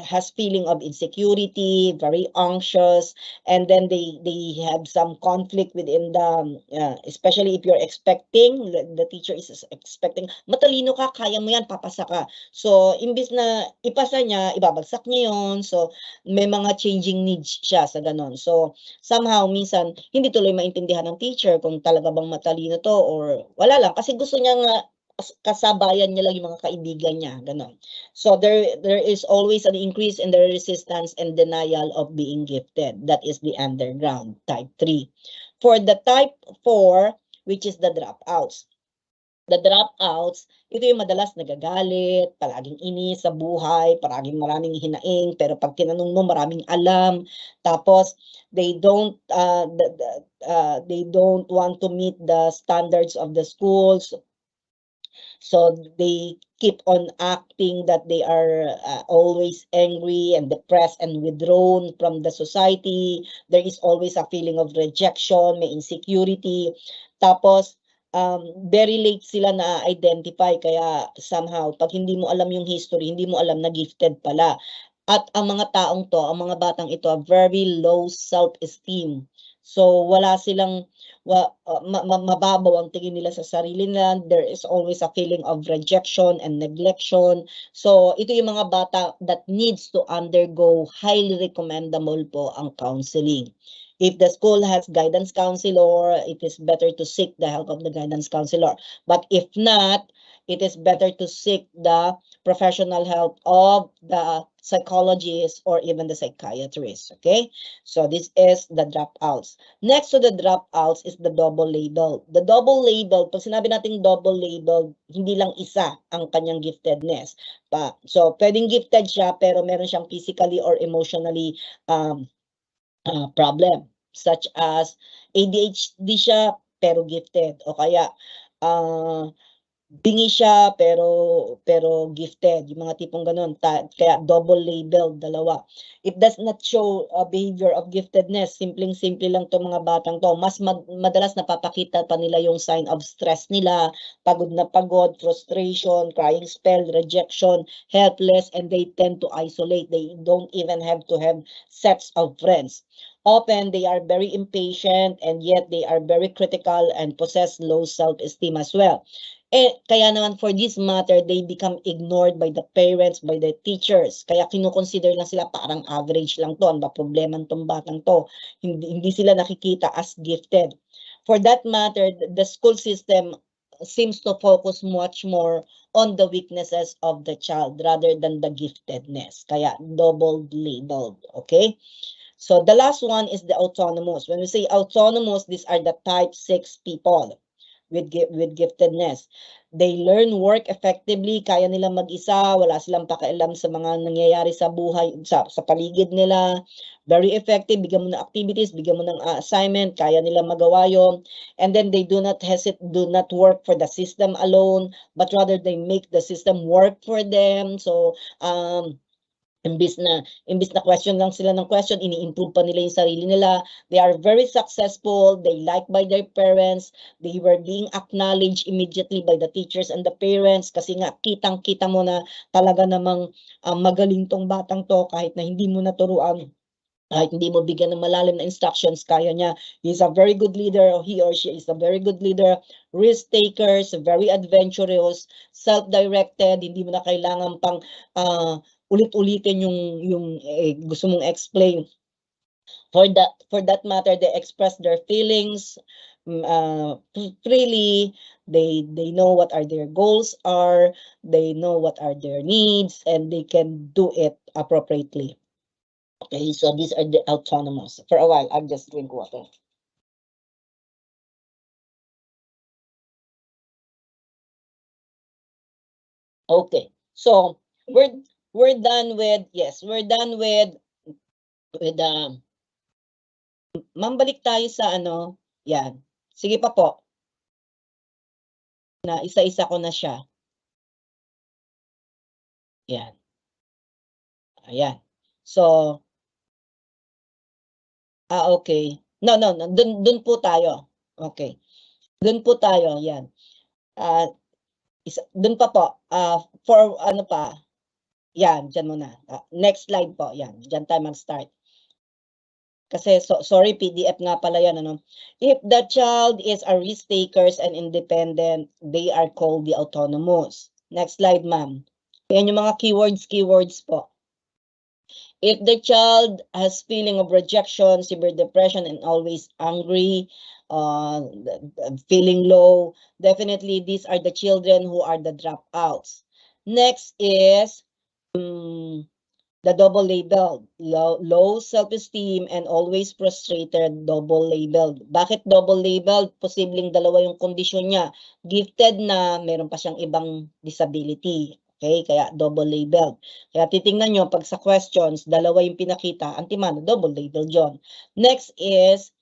has feeling of insecurity, very anxious, and then they have some conflict within the especially if you're expecting, the teacher is expecting, matalino ka, kaya mo yan, papasa ka. So imbis na ipasa niya, ibabagsak niya yun. So may mga changing needs siya sa ganon. So somehow minsan hindi tuloy maintindihan ng teacher kung talaga bang matalino to or wala lang kasi gusto niya nga kasabayan niya lang yung mga kaibigan niya, ganon. So there is always an increase in the resistance and denial of being gifted. That is the underground, type 3. For the type 4, which is the dropouts. The dropouts, ito yung madalas nagagalit, palaging inis sa buhay, maraming hinaing, pero pag tinanong mo maraming alam. Tapos they don't want to meet the standards of the schools. So they keep on acting that they are always angry and depressed and withdrawn from the society. There is always a feeling of rejection, may insecurity. Tapos, very late sila na-identify. Kaya somehow, pag hindi mo alam yung history, hindi mo alam na gifted pala. At ang mga taong to, ang mga batang ito, very low self-esteem. So wala silang mababaw ang tingin nila sa sarili nila. There is always a feeling of rejection and neglection. So ito yung mga bata that needs to undergo, highly recommendable po ang counseling. If the school has guidance counselor, it is better to seek the help of the guidance counselor. But if not, it is better to seek the professional help of the psychologist or even the psychiatrist. Okay? So this is the dropouts. Next to the dropouts is the double label. The double label, pag sinabi natin double label, hindi lang isa ang kanyang giftedness. So pwedeng gifted siya pero meron siyang physically or emotionally problem, such as ADHD siya pero gifted, o kaya bingi siya pero gifted, yung mga tipong ganun. Kaya double label, dalawa. It does not show a behavior of giftedness. Simpleng-simple lang to mga batang to. Mas madalas napapakita pa nila yung sign of stress nila, pagod na pagod, frustration, crying spell, rejection, helpless, and they tend to isolate. They don't even have to have sets of friends. Often they are very impatient and yet they are very critical and possess low self-esteem as well. Kaya naman for this matter, they become ignored by the parents, by the teachers. Kaya kinukonsider lang sila parang average lang to. Ano ba problema tong batang to? Hindi sila nakikita as gifted. For that matter, the school system seems to focus much more on the weaknesses of the child rather than the giftedness. Kaya double labeled, okay? So the last one is the autonomous. When we say autonomous, these are the type 6 people with giftedness. They learn work effectively, kaya nila mag-isa, wala silang pakialam sa mga nangyayari sa buhay, sa paligid nila. Very effective, bigyan mo ng activities, bigyan mo ng assignment, kaya nila magawa yun. And then they do not work for the system alone, but rather they make the system work for them. So, imbis na question lang sila ng question, ini-improve pa nila yung sarili nila. They are very successful, they liked by their parents, they were being acknowledged immediately by the teachers and the parents kasi nga kitang-kita mo na talaga namang magaling tong batang to kahit na hindi mo naturuan. Kahit hindi mo bigyan ng malalim na instructions, kaya niya. He's a very good leader, or he or she is a very good leader, risk takers, very adventurous, self-directed, hindi mo na kailangan pang ulit-ulitin yung gusto mong explain. For that matter, they express their feelings freely. They know what are their goals are, they know what are their needs, and they can do it appropriately. Okay, so these are the autonomous. For a while, I'll just drink water. Okay, so we're done with, yes, we're done with ma'am, balik tayo sa ano, yan. Sige pa po. Na isa-isa ko na siya. Yan. Ayan. So, okay. No, dun po tayo. Okay. Dun po tayo, yan. Dun pa po, for ano pa, yan, dyan muna. Next slide po, yan. Dyan tayo mag-start. Kasi, sorry, PDF nga pala yan, ano. If the child is a risk takers and independent, they are called the autonomous. Next slide, ma'am. Yan yung mga keywords po. If the child has feeling of rejection, severe depression, and always angry, feeling low, definitely these are the children who are the dropouts. Next is the double labeled, low self-esteem and always frustrated, double labeled. Bakit double labeled? Posibleng dalawa yung kondisyon niya. Gifted na, meron pa siyang ibang disability. Okay, kaya double labeled. Kaya titingnan nyo, pag sa questions, dalawa yung pinakita, antimano, double labeled yun. Next is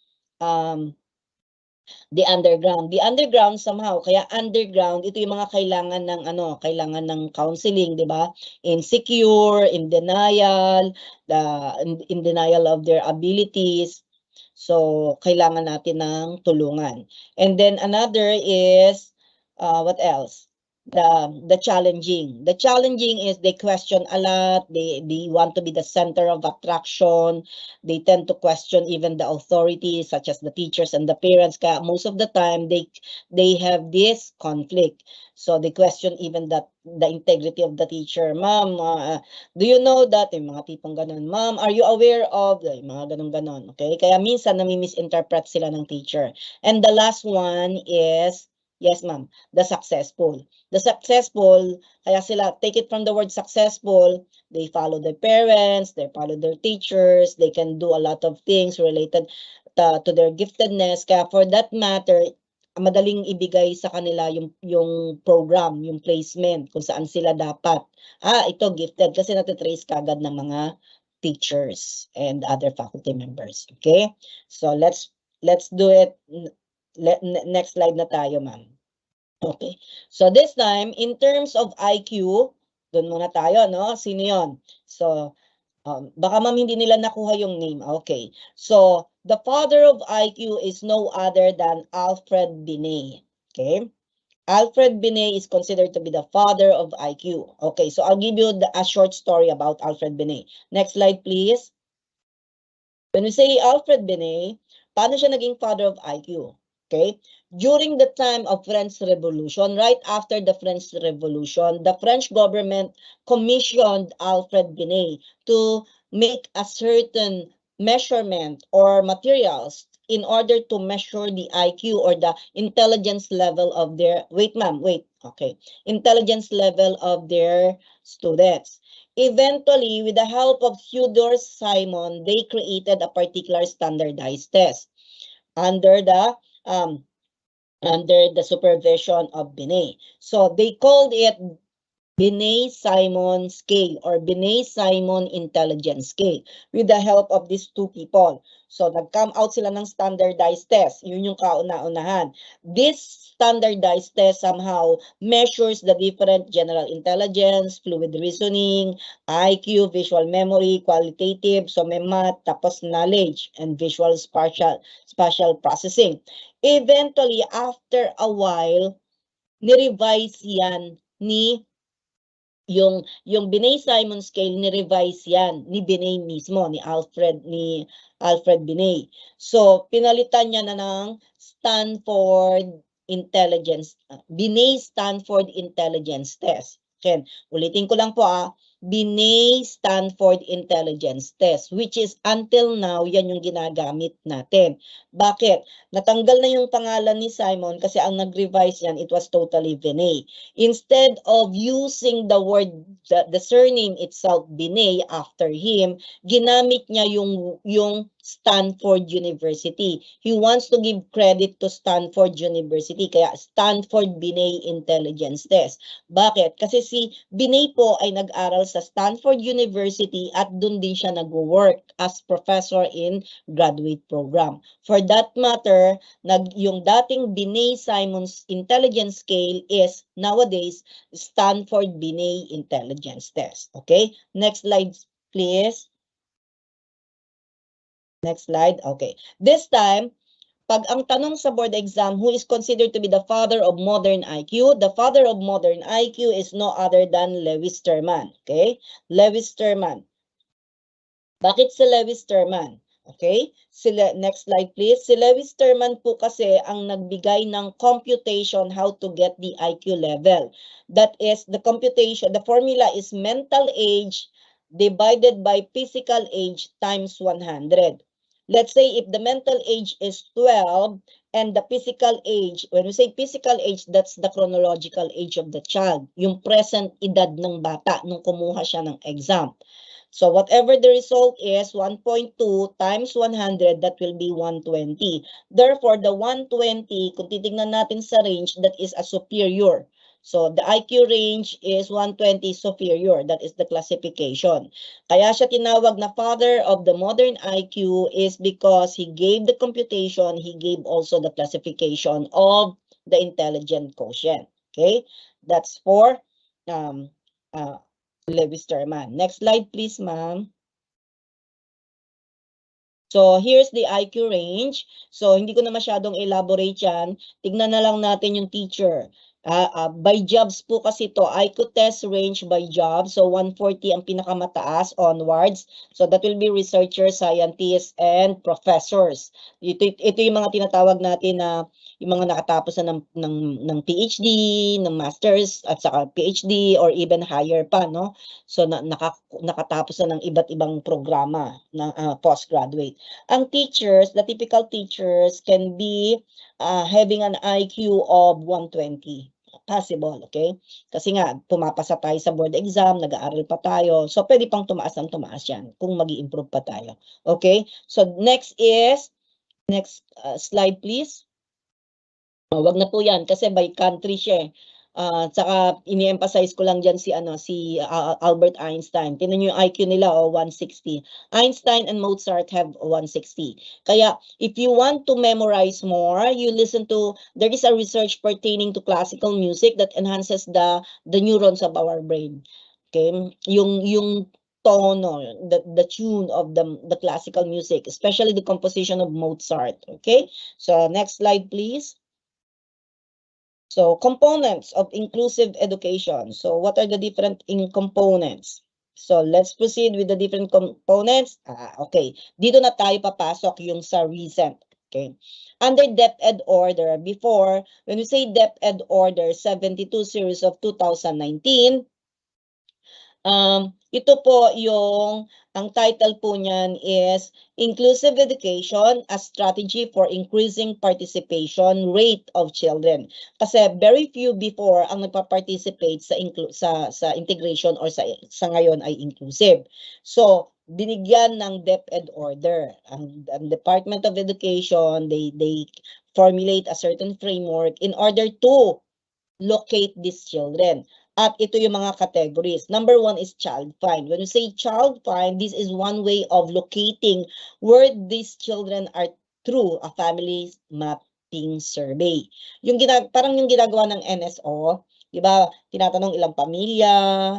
the underground. The underground somehow, kaya underground, ito yung mga kailangan ng counseling, di ba? Insecure, in denial, in denial of their abilities. So, kailangan natin ng tulungan. And then another is, what else? The challenging. The challenging is they question a lot. They want to be the center of attraction. They tend to question even the authorities, such as the teachers and the parents. Kaya most of the time, they have this conflict. So they question even the integrity of the teacher. Ma'am, do you know that? Yung mga tipong ganun. Ma'am, are you aware of? Yung mga ganun-ganon. Okay? Kaya minsan nami-misinterpret sila ng teacher. And the last one is, yes ma'am, the successful. The successful, kaya sila, take it from the word successful, they follow their parents, they follow their teachers, they can do a lot of things related to their giftedness. Kaya for that matter, madaling ibigay sa kanila yung program, yung placement, kung saan sila dapat. Ito gifted kasi natitrace kagad ng mga teachers and other faculty members. Okay? So let's do it. Next slide na tayo, ma'am. Okay. So this time, in terms of IQ, doon muna tayo, no? Sino yun? So, baka ma'am hindi nila nakuha yung name. Okay. So, the father of IQ is no other than Alfred Binet. Okay. Alfred Binet is considered to be the father of IQ. Okay. So, I'll give you a short story about Alfred Binet. Next slide, please. When we say Alfred Binet, paano siya naging father of IQ? Okay? During the time of French Revolution, right after the French Revolution, the French government commissioned Alfred Binet to make a certain measurement or materials in order to measure the IQ or the intelligence level of their, intelligence level of their students. Eventually, with the help of Theodore Simon, they created a particular standardized test under the supervision of Binet. So they called it Binet-Simon scale or Binet-Simon intelligence scale with the help of these two people. So nag-come out sila ng standardized test. Yun yung kauna-unahan. This standardized test somehow measures the different general intelligence, fluid reasoning, IQ, visual memory, qualitative, so may math, tapos knowledge, and visual spatial processing. Eventually, after a while, ni-revise yan yung Binet-Simon scale, ni-revise yan ni Binet mismo, ni Alfred Binet. So pinalitan niya na ng Binet-Stanford Intelligence Test. Okay, ulitin ko lang po Binet-Stanford Intelligence Test, which is until now yan yung ginagamit natin. Bakit? Natanggal na yung pangalan ni Simon kasi ang nag-revise yan, it was totally Binet. Instead of using the word, the surname itself, Binet, after him, ginamit niya yung Stanford University. He wants to give credit to Stanford University, kaya Stanford Binet Intelligence Test. Bakit? Kasi si Binet po ay nag-aral sa Stanford University at doon din siya nag-work as professor in graduate program. For that matter, yung dating Binet-Simon's intelligence scale is nowadays Stanford Binet Intelligence Test. Okay? Next slide, please. Next slide. Okay. This time, pag ang tanong sa board exam, who is considered to be the father of modern IQ? The father of modern IQ is no other than Lewis Terman. Okay? Lewis Terman. Bakit si Lewis Terman? Okay? Next slide please. Si Lewis Terman po kasi ang nagbigay ng computation how to get the IQ level. That is, the computation, the formula is mental age divided by physical age times 100. Let's say if the mental age is 12 and the physical age, when we say physical age, that's the chronological age of the child, yung present edad ng bata nung kumuha siya ng exam. So whatever the result is, 1.2 times 100, that will be 120. Therefore, the 120, kung titignan natin sa range, that is a superior. So the IQ range is 120 superior. That is the classification. Kaya siya tinawag na father of the modern IQ is because he gave the computation, he gave also the classification of the intelligent quotient. Okay? That's for Lewis Terman. Next slide, please, ma'am. So, here's the IQ range. So, hindi ko na masyadong elaborate yan. Tignan na lang natin yung teacher. By jobs po kasi to, IQ test range by job. So 140 ang pinakamataas onwards. So that will be researchers, scientists, and professors. Ito yung mga tinatawag natin na yung mga nakatapos na ng PhD, ng masters, at saka PhD or even higher pa, no? So nakatapos na ng iba't ibang programa na postgraduate. Ang teachers, the typical teachers can be having an IQ of 120. Possible, okay? Kasi nga, pumapasa tayo sa board exam, nag-aaral pa tayo. So, pwede pang tumaas yan kung mag-i-improve pa tayo. Okay? So, next slide please. Wag na po yan kasi by country siya. Saka ini-emphasize ko lang dyan si Albert Einstein. Tingnan niyo yung IQ nila 160. Einstein and Mozart have 160. Kaya if you want to memorize more, you listen to, there is a research pertaining to classical music that enhances the neurons of our brain. Okay? Yung tono, the tune of the classical music, especially the composition of Mozart. Okay? So next slide please. So, components of inclusive education. So, what are the different components? So, let's proceed with the different components. Okay, dito na tayo papasok yung sa recent. Okay. Under DepEd order, before, when we say DepEd order 72 series of 2019, ito po yung, ang title po niyan is Inclusive Education, a Strategy for Increasing Participation Rate of Children. Kasi very few before ang nagpa-participate sa integration or sa ngayon ay inclusive. So, binigyan ng DepEd order. Ang Department of Education, they formulate a certain framework in order to locate these children. At ito yung mga categories. Number 1 is child find. When you say child find, this is one way of locating where these children are through a family mapping survey. Yung parang yung ginagawa ng NSO, di ba? Tinatanong ilang pamilya,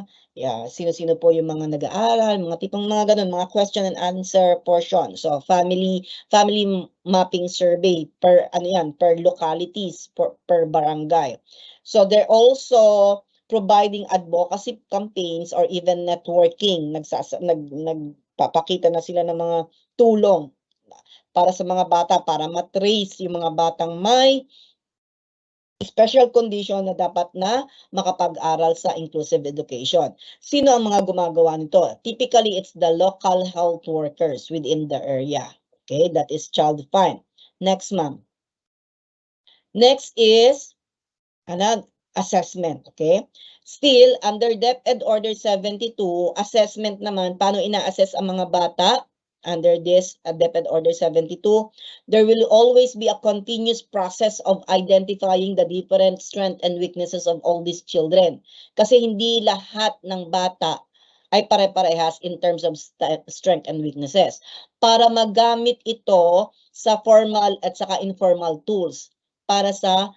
sino-sino po yung mga nag-aaral, mga tipong mga ganun, mga question and answer portion. So family mapping survey per per localities, per barangay. So they're also providing advocacy campaigns or even networking. Nagpapakita na sila ng mga tulong para sa mga bata, para matrace yung mga batang may special condition na dapat na makapag-aral sa inclusive education. Sino ang mga gumagawa nito? Typically, it's the local health workers within the area. Okay, that is child find. Next, ma'am. Next is assessment, okay? Still, under DepEd Order 72, assessment naman, paano ina-assess ang mga bata? Under this DepEd Order 72, there will always be a continuous process of identifying the different strengths and weaknesses of all these children. Kasi hindi lahat ng bata ay pare-parehas in terms of strength and weaknesses. Para magamit ito sa formal at saka informal tools para sa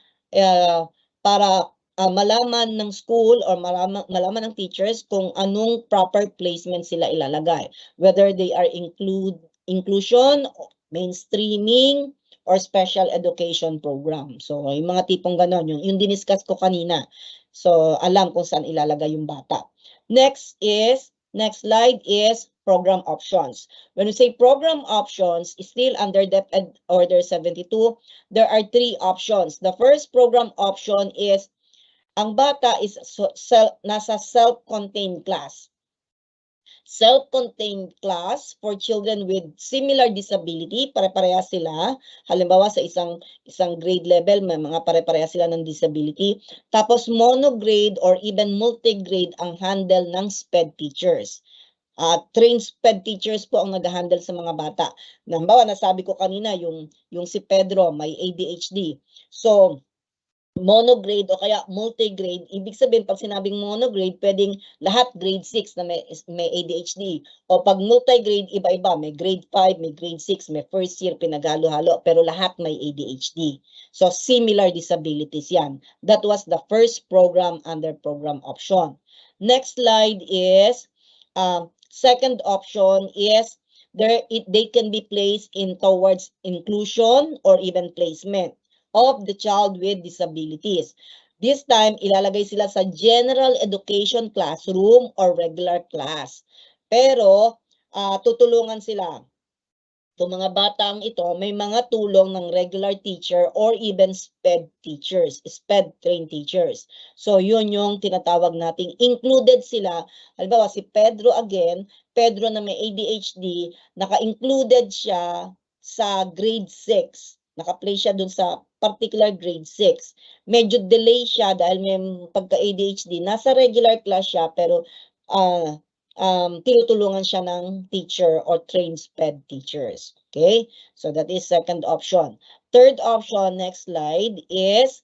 malaman ng school or malaman ng teachers kung anong proper placement sila ilalagay. Whether they are inclusion, mainstreaming, or special education program. So, yung mga tipong ganon, yung diniscuss ko kanina. So, alam kung saan ilalagay yung bata. Next slide is program options. When we say program options, still under DepEd Order 72, there are 3 options. The first program option is ang bata is nasa self-contained class. Self-contained class for children with similar disability, pare-pareha sila. Halimbawa sa isang grade level, may mga pare-pareha sila ng disability. Tapos monograde or even multigrade ang handle ng SPED teachers. Trained SPED teachers po ang nag-handle sa mga bata. Halimbawa, nasabi ko kanina, yung si Pedro may ADHD. So, monograde o kaya multigrade, ibig sabihin pag sinabing monograde, pwedeng lahat grade 6 na may ADHD. O pag multigrade, iba-iba, may grade 5, may grade 6, may first year, pinagalo-halo, pero lahat may ADHD. So similar disabilities yan. That was the first program under program option. Next slide is, second option is, they can be placed in towards inclusion or even placement of the child with disabilities. This time, ilalagay sila sa general education classroom or regular class. Pero, tutulungan sila. Itong mga batang ito, may mga tulong ng regular teacher or even SPED teachers, SPED trained teachers. So, yun yung tinatawag nating included sila. Halimbawa, si Pedro again, Pedro na may ADHD, naka-included siya sa grade 6. Naka-place siya dun sa particular grade 6. Medyo delay siya dahil may pagka-ADHD. Nasa regular class siya pero tinutulungan siya ng teacher or trained SPED teachers. Okay? So that is second option. Third option, next slide, is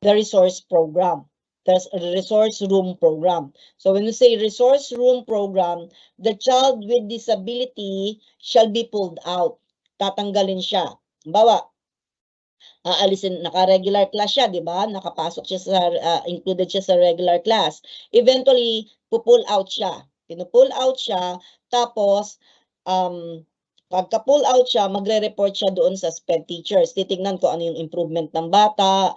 the resource program. There's a resource room program. So when you say resource room program, the child with disability shall be pulled out. Tatanggalin siya. Halimbawa, aalisin, naka-regular class siya, di ba? Nakapasok siya sa, included siya sa regular class. Eventually, pull out siya. Pinupull out siya, tapos, pagka-pull out siya, magre-report siya doon sa SPED teachers. Titignan ko ano yung improvement ng bata,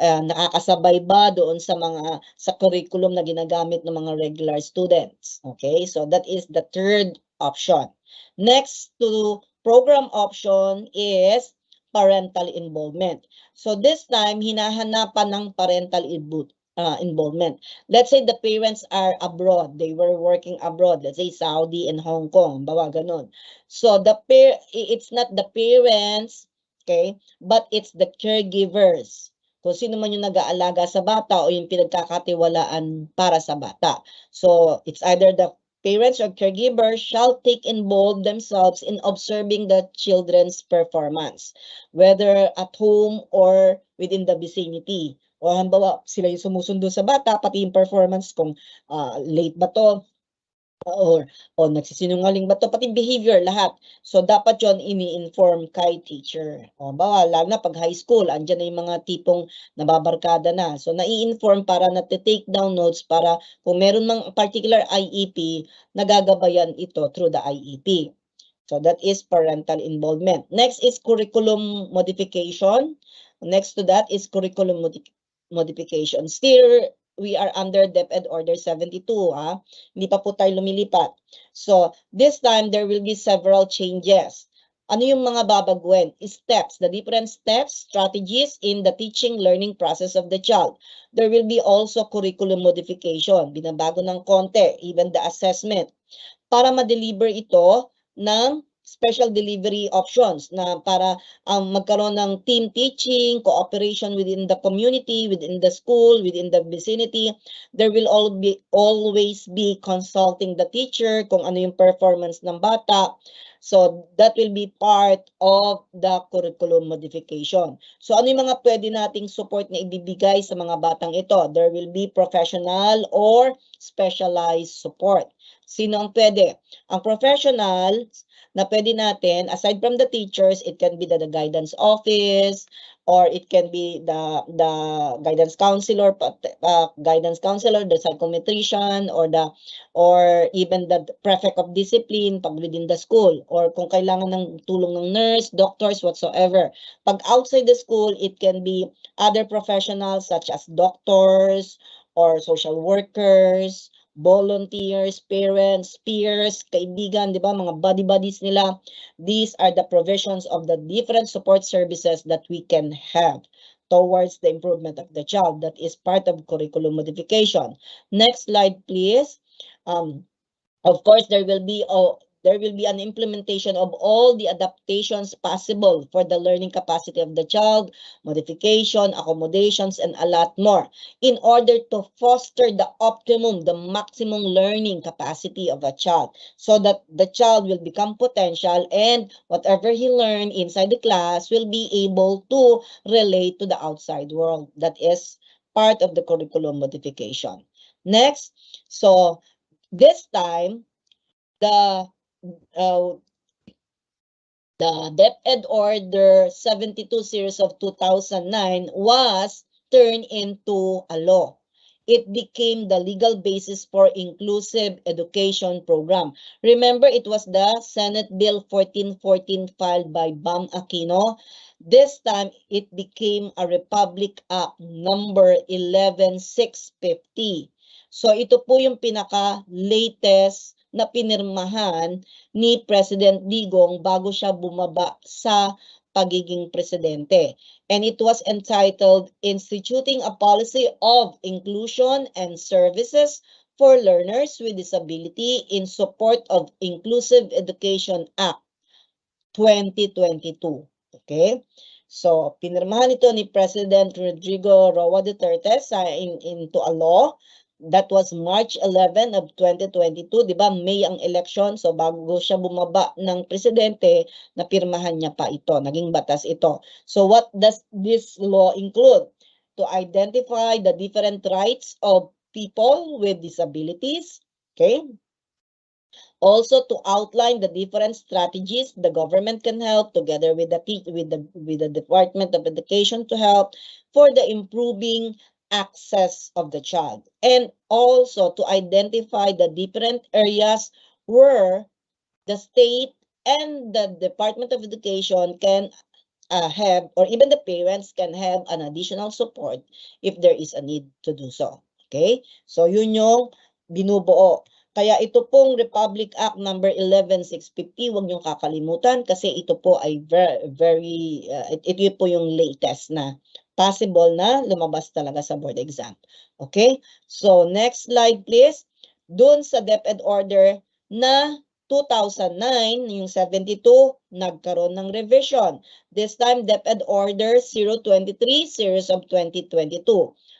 nakakasabay ba doon sa curriculum na ginagamit ng mga regular students. Okay? So, that is the third option. Next to program option is parental involvement. So this time, hinahanapan ng parental involvement. Let's say the parents are abroad. They were working abroad. Let's say Saudi and Hong Kong. Bawa ganon. So it's not the parents, okay, but it's the caregivers. Kung sino man yung nag-aalaga sa bata o yung pinagkakatiwalaan para sa bata. So it's either the parents or caregivers shall take involved themselves in observing the children's performance, whether at home or within the vicinity. O halimbawa, sila yung sumusundo sa bata, pati yung performance kung late ba to, or nagsisinungaling ba to, pati behavior, lahat. So, dapat yon ini-inform kay teacher. O, bawa, lalo na pag high school, andyan na yung mga tipong nababarkada na. So, nai-inform para na-take down notes para kung meron mang particular IEP, nagagabayan ito through the IEP. So, that is parental involvement. Next is curriculum modification. Next to that is curriculum modification. Still, we are under DepEd Order 72, ha? Hindi pa po tayo lumilipat. So, this time, there will be several changes. Ano yung mga babagwen? Steps, the different steps, strategies in the teaching learning process of the child. There will be also curriculum modification. Binabago ng konti, even the assessment. Para ma-deliver ito ng special delivery options na para magkaroon ng team teaching, cooperation within the community, within the school, within the vicinity. There will always be consulting the teacher kung ano yung performance ng bata. So that will be part of the curriculum modification. So ano yung mga pwede nating support na ibibigay sa mga batang ito? There will be professional or specialized support. Sino ang pwede? Ang professional na pwede natin, aside from the teachers, it can be the guidance office, or it can be the guidance counselor, the psychometrician, or even the prefect of discipline pag within the school, or kung kailangan ng tulong ng nurse, doctors, whatsoever. Pag outside the school, it can be other professionals such as doctors or social workers, volunteers, parents, peers, kaibigan, di ba, mga buddy-buddies nila. These are the provisions of the different support services that we can have towards the improvement of the child. That is part of curriculum modification. Next slide, please. Of course, there will be an implementation of all the adaptations possible for the learning capacity of the child, modification, accommodations, and a lot more in order to foster the maximum learning capacity of a child so that the child will become potential and whatever he learned inside the class will be able to relate to the outside world. That is part of the curriculum modification. Next, so this time, the DepEd Order 72 series of 2009 was turned into a law. It became the legal basis for inclusive education program. Remember, it was the Senate Bill 1414 filed by Bam Aquino. This time, it became a Republic Act number 11650. So ito po yung pinaka-latest na pinirmahan ni President Digong bago siya bumaba sa pagiging presidente. And it was entitled Instituting a Policy of Inclusion and Services for Learners with Disability in Support of Inclusive Education Act 2022. Okay? So, pinirmahan ito ni President Rodrigo Roa Duterte into a law. That was March 11 of 2022, di ba? May ang election, so bago siya bumaba ng presidente, napirmahan niya pa ito, naging batas ito. So what does this law include? To identify the different rights of people with disabilities, okay? Also to outline the different strategies the government can help together with the Department of Education to help for the improving access of the child, and also to identify the different areas where the state and the Department of Education can have, or even the parents can have an additional support if there is a need to do so. Okay? So yun yung binubuo. Kaya ito pong Republic Act number 11650, huwag niyong kakalimutan kasi ito po ay ito po yung latest na possible na lumabas talaga sa board exam. Okay? So, next slide please. Doon sa DepEd order na 2009, yung 72, nagkaroon ng revision. This time, DepEd order 023, series of 2022.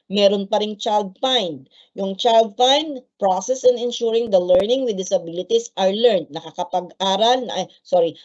Meron pa ring child find. Yung child find, process in ensuring the learning with disabilities are learned. Nakakapag-aral,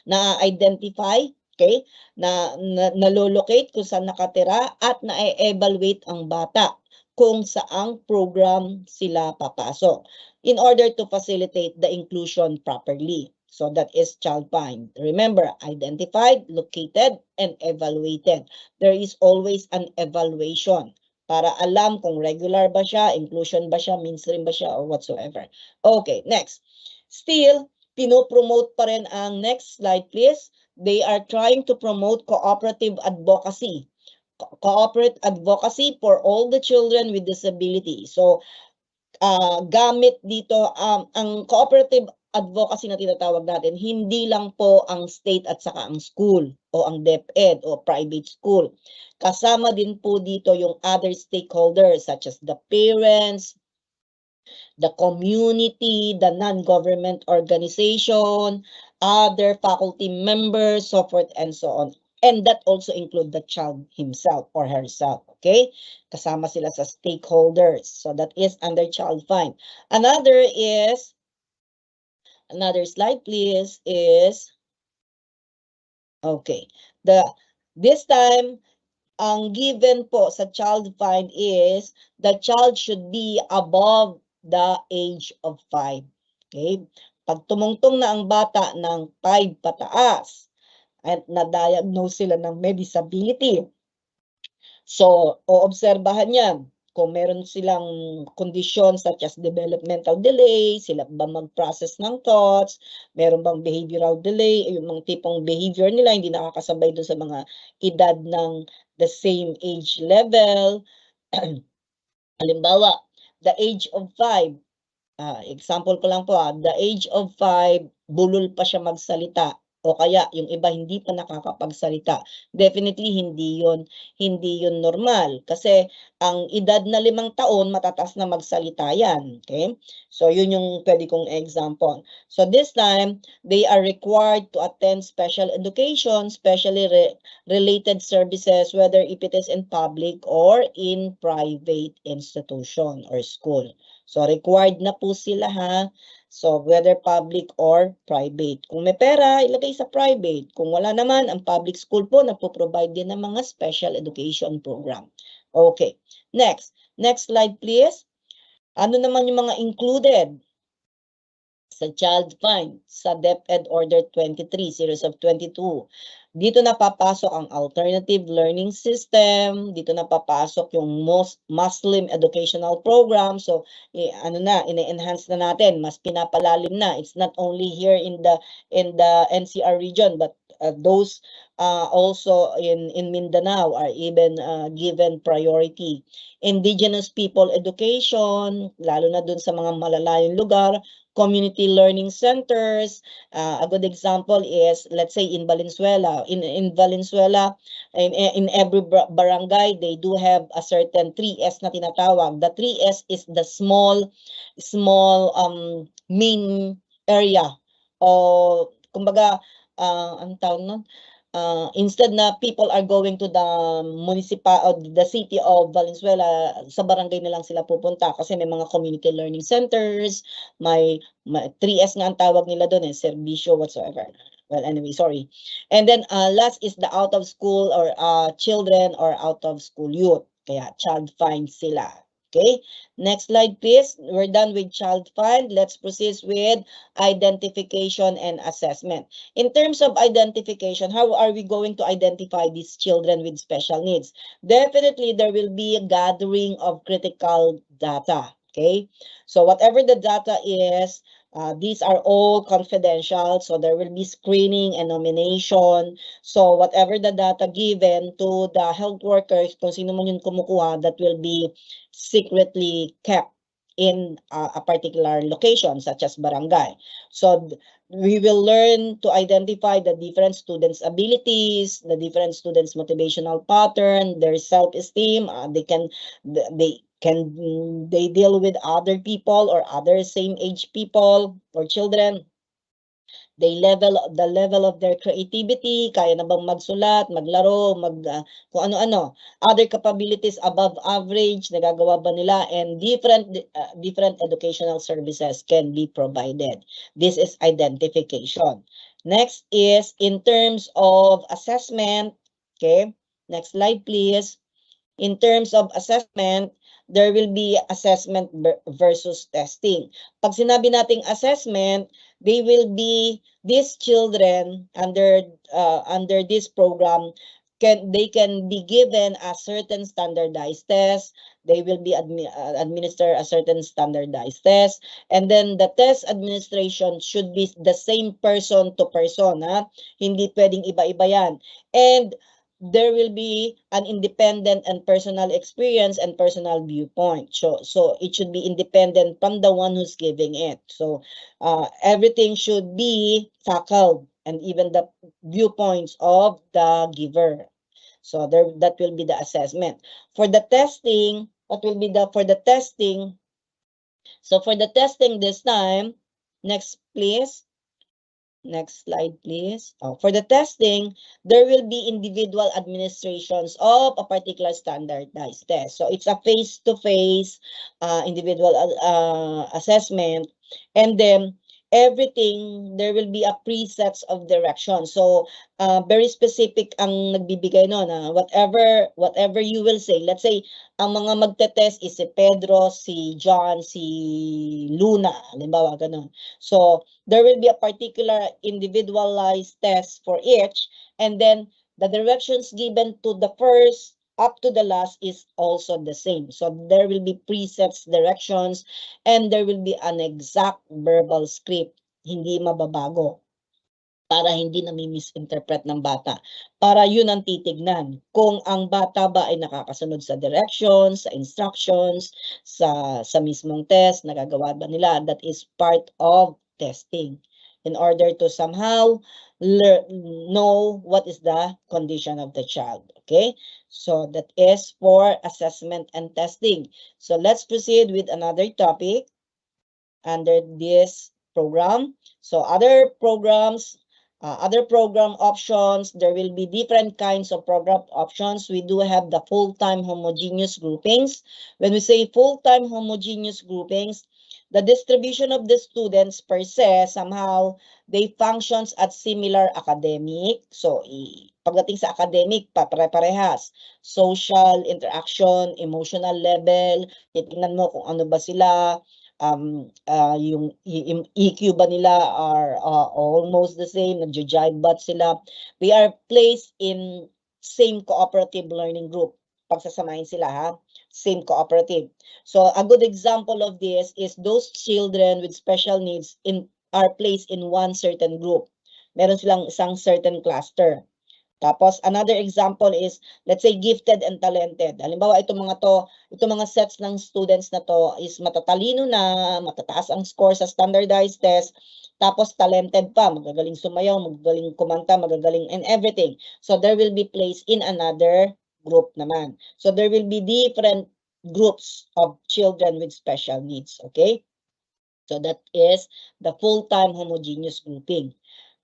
na-identify, okay? Na-locate kung saan nakatira at na-evaluate ang bata kung saang program sila papasok in order to facilitate the inclusion properly. So that is child find. Remember, identified, located, and evaluated. There is always an evaluation para alam kung regular ba siya, inclusion ba siya, mainstream ba siya, or whatsoever. Okay, next. Still, pinopromote pa rin ang next slide, please. They are trying to promote cooperative advocacy. Cooperative advocacy for all the children with disability. So, gamit dito, ang cooperative advocacy na tinatawag natin, hindi lang po ang state at saka ang school o ang DepEd o private school. Kasama din po dito yung other stakeholders such as the parents, the community, the non-government organization, other faculty members, so forth and so on. And that also include the child himself or herself, okay? Kasama sila sa stakeholders. So that is under child find. Another slide please is, okay, this time, ang given po sa child find is the child should be above the age of 5. Okay? Pag tumungtong na ang bata ng 5 pataas at na-diagnose sila ng may disability, so oobserbahan niya kung meron silang kondisyon such as developmental delay, sila ba mag-process ng thoughts, meron bang behavioral delay, yung mga tipong behavior nila hindi nakakasabay doon sa mga edad ng the same age level. Halimbawa, the age of 5, example ko lang po, the age of 5, bulol pa siya magsalita o kaya yung iba hindi pa nakakapagsalita. Definitely hindi yun normal kasi ang edad na 5 taon matatas na magsalita yan, okay? So yun yung pwede kong example. So this time they are required to attend special education, specially related services, whether if it is in public or in private institution or school. So required na po sila ha. So whether public or private. Kung may pera, ilagay sa private. Kung wala naman, ang public school po nagpo-provide din ng mga special education program. Okay. Next slide please. Ano naman yung mga included sa child find sa DepEd Order 23, series of 22? Dito na papasok ang alternative learning system, dito na papasok yung Muslim educational program. So ine-enhance na natin, mas pinapalalim na. It's not only here in the NCR region, but those also in Mindanao are even given priority. Indigenous people education, lalo na dun sa mga malalayong lugar, community learning centers. A good example is, let's say in Valenzuela. In Valenzuela, in every barangay, they do have a certain 3S na tinatawag. The 3S is the small main area. O kumbaga, ang tawag nun? Instead na people are going to the city of Valenzuela, sa barangay na lang sila pupunta kasi may mga community learning centers, may 3S nga ang tawag nila doon serbisyo whatsoever. Well, anyway, sorry. And then last is the out of school or children or out of school youth. Kaya child find sila. Okay, next slide please. We're done with child find. Let's proceed with identification and assessment. In terms of identification, how are we going to identify these children with special needs? Definitely, there will be a gathering of critical data. Okay, so whatever the data is, these are all confidential, so there will be screening and nomination. So whatever the data given to the health workers, kung sino man yung kumukuha, that will be secretly kept. in a particular location such as barangay. So we will learn to identify the different students' abilities, the different students' motivational pattern, their self-esteem. They deal with other people or other same age people or children. The level of their creativity, kaya na bang magsulat, maglaro, kung ano-ano. Other capabilities above average, nagagawa ba nila, and different educational services can be provided. This is identification. Next is in terms of assessment. Okay, next slide please. In terms of assessment, there will be assessment versus testing. Pag sinabi nating assessment, they will be these children under this program they can be given a certain standardized test. They will be administer a certain standardized test, and then the test administration should be the same person to person, ha? Hindi pwedeng iba-iba yan. And there will be an independent and personal experience and personal viewpoint. So it should be independent from the one who's giving it. So everything should be tackled, and even the viewpoints of the giver. So that will be the assessment. For the testing, what will be for the testing? So for the testing this time, next please. Next slide, please. For the testing, there will be individual administrations of a particular standardized test. So it's a face-to-face individual assessment. And then everything, there will be a presets of direction. So very specific ang nagbibigay nun. Whatever you will say. Let's say, ang mga magte-test is si Pedro, si John, si Luna. Halimbawa, ganun. So there will be a particular individualized test for each, and then the directions given to the first up to the last is also the same. So there will be presets directions, and there will be an exact verbal script, hindi mababago, para hindi nami-misinterpret ng bata. Para yun ang titignan, kung ang bata ba ay nakakasunod sa directions, sa instructions, sa mismong test, nagagawa ba nila. That is part of testing in order to somehow know what is the condition of the child. Okay, so that is for assessment and testing. So let's proceed with another topic under this program. So other programs, other program options, there will be different kinds of program options. We do have the full-time homogeneous groupings. When we say full-time homogeneous groupings, the distribution of the students per se, somehow, they functions at similar academic. So, pagdating sa academic, pare-parehas. Social, interaction, emotional level, titingnan mo kung ano ba sila, yung EQ ba nila are almost the same, nagja-jive ba sila. We are placed in same cooperative learning group. Pagsasamahin sila, ha? Same cooperative. So a good example of this is those children with special needs are placed in one certain group. Meron silang isang certain cluster. Tapos another example is, let's say, gifted and talented. Halimbawa, itong mga sets ng students na to is matatalino na, matataas ang score sa standardized test, tapos talented pa, magagaling sumayaw, magagaling kumanta, magagaling and everything. So there will be placed in another group naman. So there will be different groups of children with special needs, okay? So that is the full-time homogeneous grouping.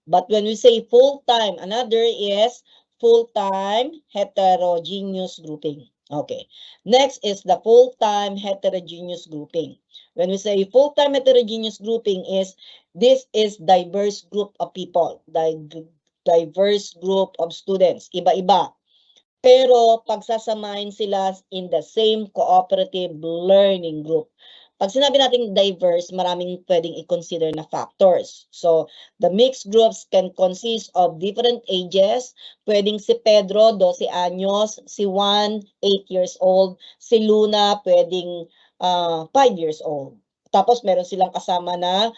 But when we say full-time, another is full-time heterogeneous grouping. Okay. Next is the full-time heterogeneous grouping. When we say full-time heterogeneous grouping this is diverse group of people, diverse group of students, iba-iba. Pero pagsasamahin sila in the same cooperative learning group. Pag sinabi natin diverse, maraming pwedeng i-consider na factors. So, the mixed groups can consist of different ages. Pwedeng si Pedro, 12 anyos, si Juan, 8 years old, si Luna, pwedeng 5 years old. Tapos, meron silang kasama na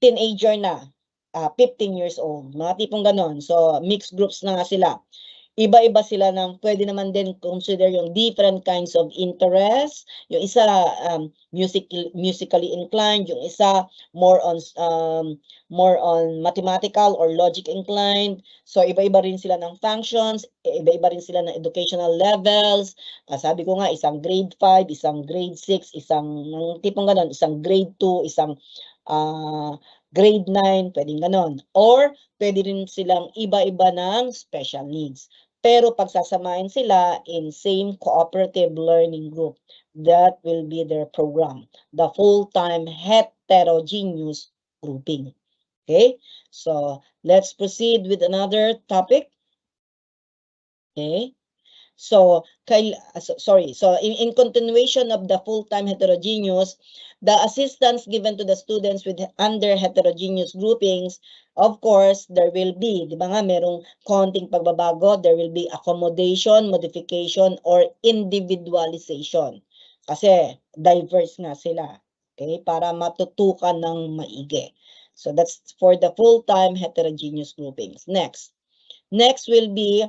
teenager na, 15 years old. Mga tipong ganon. So, mixed groups na nga sila. Iba-iba sila ng, pwede naman din consider yung different kinds of interest. Yung isa, musically inclined, yung isa more on mathematical or logic inclined. So iba-iba rin sila ng functions, iba-iba rin sila ng educational levels. Sabi ko nga, isang grade 5, isang grade 6, isang tipong ganon, isang grade 2, isang grade 9, pwedeng ganon. Or pwede rin silang iba-iba ng special needs. Pero pagsasamahin sila in same cooperative learning group, that will be their program, the full-time heterogeneous grouping. Okay, so let's proceed with another topic. Okay, so in continuation of the full-time heterogeneous, the assistance given to the students with under heterogeneous groupings, of course, there will be, di ba nga, merong konting pagbabago, there will be accommodation, modification, or individualization. Kasi diverse nga sila, okay, para matutukan ng maigi. So that's for the full-time heterogeneous groupings. Next will be,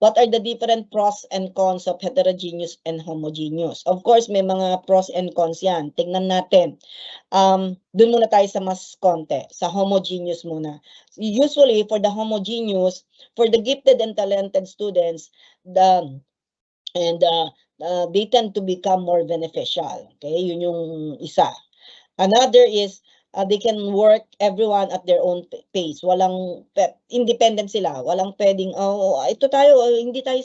what are the different pros and cons of heterogeneous and homogeneous? Of course, may mga pros and cons yan. Tingnan natin. Dun muna tayo sa mas konti, sa homogeneous muna. Usually, for the homogeneous, for the gifted and talented students, they tend to become more beneficial. Okay, yun yung isa. Another is, they can work everyone at their own pace. Walang independent sila. Walang pwedeng ito tayo, hindi tayo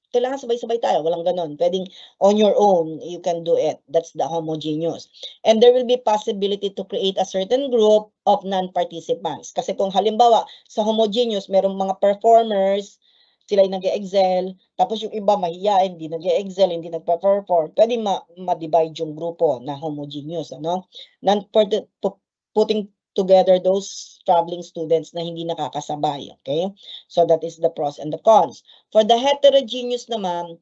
kailangan sabay-sabay tayo. Walang ganon. Pwedeng on your own, you can do it. That's the homogeneous. And there will be possibility to create a certain group of non-participants. Kasi kung halimbawa sa homogeneous, merong mga performers, sila yung nag-excel, tapos yung iba mahiyain, hindi nag-excel, hindi nagpa-perform, pwede ma-divide yung grupo na homogeneous, ano? Putting together those traveling students na hindi nakakasabay, okay? So that is the pros and the cons. For the heterogeneous naman,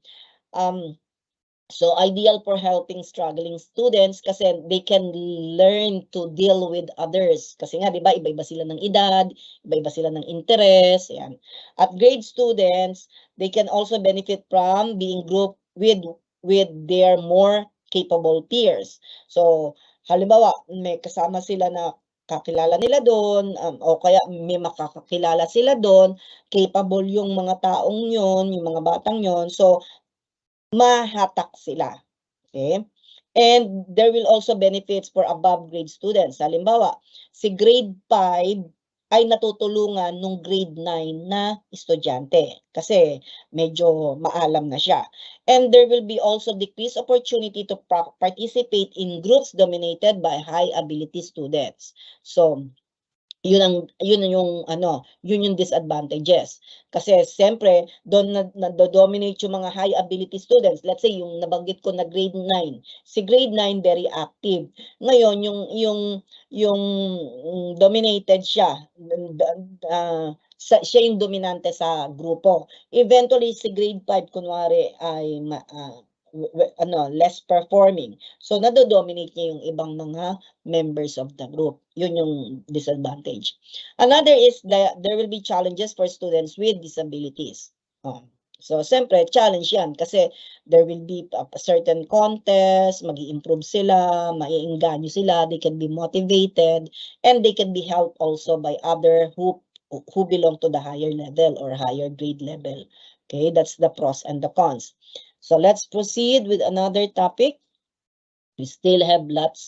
so ideal for helping struggling students kasi they can learn to deal with others. Kasi nga, di ba, iba-iba sila ng edad, iba-iba sila ng interest, yan. At grade students, they can also benefit from being grouped with their more capable peers. So, halimbawa, may kasama sila na kakilala nila doon, o kaya may makakakilala sila doon, capable yung mga taong yon, yung mga batang yon. So, mahatak sila. Okay? And there will also benefits for above grade students. Halimbawa, si grade 5 ay natutulungan nung grade 9 na estudyante kasi medyo maalam na siya. And there will be also decreased opportunity to participate in groups dominated by high ability students. So, yun yung disadvantages. Kasi siyempre, doon na-dominate yung mga high ability students. Let's say, yung nabanggit ko na grade 9. Si grade 9, very active. Ngayon, yung dominated siya. Siya yung dominante sa grupo. Eventually, si grade 5, kunwari, ay less performing. So, nado-dominate niya yung ibang mga members of the group. Yun yung disadvantage. Another is that there will be challenges for students with disabilities. So, siyempre, challenge yan kasi there will be a certain contest, mag-i-improve sila, maiinganyo sila, they can be motivated, and they can be helped also by other who belong to the higher level or higher grade level. Okay, that's the pros and the cons. So let's proceed with another topic. We still have lot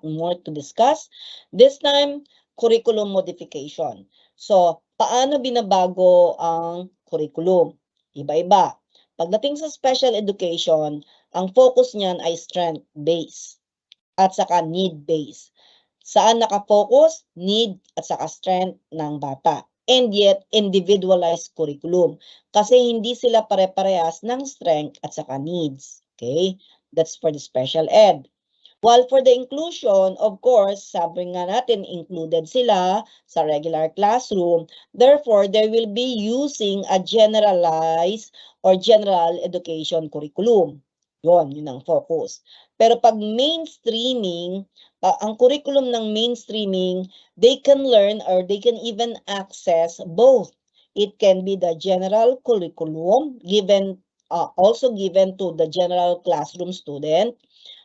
more to discuss. This time, curriculum modification. So, paano binabago ang curriculum? Iba-iba. Pagdating sa special education, ang focus niyan ay strength-based at saka need-based. Saan nakafocus? Need at saka strength ng bata. And yet, individualized curriculum. Kasi hindi sila pare-parehas ng strength at saka needs. Okay? That's for the special ed. While for the inclusion, of course, sabi nga natin, included sila sa regular classroom. Therefore, they will be using a generalized or general education curriculum. Yun ang focus. Pero pag mainstreaming, ang curriculum ng mainstreaming, they can learn or they can even access both It can be the general curriculum given, also given to the general classroom student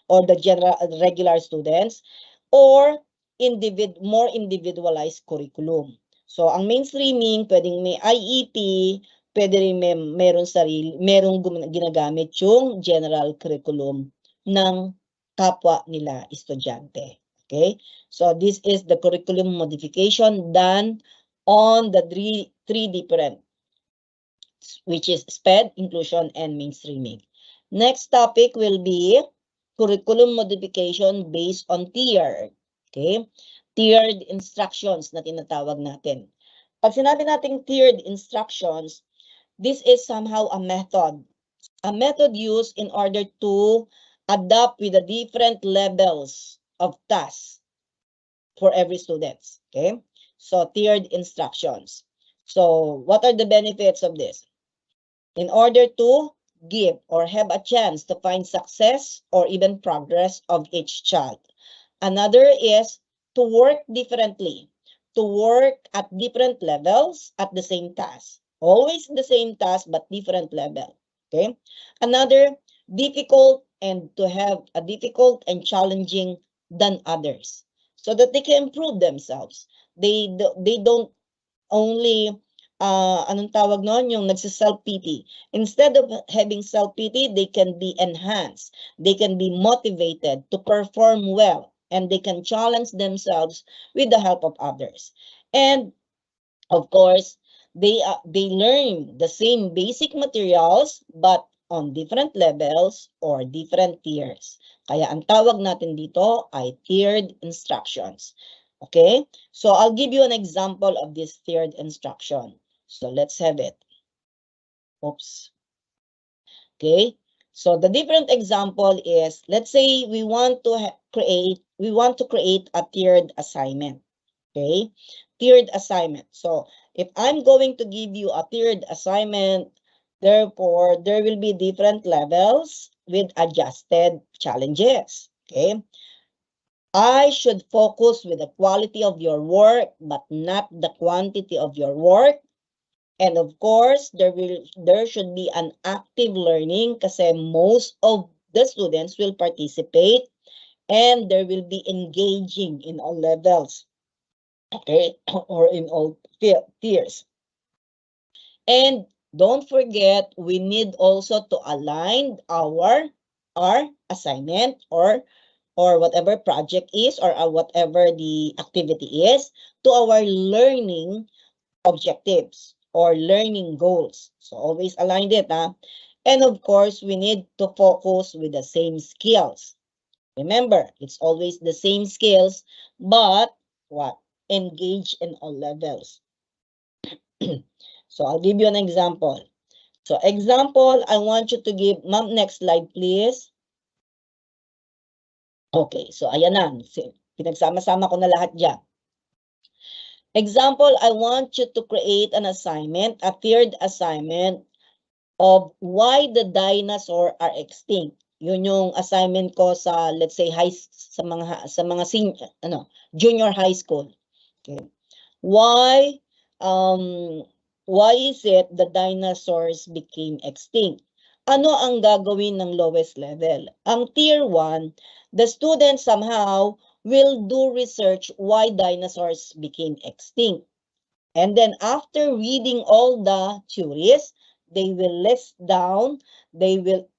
or the general regular students, or more individualized curriculum. So, ang mainstreaming, pwedeng may IEP, pwede rin merong ginagamit yung general curriculum ng kapwa nila estudyante. Okay? So, this is the curriculum modification done on the three different, which is SPED, inclusion, and mainstreaming. Next topic will be curriculum modification based on tier. Okay? Tiered instructions na tinatawag natin. Pag sinabi nating tiered instructions, this is somehow a method. A method used in order to adapt with the different levels of tasks for every student. Okay? So, tiered instructions. So, what are the benefits of this? In order to give or have a chance to find success or even progress of each child. Another is to work differently, to work at different levels at the same task. Always the same task but different level. Okay? Another, difficult and to have a difficult and challenging than others so that they can improve themselves. They don't only anong tawag noon, yung nagsa-self-pity. Instead of having self-pity, they can be enhanced. They can be motivated to perform well, and they can challenge themselves with the help of others. And of course, they learn the same basic materials but on different levels or different tiers. Kaya ang tawag natin dito ay tiered instructions. Okay? So I'll give you an example of this tiered instruction. So let's have it. Oops. Okay? So the different example is, let's say we want to create a tiered assignment. Okay? Tiered assignment. So if I'm going to give you a tiered assignment, therefore there will be different levels with adjusted challenges. Okay? I should focus with the quality of your work, but not the quantity of your work. And of course, there should be an active learning kasi most of the students will participate and there will be engaging in all levels. Okay, or in all tiers. And don't forget, we need also to align our assignment or whatever project is or whatever the activity is to our learning objectives or learning goals. So always align it. And of course, we need to focus with the same skills. Remember, it's always the same skills, but what? Engage in all levels. So I'll give you an example. So example, I want you to give, ma'am, next slide please. Okay, so ayan na. Pinagsama-sama ko na lahat dyan. Example, I want you to create an assignment, a tiered assignment of why the dinosaurs are extinct. Yun yung assignment ko sa, let's say, sa mga junior high school. Okay. Why is it the dinosaurs became extinct? Ano ang gagawin ng lowest level? Ang tier 1, the students somehow will do research why dinosaurs became extinct. And then after reading all the theories, they will list down, they will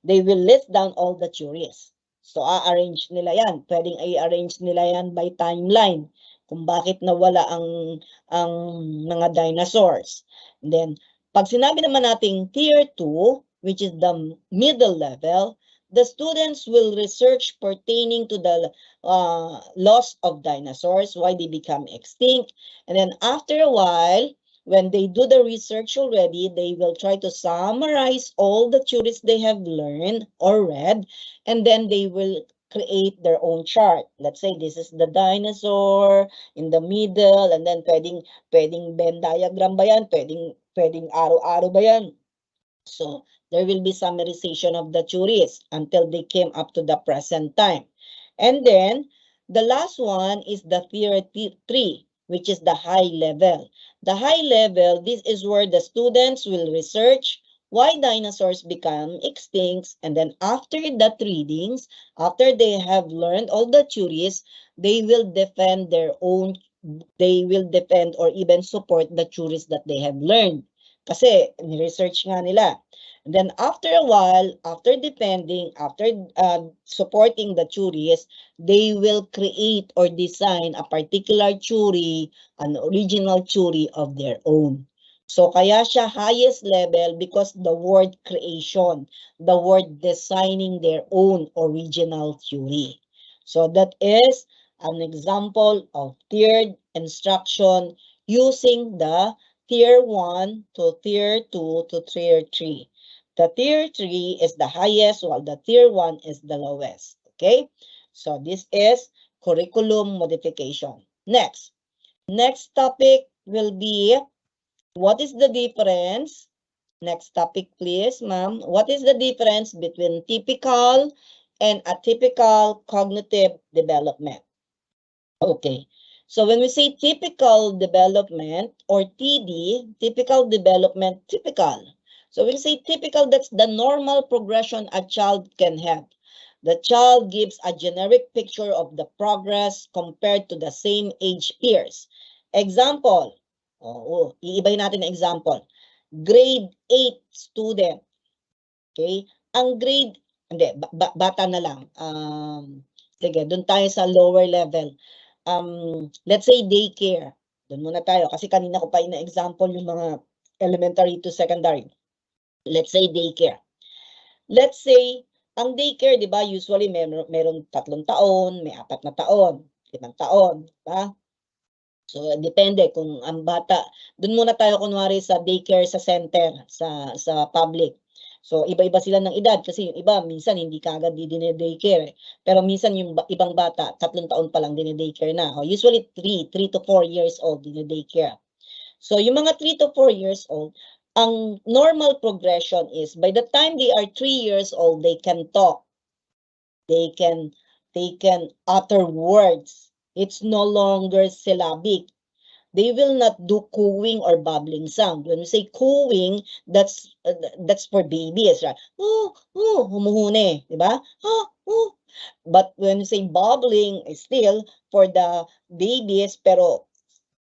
list down all the theories. So arrange nila yan. Pwedeng i-arrange nila yan by timeline kung bakit nawala ang mga dinosaurs. And then pag sinabi naman nating tier 2, which is the middle level, the students will research pertaining to the loss of dinosaurs, why they become extinct. And then after a while, when they do the research already, they will try to summarize all the theories they have learned or read, and then they will create their own chart. Let's say this is the dinosaur in the middle, and then pwedeng Venn diagram ba yan? Pwedeng arrow-arrow ba yan? So there will be summarization of the theories until they came up to the present time. And then the last one is the tier 3, which is the high level. The high level, this is where the students will research why dinosaurs become extinct, and then after that readings, after they have learned all the theories, they will defend their own, they will defend or even support the theories that they have learned. Kasi ni-research nga nila. And then after a while, after defending, after supporting the theories, they will create or design a particular theory, an original theory of their own. So kaya siya highest level because the word creation, the word designing their own original theory. So that is an example of tiered instruction using the tier 1 to tier 2 to tier 3. The tier 3 is the highest while the tier 1 is the lowest. Okay? So this is curriculum modification. Next topic will be, what is the difference? Next topic, please, ma'am. What is the difference between typical and atypical cognitive development? Okay. So when we say typical development or TD, typical development, typical. So when we say typical, that's the normal progression a child can have. The child gives a generic picture of the progress compared to the same age peers. Example, iibay natin ang example. Grade 8 student. Okay? Ang grade, hindi, bata na lang. Sige, doon tayo sa lower level. Let's say daycare. Doon muna tayo kasi kanina ko pa ina-example yung mga elementary to secondary. Let's say daycare. Let's say, ang daycare, di ba, usually meron 3 taon, may 4 na taon, 5 taon, di ba? So, depende kung ang bata. Doon muna tayo kunwari sa daycare sa center, sa public. So, iba-iba sila ng edad kasi yung iba, minsan hindi kaagad dinedaycare. Pero minsan yung ibang bata, 3 taon pa lang dinedaycare na. Usually 3 to 4 years old dinedaycare. So, yung mga 3 to 4 years old, ang normal progression is by the time they are 3 years old, they can talk. They can utter words. It's no longer syllabic. They will not do cooing or babbling sound. When we say cooing, that's for babies, right? Humuhuni, di ba? But when we say babbling, is still for the babies, pero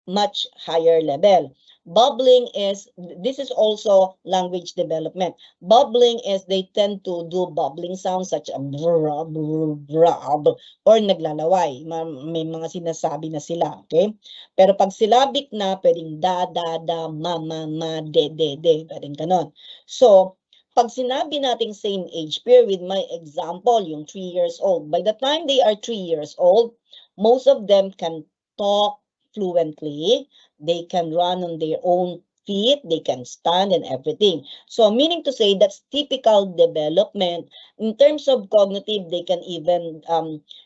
much higher level. Babbling is, this is also language development. Babbling is they tend to do babbling sounds such as or naglalaway. May mga sinasabi na sila, okay? Pero pag syllabic na, pwedeng da, ma, de, pwedeng ganon. So, pag sinabi nating same age pair with my example, yung 3 years old, by the time they are 3 years old, most of them can talk fluently, they can run on their own feet, they can stand and everything. So meaning to say that's typical development. In terms of cognitive, they can even,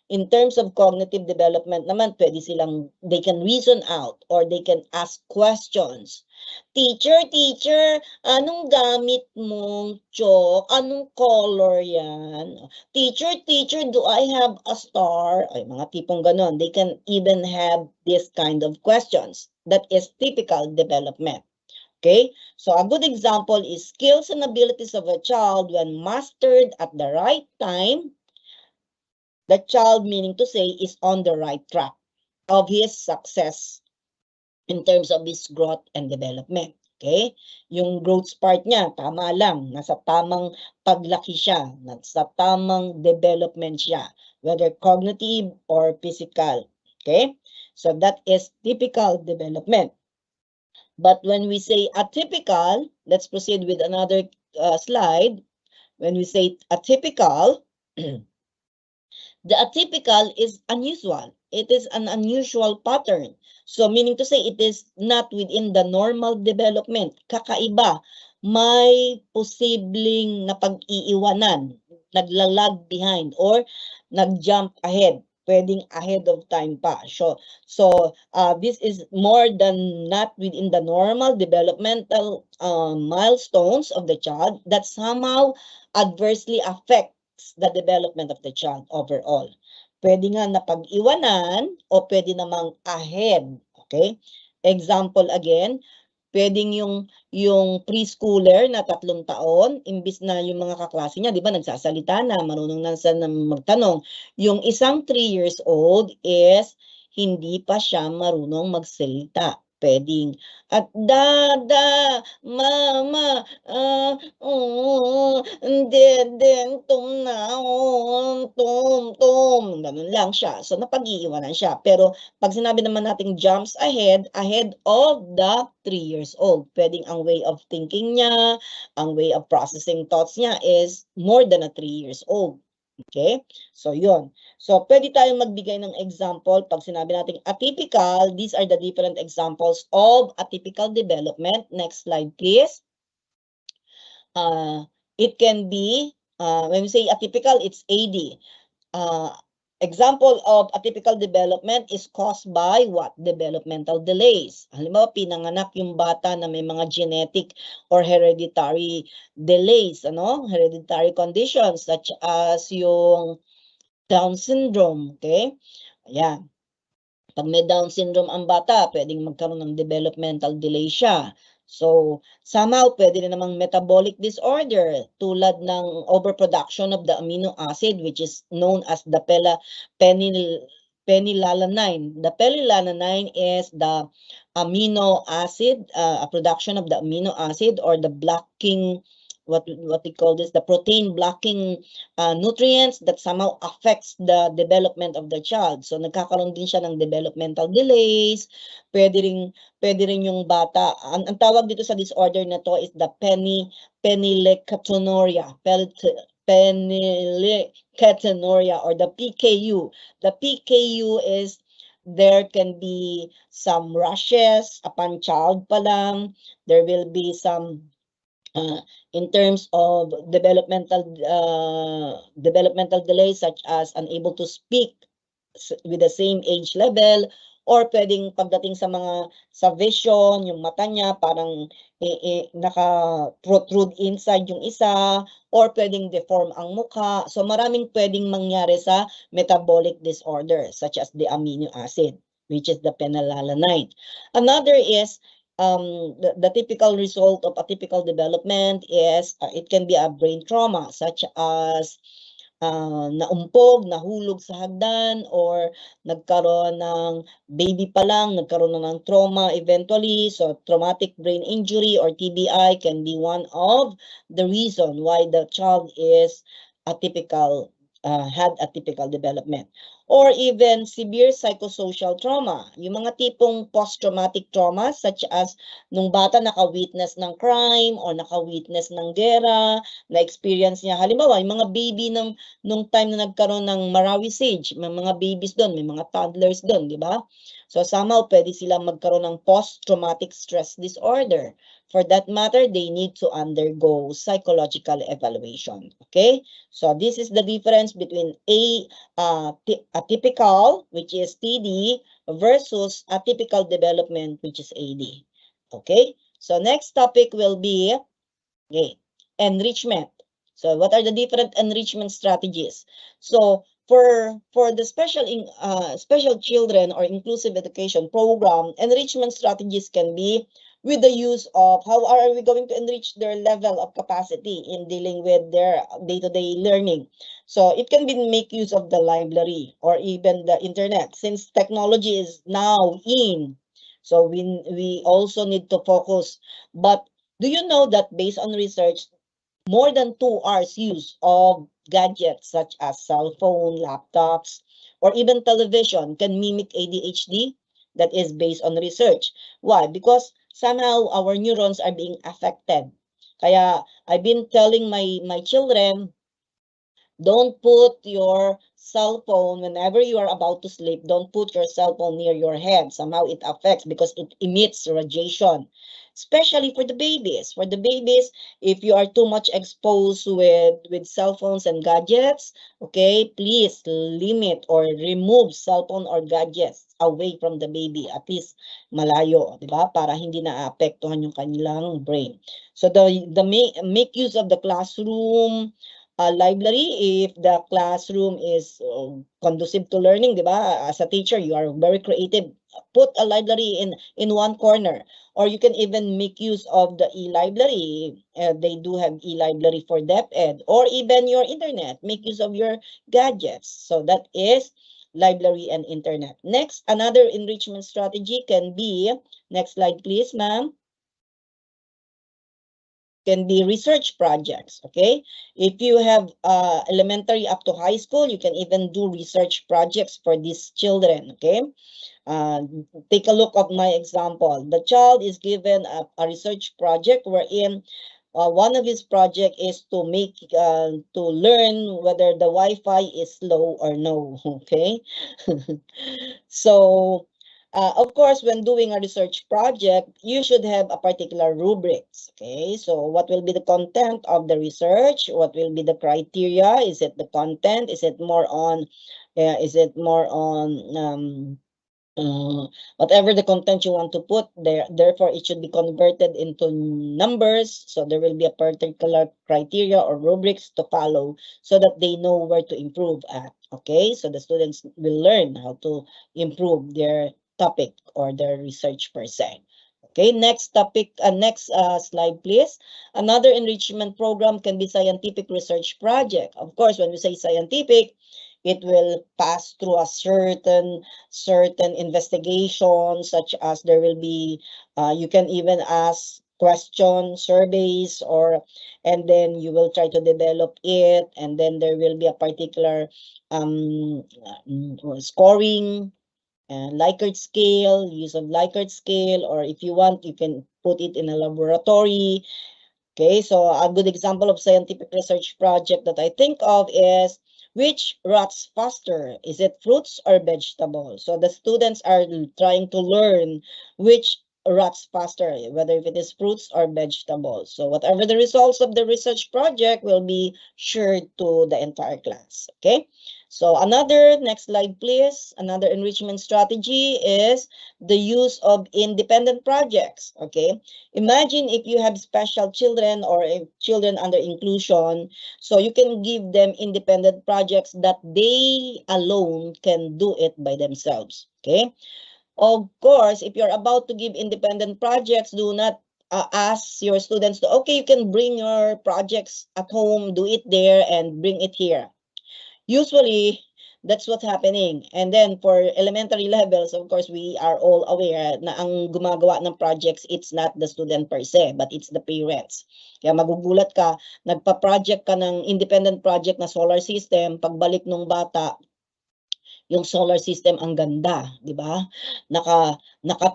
in terms of cognitive development naman, pwede silang, they can reason out or they can ask questions. Teacher, anong gamit mong chalk? Anong color yan? Teacher, do I have a star? Ay, mga tipong ganon. They can even have this kind of questions. That is typical development. Okay? So a good example is skills and abilities of a child when mastered at the right time. The child, meaning to say, is on the right track of his success in terms of his growth and development. Okay? Yung growth part niya, tama lang. Nasa tamang paglaki siya. Nasa tamang development siya. Whether cognitive or physical. Okay? So that is typical development. But when we say atypical, let's proceed with another slide. When we say atypical, the atypical is unusual. It is an unusual pattern. So meaning to say it is not within the normal development. Kakaiba. May posibleng napag-iiwanan, naglalag behind or nag-jump ahead. Pwedeng ahead of time pa. So this is more than not within the normal developmental milestones of the child that somehow adversely affect the development of the child overall. Pwede nga napag-iwanan o pwede namang ahead. Okay? Example again, pwedeng yung preschooler na 3 taon, imbis na yung mga kaklase niya, di ba, nagsasalita na, marunong na na magtanong. Yung isang 3 years old is hindi pa siya marunong magsalita. Pwedeng, at dada, mama, tum na, tum, ganun lang siya. So, napag-iiwanan siya. Pero, pag sinabi naman natin jumps ahead of the 3 years old, pwedeng ang way of thinking niya, ang way of processing thoughts niya is more than a 3 years old. Okay? So, yun. So, pwede tayong magbigay ng example. Pag sinabi natin atypical, these are the different examples of atypical development. Next slide, please. It can be, when we say atypical, it's AD. Example of atypical development is caused by what? Developmental delays. Halimbawa, pinanganak yung bata na may mga genetic or hereditary delays, hereditary conditions such as yung Down syndrome, okay? Ayan. Pag may Down syndrome ang bata, pwedeng magkaroon ng developmental delay siya. So, somehow, pwede rin namang metabolic disorder tulad ng overproduction of the amino acid which is known as the phenylalanine. The phenylalanine is the amino acid, a production of the amino acid or the blocking, what we call this, the protein blocking nutrients that somehow affects the development of the child. So, nagkakaroon din siya ng developmental delays. Pwede rin yung bata, ang tawag dito sa disorder na to is the phenylketonuria or the PKU. The PKU is there can be some rashes upon child pa lang. There will be some in terms of developmental delays such as unable to speak with the same age level, or pwedeng pagdating sa vision, yung mata niya parang naka-protrude inside yung isa, or pwedeng deform ang mukha. So maraming pwedeng mangyari sa metabolic disorder such as the amino acid, which is the phenylalanine. Another is the typical result of atypical development is it can be a brain trauma such as naumpog, nahulog sa hagdan, or nagkaroon ng baby pa lang, nagkaroon na ng trauma eventually. So traumatic brain injury or TBI can be one of the reason why the child is atypical, had atypical development. Or even severe psychosocial trauma, yung mga tipong post-traumatic trauma such as nung bata naka-witness ng crime or naka-witness ng gera, na-experience niya. Halimbawa, yung mga baby nung time na nagkaroon ng Marawi Siege, may mga babies doon, may mga toddlers doon, di ba? So somehow, pwede silang magkaroon ng post-traumatic stress disorder. For that matter, they need to undergo psychological evaluation. Okay? So this is the difference between atypical, which is TD, versus atypical development, which is AD. Okay? So next topic will be enrichment. So what are the different enrichment strategies? So for the special children or inclusive education program, enrichment strategies can be with the use of how are we going to enrich their level of capacity in dealing with their day-to-day learning. So it can be make use of the library or even the internet, since technology is now in. So we also need to focus. But do you know that based on research, more than 2 hours use of gadgets such as cell phone, laptops, or even television can mimic ADHD? That is based on research. Why? Because somehow our neurons are being affected. Kaya I've been telling my children, don't put your cell phone whenever you are about to sleep. Don't put your cell phone near your head. Somehow it affects because it emits radiation. Especially for the babies. For the babies, if you are too much exposed with cell phones and gadgets, okay, please limit or remove cell phone or gadgets away from the baby, at least malayo, di ba? Para hindi na-apektuhan yung kanilang brain. So the make use of the classroom, library if the classroom is conducive to learning, di ba? As a teacher, you are very creative. Put a library in one corner, or you can even make use of the e-library. They do have e-library for DepEd, or even your internet. Make use of your gadgets. So that is library and internet. Next, another enrichment strategy can be, next slide please, ma'am, can be research projects, okay? If you have elementary up to high school, you can even do research projects for these children, okay? Take a look at my example. The child is given a research project wherein one of his project is to make to learn whether the Wi-Fi is slow or no, okay? So of course, when doing a research project, you should have a particular rubrics, okay? So what will be the content of the research? What will be the criteria? Is it the content? Is it more on whatever the content you want to put there, therefore it should be converted into numbers, so there will be a particular criteria or rubrics to follow so that they know where to improve at, okay? So the students will learn how to improve their topic or their research per se. Okay, next topic, next slide please. Another enrichment program can be scientific research project. Of course, when we say scientific, it will pass through a certain investigation, such as there will be you can even ask question surveys, or and then you will try to develop it, and then there will be a particular scoring, Likert scale, use of Likert scale, or if you want, you can put it in a laboratory. Okay, so a good example of scientific research project that I think of is, which rots faster? Is it fruits or vegetables? So the students are trying to learn which rots faster, whether if it is fruits or vegetables. So whatever the results of the research project will be shared to the entire class. Okay, so another, next slide please, another enrichment strategy is the use of independent projects. Okay, imagine if you have special children or children under inclusion, so you can give them independent projects that they alone can do it by themselves, okay? Of course, if you're about to give independent projects, do not ask your students to, okay, you can bring your projects at home, do it there, and bring it here. Usually, that's what's happening. And then for elementary levels, of course, we are all aware na ang gumagawa ng projects, it's not the student per se, but it's the parents. Kaya magugulat ka, nagpa-project ka ng independent project na solar system, pagbalik ng bata, yung solar system ang ganda, di ba? Naka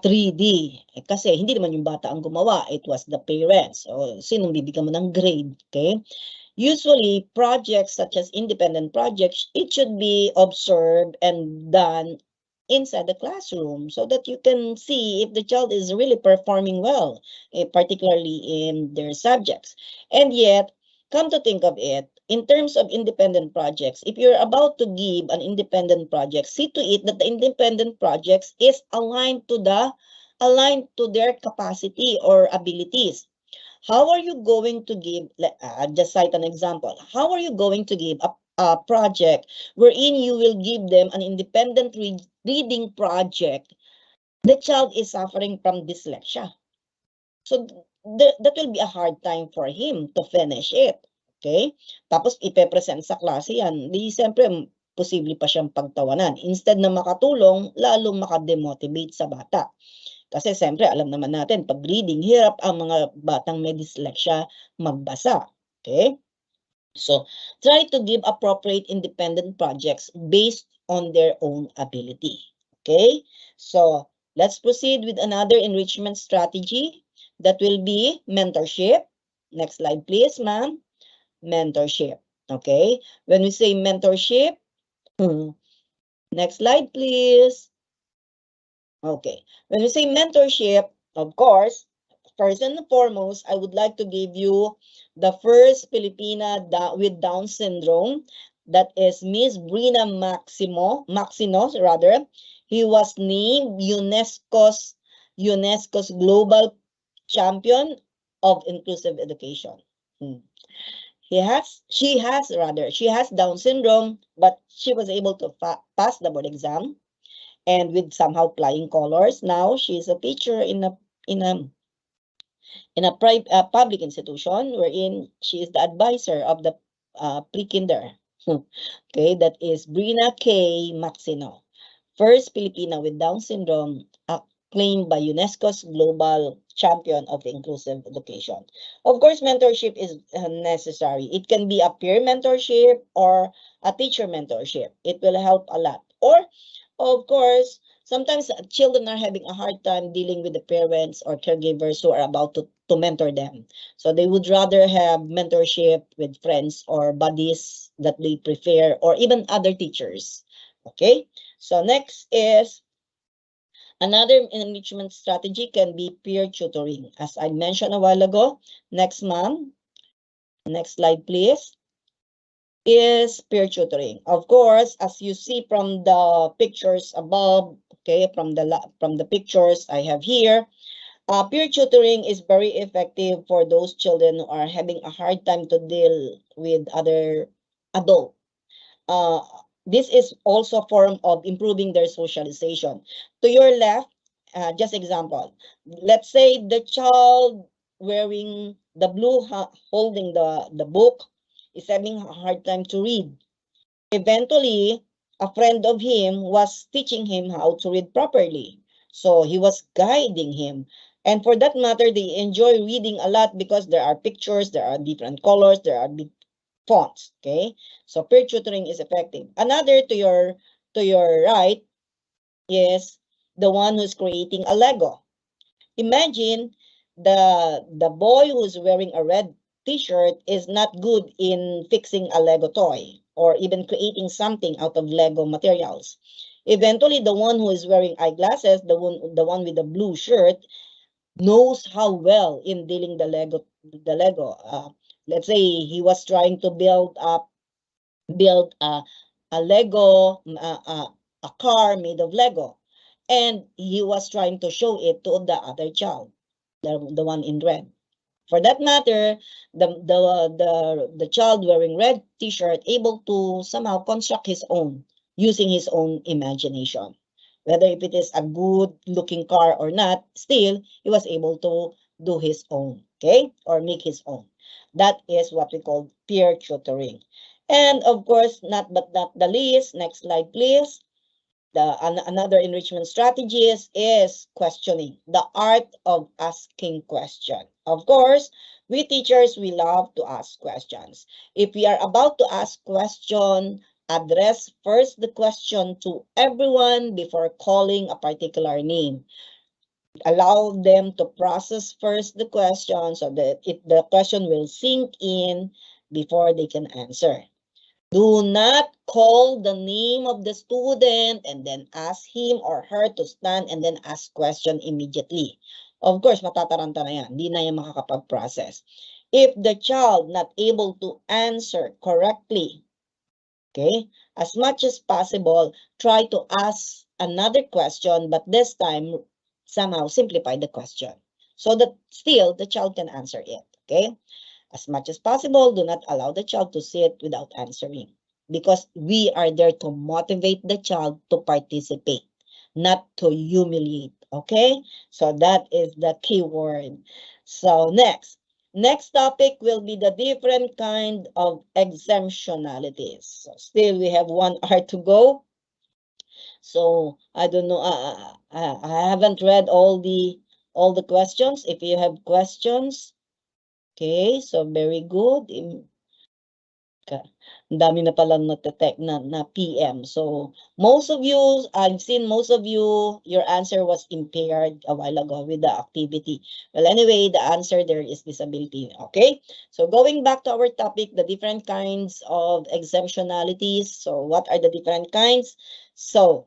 3D. Kasi hindi naman yung bata ang gumawa, it was the parents. O sinong bibigyan mo ng grade, okay? Usually, projects such as independent projects, it should be observed and done inside the classroom so that you can see if the child is really performing well, particularly in their subjects. And yet, come to think of it, in terms of independent projects, if you're about to give an independent project, see to it that the independent projects is aligned to their capacity or abilities. How are you going to give, just cite an example, how are you going to give a project wherein you will give them an independent reading project? The child is suffering from dyslexia. So that will be a hard time for him to finish it. Okay? Tapos ipe-present sa klase yan. Di siyempre, posible pa siyang pagtawanan. Instead na makatulong, lalong makademotivate sa bata. Kasi siyempre, alam naman natin, pag reading, hirap ang mga batang may dyslexia magbasa. Okay? So, try to give appropriate independent projects based on their own ability. Okay? So, let's proceed with another enrichment strategy that will be mentorship. Next slide, please, ma'am. Mentorship. Okay? When we say mentorship, next slide, please. Okay, when we say mentorship, of course, first and foremost, I would like to give you the first Filipina with Down syndrome. That is Miss Brina Maxinos, rather. He was named UNESCO's Global Champion of Inclusive Education. she has Down syndrome, but she was able to pass the board exam, and with somehow flying colors. Now she's a teacher in a public institution, wherein she is the advisor of the pre-kinder. Okay, that is Brina K. Maxino, first Filipina with Down syndrome, acclaimed by UNESCO's Global Champion of Inclusive Education. Of course, mentorship is necessary. It can be a peer mentorship or a teacher mentorship. It will help a lot. Or, of course, sometimes children are having a hard time dealing with the parents or caregivers who are about to mentor them. So they would rather have mentorship with friends or buddies that they prefer, or even other teachers. Okay, so next is another enrichment strategy can be peer tutoring. As I mentioned a while ago, next ma'am, next slide please, is peer tutoring. Of course, as you see from the pictures above, okay, from the pictures I have here, peer tutoring is very effective for those children who are having a hard time to deal with other adults. This is also a form of improving their socialization. To your left, just example, let's say the child wearing the blue holding the book is having a hard time to read. Eventually, a friend of him was teaching him how to read properly. So he was guiding him. And for that matter, they enjoy reading a lot because there are pictures, there are different colors, there are fonts. Okay, so peer tutoring is effective. Another to your right is the one who's creating a Lego. Imagine the boy who's wearing a red t-shirt is not good in fixing a Lego toy or even creating something out of Lego materials. Eventually, the one who is wearing eyeglasses, the one with the blue shirt, knows how well in dealing the Lego. Let's say he was trying to build a Lego, a car made of Lego, and he was trying to show it to the other child, the one in red. For that matter, the child wearing red t-shirt able to somehow construct his own using his own imagination. Whether if it is a good looking car or not, still he was able to do his own, okay, or make his own. That is what we call peer tutoring. And of course, not the least, next slide please. Another enrichment strategy is questioning, the art of asking questions. Of course, we teachers, we love to ask questions. If we are about to ask question, address first the question to everyone before calling a particular name. Allow them to process first the question so that the question will sink in before they can answer. Do not call the name of the student and then ask him or her to stand and then ask question immediately. Of course, matataranta na yan. Hindi na yan makakapag-process. If the child not able to answer correctly, okay, as much as possible, try to ask another question, but this time, somehow simplify the question so that still the child can answer it, okay? As much as possible, do not allow the child to sit without answering, because we are there to motivate the child to participate, not to humiliate, okay? So that is the key word. So next topic will be the different kind of exemptionalities. So still we have 1 hour to go. So I don't know, I haven't read all the questions. If you have questions, okay, so very good. Ang dami na palang na-detect na PM. So most of you, I've seen most of you, your answer was impaired a while ago with the activity. Well, anyway, the answer there is disability. Okay, so going back to our topic, the different kinds of exemptionalities. So what are the different kinds? So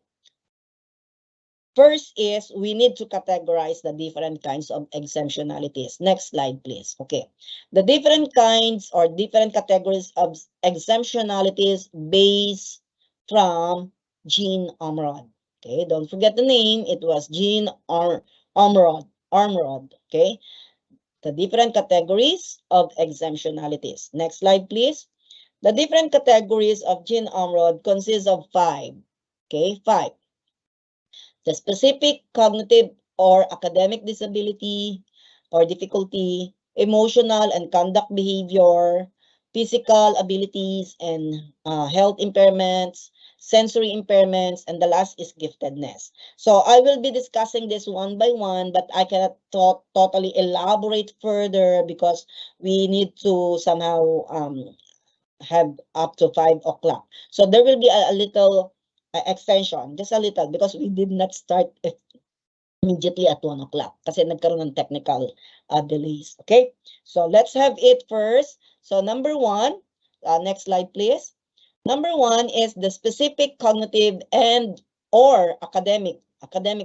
first is we need to categorize the different kinds of exemptionalities. Next slide, please. Okay. The different kinds or different categories of exemptionalities based from Jean Ormerod. Okay, don't forget the name. It was Jean Ormerod. Okay. the different categories of exemptionalities. Next slide, please. The different categories of Ginn-Omrod consist of 5. Okay, 5. The specific cognitive or academic disability or difficulty, emotional and conduct behavior, physical abilities and health impairments, sensory impairments, and the last is giftedness. So I will be discussing this one by one, but I cannot totally elaborate further because we need to somehow have up to 5 o'clock. So there will be a little extension, just a little, because we did not start immediately at 1 o'clock kasi nagkaroon ng technical delays. Okay, so let's have it first. So number 1, next slide please. Number 1 is the specific cognitive and or academic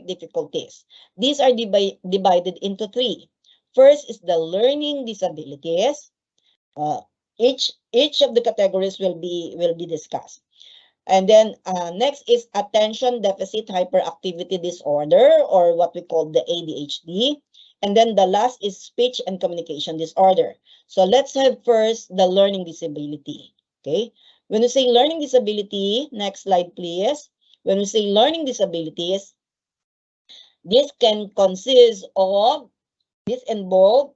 difficulties. These are divided into 3. First is the learning disabilities. Each of the categories will be discussed. And then next is attention deficit hyperactivity disorder, or what we call the ADHD. And then the last is speech and communication disorder. So let's have first the learning disability. Okay, when we say learning disability, next slide please. When we say learning disabilities, this can consist of, this involve,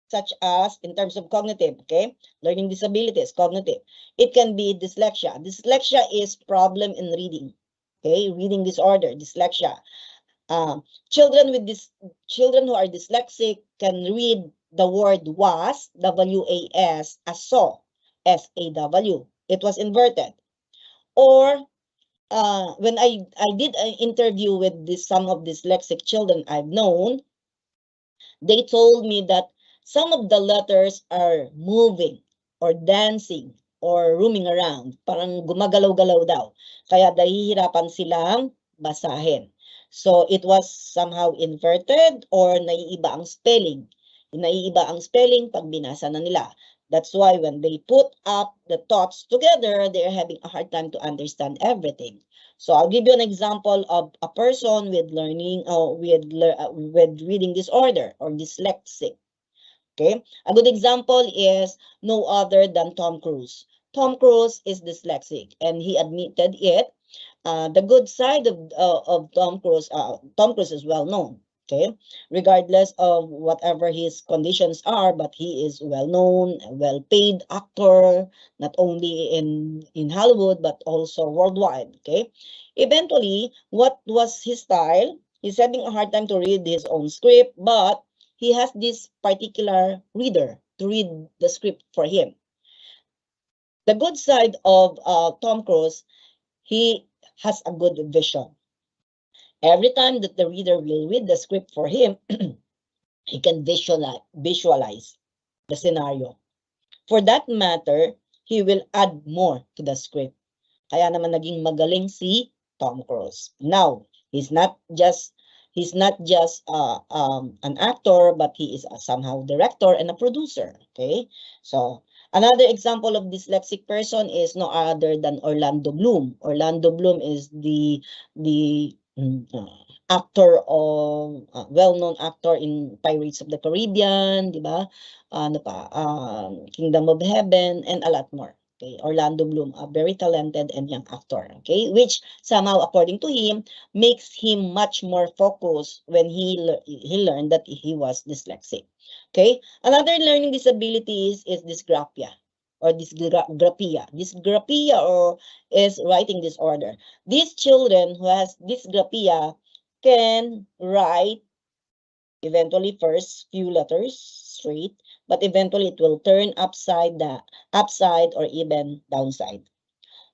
such as in terms of cognitive, okay, learning disabilities, cognitive. It can be dyslexia. Dyslexia is problem in reading, okay, reading disorder, dyslexia. Children who are dyslexic can read the word was, W-A-S, as saw, S-A-W. It was inverted. Or when I did an interview with some of dyslexic children I've known, they told me that some of the letters are moving or dancing or roaming around. Parang gumagalaw-galaw daw. Kaya nahihirapan silang basahin. So it was somehow inverted or naiiba ang spelling. Naiiba ang spelling pag binasa na nila. That's why when they put up the thoughts together, they're having a hard time to understand everything. So I'll give you an example of a person with learning with reading disorder or dyslexic. Okay, a good example is no other than Tom Cruise. Tom Cruise is dyslexic, and he admitted it. The good side of Tom Cruise is well known. Okay, regardless of whatever his conditions are, but he is well known, well paid actor, not only in Hollywood but also worldwide. Okay, eventually, what was his style? He's having a hard time to read his own script, but he has this particular reader to read the script for him. The good side of Tom Cruise, he has a good vision. Every time that the reader will read the script for him, he can visualize the scenario. For that matter, he will add more to the script. Kaya naman naging magaling si Tom Cruise. Now, he's not just an actor, but he is somehow director and a producer. Okay, so another example of dyslexic person is no other than Orlando Bloom. Orlando Bloom is the actor of well-known actor in Pirates of the Caribbean, di ba? Ano pa? Kingdom of Heaven and a lot more. Okay, Orlando Bloom, a very talented and young actor, okay, which somehow, according to him, makes him much more focused when he learned that he was dyslexic. Okay, another learning disability is dysgraphia or dysgraphia. Dysgraphia or is writing disorder. These children who has dysgraphia can write eventually first few letters straight, but eventually it will turn upside or even downside.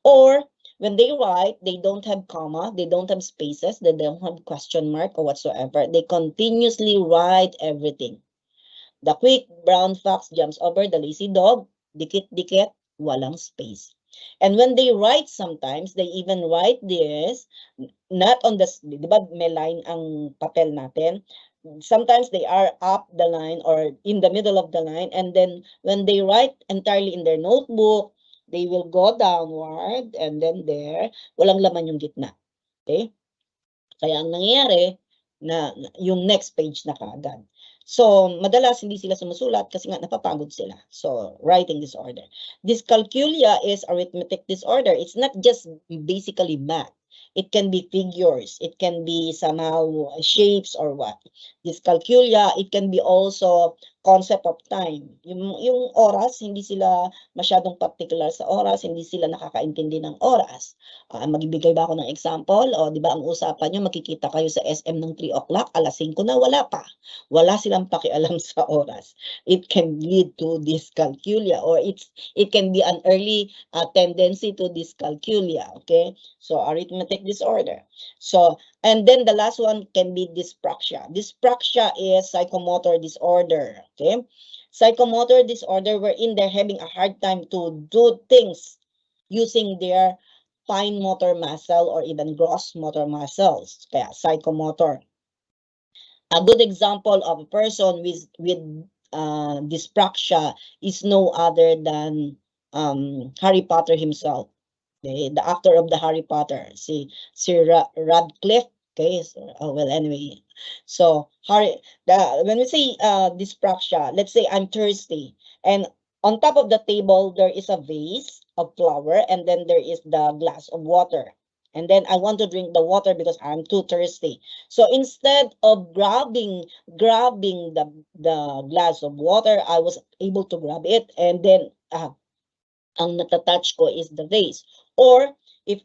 Or when they write, they don't have comma, they don't have spaces, they don't have question mark or whatsoever. They continuously write everything. The quick brown fox jumps over the lazy dog, dikit-dikit, walang space. And when they write sometimes, they even write this, not on the, di ba may line ang papel natin? Sometimes they are up the line or in the middle of the line, and then when they write entirely in their notebook, they will go downward, and then there, walang laman yung gitna. Okay? Kaya ang nangyayari, na yung next page na kaagad. So, madalas hindi sila sumusulat kasi nga napapagod sila. So, writing disorder. Dyscalculia is arithmetic disorder. It's not just basically math. It can be figures. It can be somehow shapes or what. Dyscalculia, it can be also concept of time. Yung oras, hindi sila masyadong particular sa oras, hindi sila nakakaintindi ng oras. Magbibigay ba ako ng example? O, di ba ang usapan nyo, makikita kayo sa SM ng 3 o'clock, alas 5 na, wala pa. Wala silang pakialam sa oras. It can lead to dyscalculia or it can be an early tendency to dyscalculia, okay? So, arithmetic disorder. So, and then the last one can be dyspraxia. Dyspraxia is psychomotor disorder, okay? Psychomotor disorder wherein they're having a hard time to do things using their fine motor muscle or even gross motor muscles. Kaya psychomotor. A good example of a person with dyspraxia is no other than Harry Potter himself. Okay, the actor of the Harry Potter, si Radcliffe. Okay, so, well, anyway, so when we say dyspraxia, let's say I'm thirsty, and on top of the table there is a vase of flour, and then there is the glass of water. And then I want to drink the water because I'm too thirsty. So instead of grabbing the glass of water, I was able to grab it, and then ang natatouch ko is the vase. Or if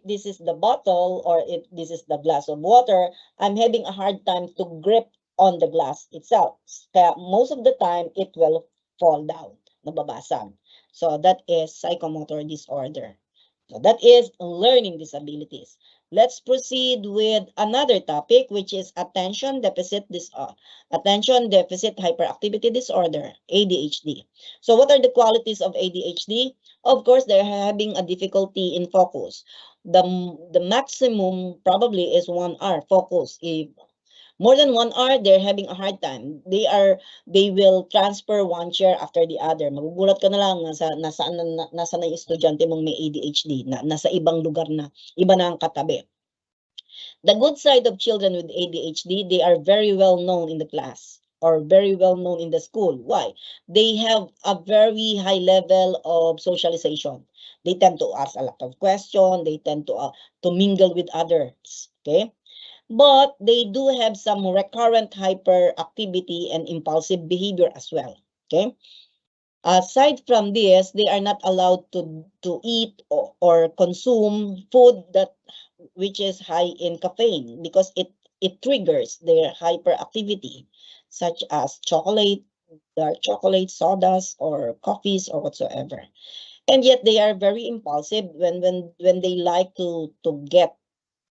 this is the bottle or if this is the glass of water, I'm having a hard time to grip on the glass itself. Kaya most of the time, it will fall down, nababasag. So that is psychomotor disorder. So that is learning disabilities. Let's proceed with another topic, which is attention deficit hyperactivity disorder, ADHD. So what are the qualities of ADHD? Of course, they're having a difficulty in focus. The maximum probably is 1 hour focus. If more than 1 hour, they're having a hard time. They will transfer one chair after the other. Magugulat ka na lang nasa na yung estudyante mong may ADHD, nasa ibang lugar na, iba na ang katabi. The good side of children with ADHD, they are very well known in the class or very well known in the school. Why? They have a very high level of socialization. They tend to ask a lot of questions. They tend to mingle with others. Okay? But they do have some recurrent hyperactivity and impulsive behavior as well. Okay? Aside from this, they are not allowed to eat or consume food which is high in caffeine because it triggers their hyperactivity, such as chocolate, dark chocolate, sodas, or coffees, or whatsoever. And yet they are very impulsive when they like to get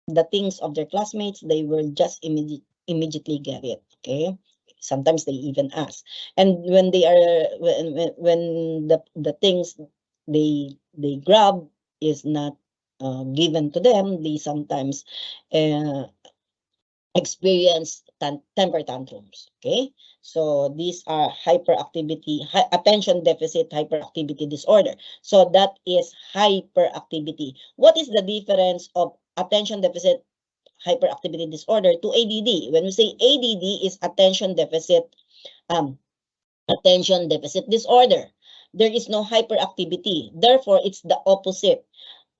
the things of their classmates, they will just immediately get it. Okay. Sometimes they even ask. And when they are when the things they grab is not given to them, they sometimes experience temper tantrums. Okay, so these are attention deficit hyperactivity disorder. So that is hyperactivity. What is the difference of attention deficit hyperactivity disorder to ADD? When we say ADD is attention deficit disorder, there is no hyperactivity. Therefore, it's the opposite.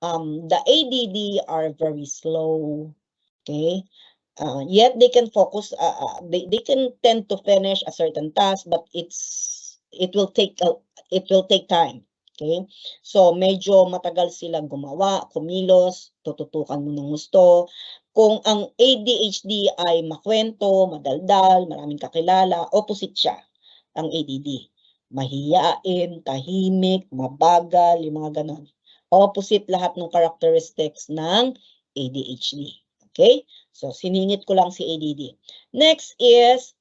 The ADD are very slow. Okay. Yet they can focus, they can tend to finish a certain task, but it will take time. Okay? So medyo matagal sila gumawa, kumilos, tututukan mo ng gusto. Kung ang ADHD ay makwento, madaldal, maraming kakilala, opposite siya ang ADD. Mahiyain, tahimik, mabagal, yung mga ganon. Opposite lahat ng characteristics ng ADHD. Okay? So, siningit ko lang si ADD. Next is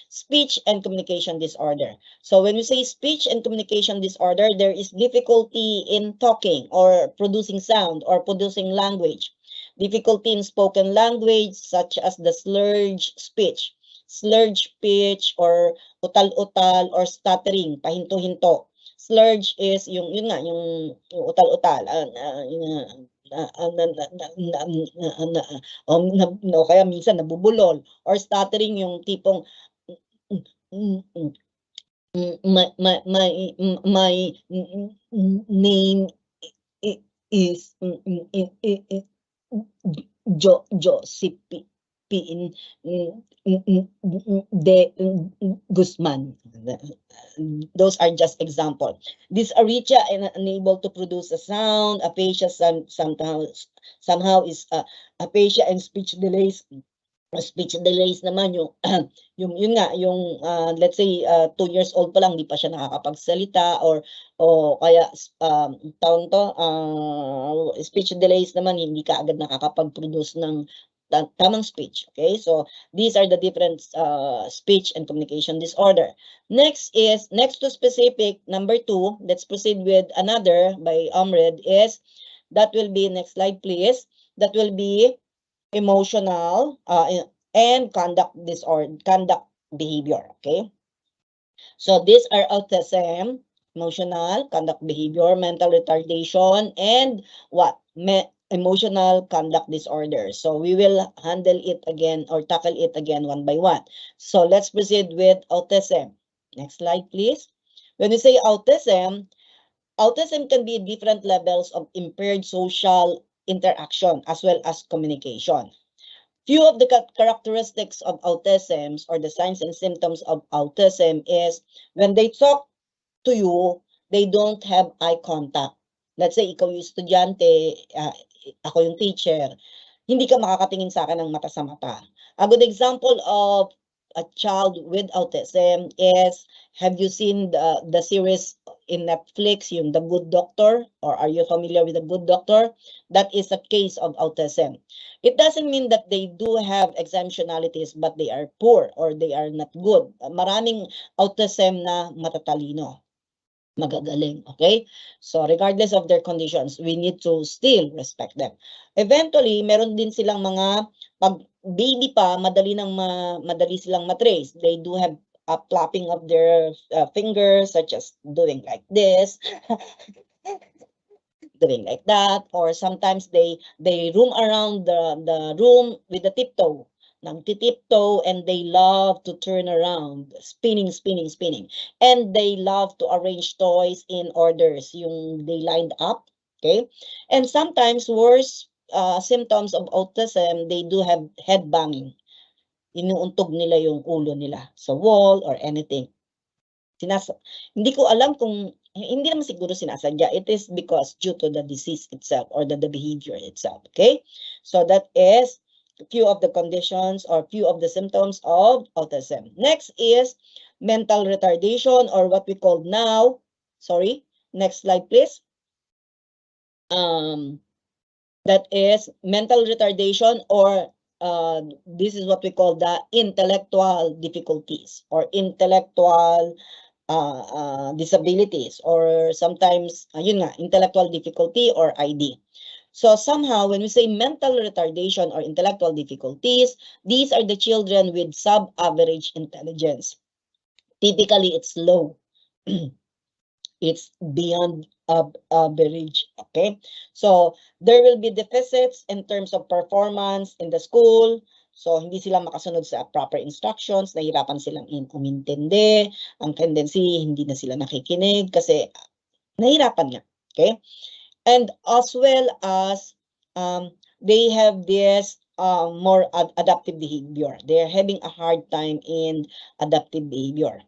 speech and communication disorder. So, when we say speech and communication disorder, there is difficulty in talking or producing sound or producing language. Difficulty in spoken language such as the slurred speech or utal-utal or stuttering, pahinto-hinto. Slurge is yung utal-utal, o kaya minsan nabubulol or stuttering yung tipong my name is Josephine de Guzman. Those are just example. This Aricha unable to produce a sound. Aphasia somehow is aphasia and speech delays. Speech delays naman yung yun nga yung let's say 2 years old pa lang hindi pa siya nakakapagsalita or kaya tawag to speech delays naman hindi ka agad nakakapag-produce ng tamang speech. Okay, so these are the different speech and communication disorder. Next to specific, number 2. Let's proceed with another by Omred is that will be, next slide please, that will be emotional and conduct disorder, conduct behavior. Okay, so these are autism, emotional, conduct behavior, mental retardation, and what? Emotional conduct disorder. So we will handle it again or tackle it again one by one. So let's proceed with autism. Next slide, please. When we say autism can be different levels of impaired social interaction as well as communication. Few of the characteristics of autism or the signs and symptoms of autism is when they talk to you, they don't have eye contact. Let's say, ikaw yung estudyante, ako yung teacher, hindi ka makakatingin sa akin ng mata sa mata. A good example of a child with autism is, have you seen the series in Netflix, yung The Good Doctor? Or are you familiar with The Good Doctor? That is a case of autism. It doesn't mean that they do have exemptionalities, but they are poor or they are not good. Maraming autism na matatalino, magagaling, okay? So regardless of their conditions, we need to still respect them. Eventually, meron din silang mga, pag baby pa, madali silang matrace. They do have a flapping of their fingers, such as doing like this, doing like that, or sometimes they roam around the room with the tiptoe. Nagtitiptoe, and they love to turn around, spinning. And they love to arrange toys in orders, yung they lined up, okay? And sometimes worse symptoms of autism, they do have head banging. Inuuntog nila yung ulo nila sa wall or anything. Hindi ko alam kung, hindi naman siguro sinasadya. It is because due to the disease itself or the behavior itself, okay? So that is few of the conditions or few of the symptoms of autism. Next is mental retardation, or what we call now, sorry, next slide please. That is mental retardation, or this is what we call the intellectual difficulties or intellectual disabilities, or sometimes yun nga, intellectual difficulty or ID. So somehow, when we say mental retardation or intellectual difficulties, these are the children with sub-average intelligence. Typically, it's low. It's beyond average, okay? So there will be deficits in terms of performance in the school. So hindi sila makasunod sa proper instructions, nahihirapan silang umintindi, ang tendency hindi na sila nakikinig kasi nahihirapan nga, okay? And as well as they have this more adaptive behavior. They're having a hard time in adaptive behavior.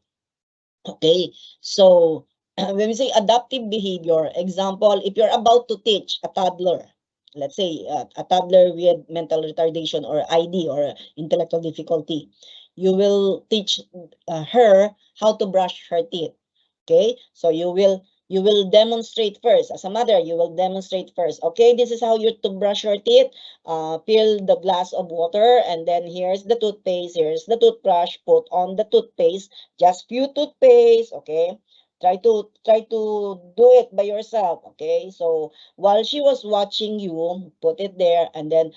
Okay, so when we say adaptive behavior, example, if you're about to teach a toddler, let's say a toddler with mental retardation or ID or intellectual difficulty, you will teach her how to brush her teeth. Okay, so you will demonstrate first. As a mother, you will demonstrate first. Okay, this is how you to brush your teeth. Fill the glass of water, and then here's the toothpaste, here's the toothbrush. Put on the toothpaste, just few toothpaste. Okay, try to do it by yourself. Okay, so while she was watching you, put it there, and then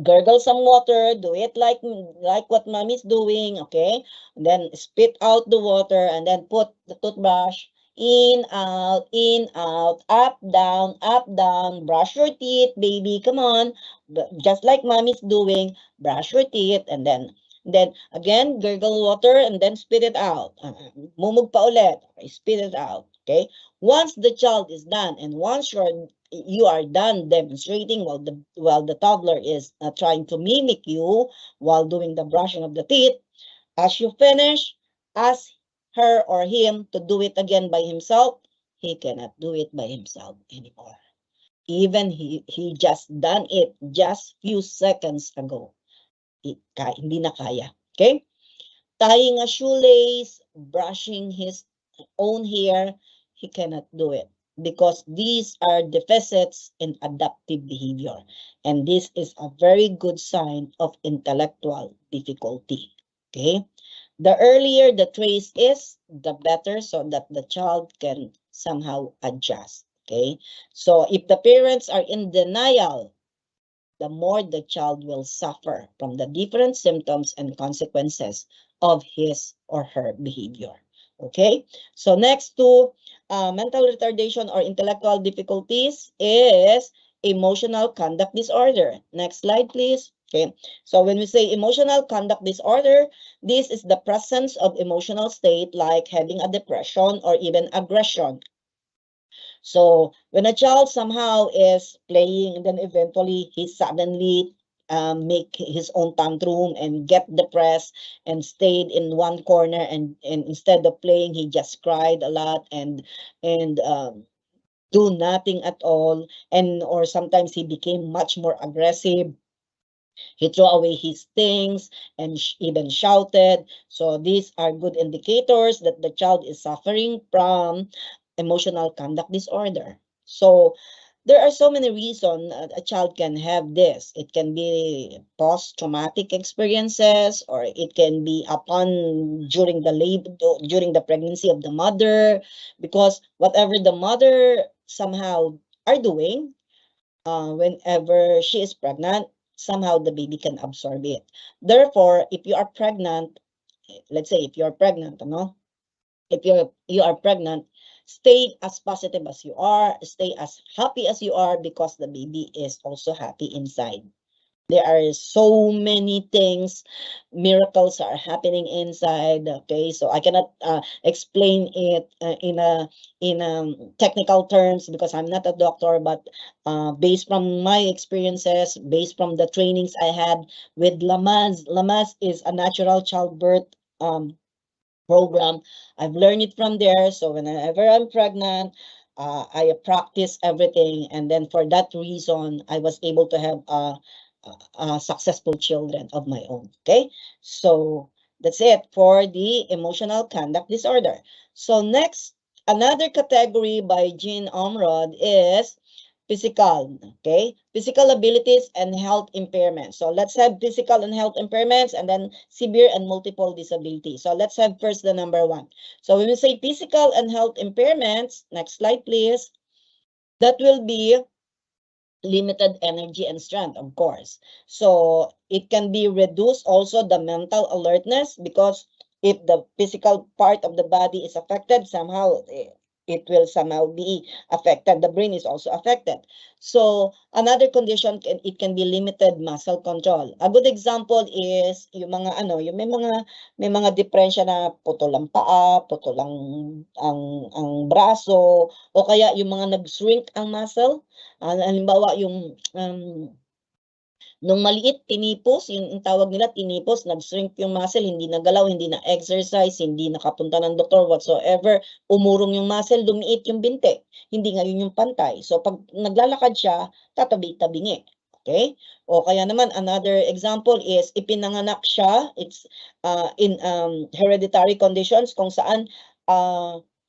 gurgle some water, do it like what mommy's doing, okay? And then spit out the water, and then put the toothbrush in, out, up, down, brush your teeth, baby, come on. Just like mommy's doing, brush your teeth, and then again, gurgle water, and then spit it out. Mumug pa ulit, okay, spit it out, okay? Once the child is done, and once you are done demonstrating while the toddler is trying to mimic you while doing the brushing of the teeth, as you finish, ask her or him to do it again by himself. He cannot do it by himself anymore. Even he just done it just few seconds ago. Hindi na kaya. Okay? Tying a shoelace, brushing his own hair, he cannot do it because these are deficits in adaptive behavior. And this is a very good sign of intellectual difficulty. Okay? The earlier the trace is, the better, so that the child can somehow adjust. Okay? So if the parents are in denial, the more the child will suffer from the different symptoms and consequences of his or her behavior. Okay? So next to mental retardation or intellectual difficulties is emotional conduct disorder. Next slide, please. Okay, so when we say emotional conduct disorder, this is the presence of emotional state like having a depression or even aggression. So when a child somehow is playing, and then eventually he suddenly make his own tantrum and get depressed and stayed in one corner, and instead of playing, he just cried a lot and do nothing at all, and or sometimes he became much more aggressive. He threw away his things and even shouted. So these are good indicators that the child is suffering from emotional conduct disorder. So there are so many reasons a child can have this. It can be post-traumatic experiences, or it can be during the labor, during the pregnancy of the mother, because whatever the mother somehow are doing, whenever she is pregnant, somehow the baby can absorb it. Therefore, if you are pregnant, let's say if you're pregnant, if you are pregnant, stay as positive as you are, stay as happy as you are, because the baby is also happy inside. There are so many things, miracles are happening inside. Okay, so I cannot explain it in technical terms because I'm not a doctor, but based from my experiences, based from the trainings I had with Lamaze. Lamaze is a natural childbirth program. I've learned it from there. So whenever I'm pregnant, I practice everything, and then for that reason, I was able to have successful children of my own. Okay, so that's it for the emotional conduct disorder. So next, another category by Jean Omrod is physical. Okay, physical abilities and health impairments. So let's have physical and health impairments, and then severe and multiple disability. So let's have first the number one. So when we say physical and health impairments, next slide please, that will be limited energy and strength, of course. So it can be reduced also the mental alertness, because if the physical part of the body is affected, somehow it will somehow be affected. The brain is also affected. So another condition, it can be limited muscle control. A good example is yung mga yung may mga depresya na putol ang paa, putol ang braso, o kaya yung mga nag-shrink ang muscle. Halimbawa yung nung maliit, tinipos, yung tawag nila tinipos, nag-shrink yung muscle, hindi nagalaw, hindi na exercise, hindi nakapunta ng doktor whatsoever, umurong yung muscle, lumiit yung binti, hindi ngayon yung pantay. So pag naglalakad siya, tatabi-tabingi. Okay? O kaya naman, another example is, ipinanganak siya, it's in hereditary conditions, kung saan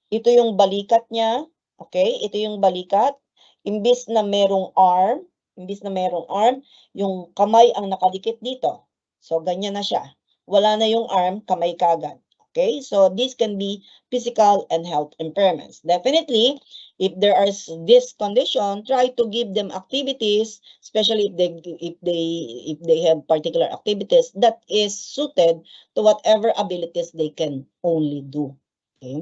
ito yung balikat niya, okay? Ito yung balikat, imbis na merong arm, yung kamay ang nakadikit dito. So, ganyan na siya. Wala na yung arm, kamay kagad. Okay? So, this can be physical and health impairments. Definitely, if there are this condition, try to give them activities, especially if they have particular activities that is suited to whatever abilities they can only do. Okay?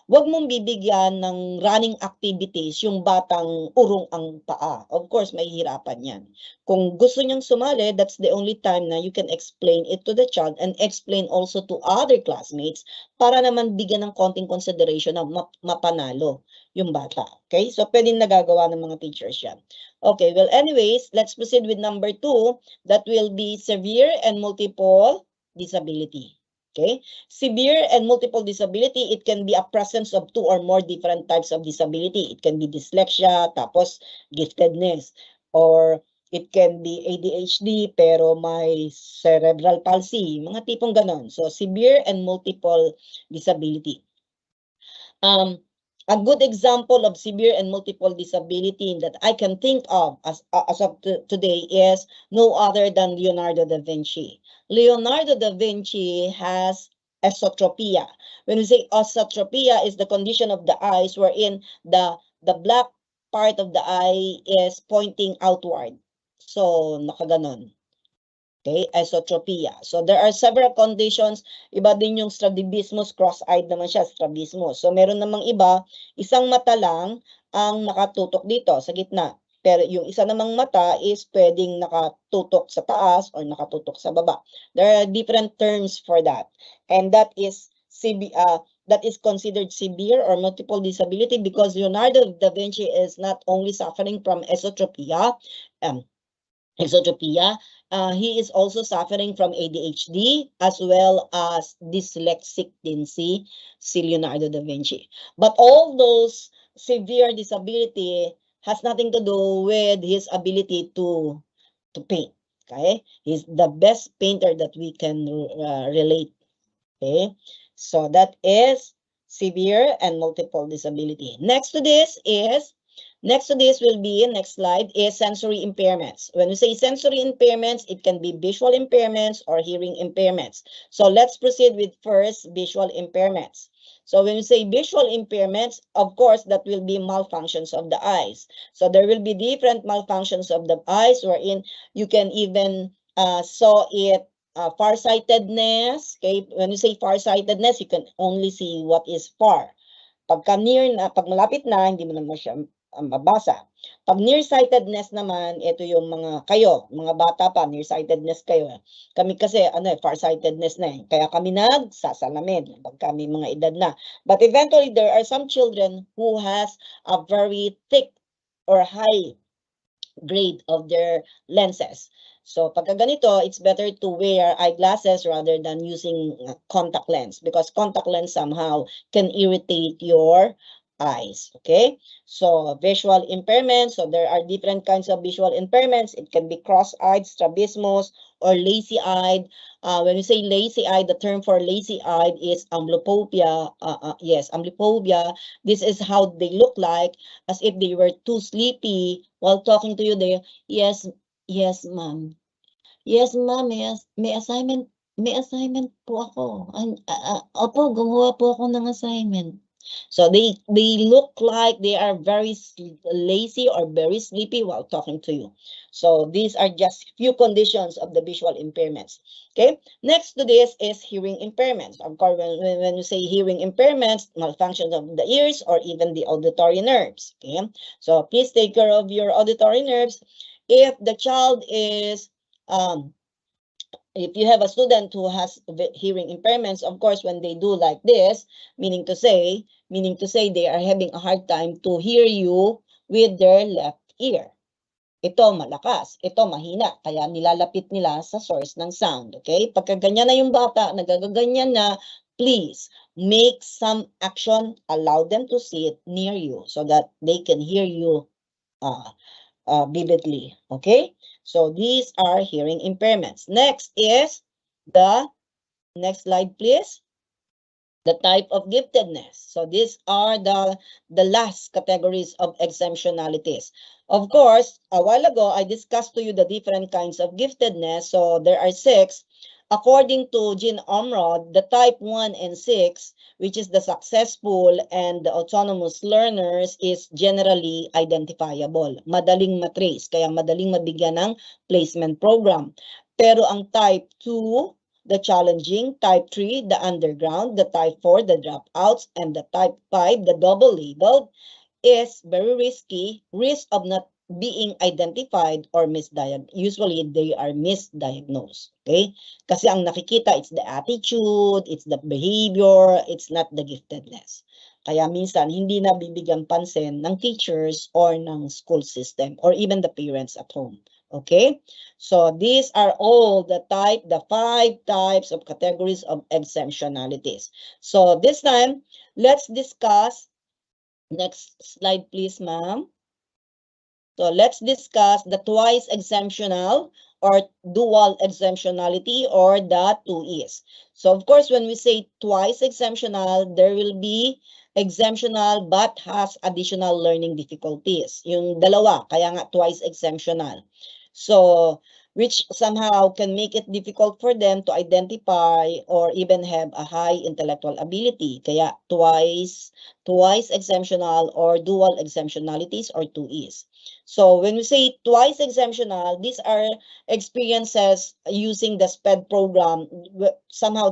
Huwag mong bibigyan ng running activities yung batang urong ang paa. Of course, mahihirapan yan. Kung gusto niyang sumali, that's the only time na you can explain it to the child and explain also to other classmates para naman bigyan ng konting consideration na mapanalo yung bata. Okay? So, pwedeng nagagawa ng mga teachers yan. Okay, well anyways, let's proceed with number 2. That will be severe and multiple disability. Okay? Severe and multiple disability, it can be a presence of 2 or more different types of disability. It can be dyslexia, tapos giftedness, or it can be ADHD pero may cerebral palsy, mga tipong ganon. So, severe and multiple disability. A good example of severe and multiple disability that I can think of as of today is no other than Leonardo da Vinci. Leonardo da Vinci has esotropia. When we say esotropia, is the condition of the eyes wherein the black part of the eye is pointing outward. So, nakaganon. Okay, esotropia. So, there are several conditions. Iba din yung strabismus, cross-eyed naman siya, strabismus. So, meron namang iba, isang mata lang ang nakatutok dito sa gitna. Pero yung isa namang mata is pwedeng nakatutok sa taas or nakatutok sa baba. There are different terms for that. And that is considered severe or multiple disability because Leonardo da Vinci is not only suffering from esotropia, he is also suffering from ADHD as well as dyslexic tendency, si Leonardo da Vinci. But all those severe disability has nothing to do with his ability to paint. Okay, he's the best painter that we can relate. Okay, so that is severe and multiple disability. Next to this will be, next slide, is sensory impairments. When we say sensory impairments, it can be visual impairments or hearing impairments. So let's proceed with first visual impairments. So when we say visual impairments, of course, that will be malfunctions of the eyes. So there will be different malfunctions of the eyes wherein you can even saw it farsightedness. Okay, when you say farsightedness, you can only see what is far. Pagka near na, pag malapit na, hindi mo naman siya mabasa. Pag nearsightedness naman, ito yung mga bata pa, nearsightedness kayo. Kami kasi, farsightedness na kaya kami nagsasalamin pag kami mga edad na. But eventually, there are some children who has a very thick or high grade of their lenses. So, pagka ganito, it's better to wear eyeglasses rather than using contact lens because contact lens somehow can irritate your eyes. Okay, so visual impairment. So there are different kinds of visual impairments. It can be cross-eyed, strabismus, or lazy-eyed. When we say lazy-eyed, the term for lazy-eyed is amblyopia. Yes, amblyopia. This is how they look like, as if they were too sleepy while talking to you. They, yes, ma'am. Yes, ma'am. May assignment. May assignment po ako. Opo, gumawa po ako ng assignment. So they look like they are very lazy or very sleepy while talking to you. So these are just few conditions of the visual impairments. Okay, next to this is hearing impairments. Of course, when you say hearing impairments, malfunctions of the ears or even the auditory nerves. Okay, so please take care of your auditory nerves. If the child is if you have a student who has hearing impairments, of course, when they do like this, meaning to say they are having a hard time to hear you with their left ear. Ito malakas, ito mahina, kaya nilalapit nila sa source ng sound. Okay? Pagka ganyan na yung bata, nagaganyan na, please make some action, allow them to sit near you so that they can hear you vividly. Okay? So these are hearing impairments. Next is the next slide, please. The type of giftedness. So these are the last categories of exemptionalities. Of course, a while ago, I discussed to you the different kinds of giftedness. So there are 6. According to Jean Omrod, the type 1 and 6, which is the successful and the autonomous learners, is generally identifiable. Madaling matrace, kaya madaling mabigyan ng placement program. Pero ang type 2, the challenging, type 3, the underground, the type 4, the dropouts, and the type 5, the double labeled, is very risky, risk of not being identified or misdiagnosed. Usually, they are misdiagnosed. Okay? Kasi ang nakikita, it's the attitude, it's the behavior, it's not the giftedness. Kaya minsan, hindi na bibigyan pansin ng teachers or ng school system or even the parents at home. Okay? So, these are all the 5 types of categories of exemptionalities. So, this time, let's discuss. Next slide, please, ma'am. So let's discuss the twice exemptional or dual exemptionality or the 2Es. So of course, when we say twice exemptional, there will be exemptional but has additional learning difficulties. Yung dalawa, kaya nga twice exemptional. So which somehow can make it difficult for them to identify or even have a high intellectual ability. Kaya twice exemptional or dual exemptionalities or 2Es. So when we say twice exemptional, these are experiences using the SPED program somehow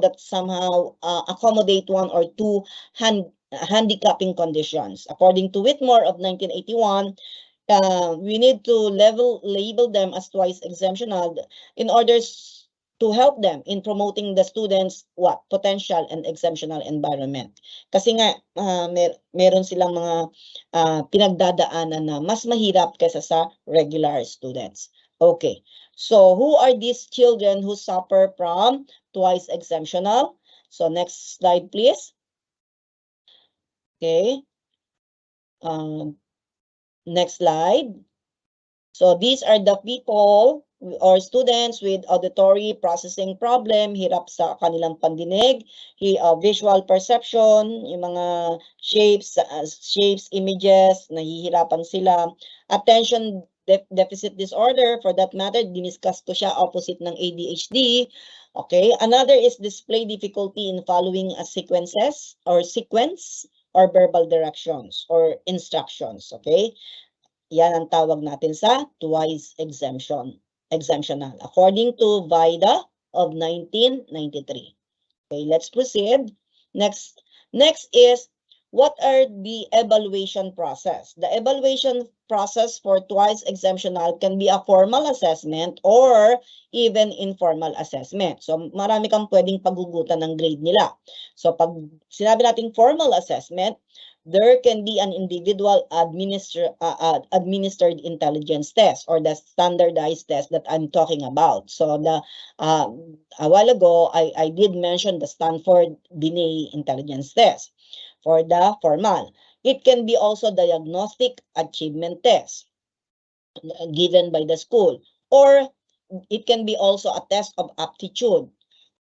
accommodate one or two handicapping conditions. According to Whitmore of 1981, we need to label them as twice exemptional in order to help them in promoting the students' potential and exemptional environment. Kasi nga, meron silang mga pinagdadaanan na mas mahirap kaysa sa regular students. Okay, so who are these children who suffer from twice exemptional? So next slide, please. Okay. Next slide. So these are the people or students with auditory processing problem, hirap sa kanilang pandinig, visual perception, yung mga shapes, images, nahihirapan sila. Attention deficit disorder, for that matter, diniscuss ko siya, opposite ng ADHD. Okay, another is display difficulty in following a sequence or verbal directions or instructions. Okay. Yan ang tawag natin sa twice exemptional, according to VIDA of 1993. Okay, let's proceed. Next is, what are the evaluation process? The evaluation process for twice exemptional can be a formal assessment or even informal assessment. So marami kang pwedeng pagugutan ng grade nila. So pag sinabi natin formal assessment, there can be an individual administered intelligence test or the standardized test that I'm talking about. So a while ago, I did mention the Stanford Binet intelligence test for the formal. It can be also diagnostic achievement test given by the school, or it can be also a test of aptitude.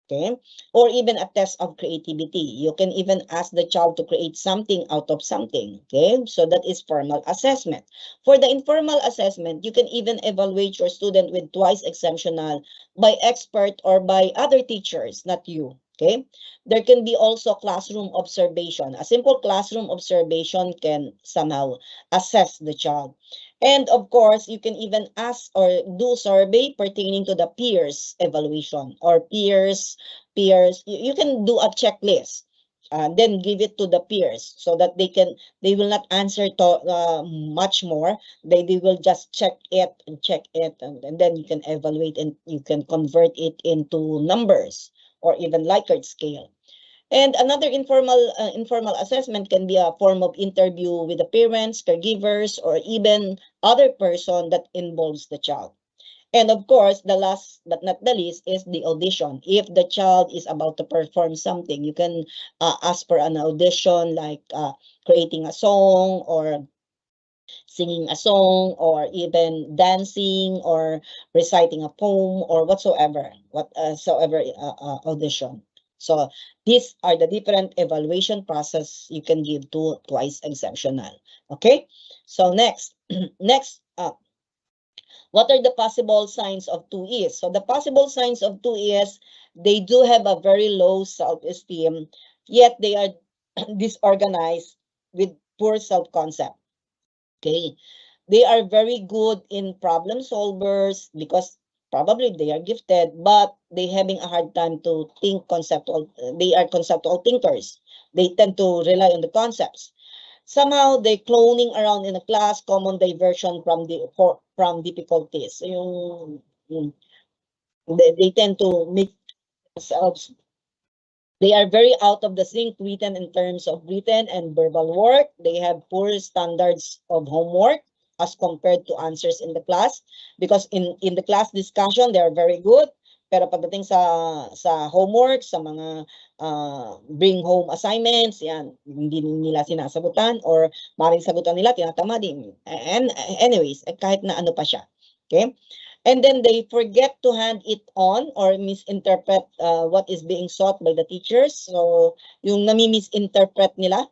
Okay, or even a test of creativity. You can even ask the child to create something out of something. Okay, so that is formal assessment. For the informal assessment, you can even evaluate your student with twice exemptional by expert or by other teachers, not you. Okay, there can be also classroom observation. A simple classroom observation can somehow assess the child. And of course, you can even ask or do survey pertaining to the peers evaluation or peers. You can do a checklist and then give it to the peers so that they will not answer to much more. They will just check it, and then you can evaluate and you can convert it into numbers or even Likert scale. And another informal assessment can be a form of interview with the parents, caregivers, or even other person that involves the child. And of course, the last but not the least is the audition. If the child is about to perform something, you can ask for an audition like creating a song or singing a song or even dancing or reciting a poem or whatsoever audition. So these are the different evaluation process you can give to twice exemptional. Okay, so next what are the possible signs of 2Es? So the possible signs of 2Es, they do have a very low self-esteem, yet they are disorganized with poor self-concept. Okay, they are very good in problem solvers because Probably they are gifted, but they having a hard time to think conceptual. They are conceptual thinkers. They tend to rely on the concepts. Somehow they cloning around in a class, common diversion from difficulties. They tend to make themselves. They are very out of the sync written in terms of written and verbal work. They have poor standards of homework as compared to answers in the class. Because in the class discussion, they are very good. Pero pagdating sa homework, sa mga bring home assignments, yan, hindi nila sinasagutan or maring sagutan nila, tinatama din. And anyways, kahit na ano pa siya. Okay? And then they forget to hand it on or misinterpret what is being sought by the teachers. So, yung nami-misinterpret nila,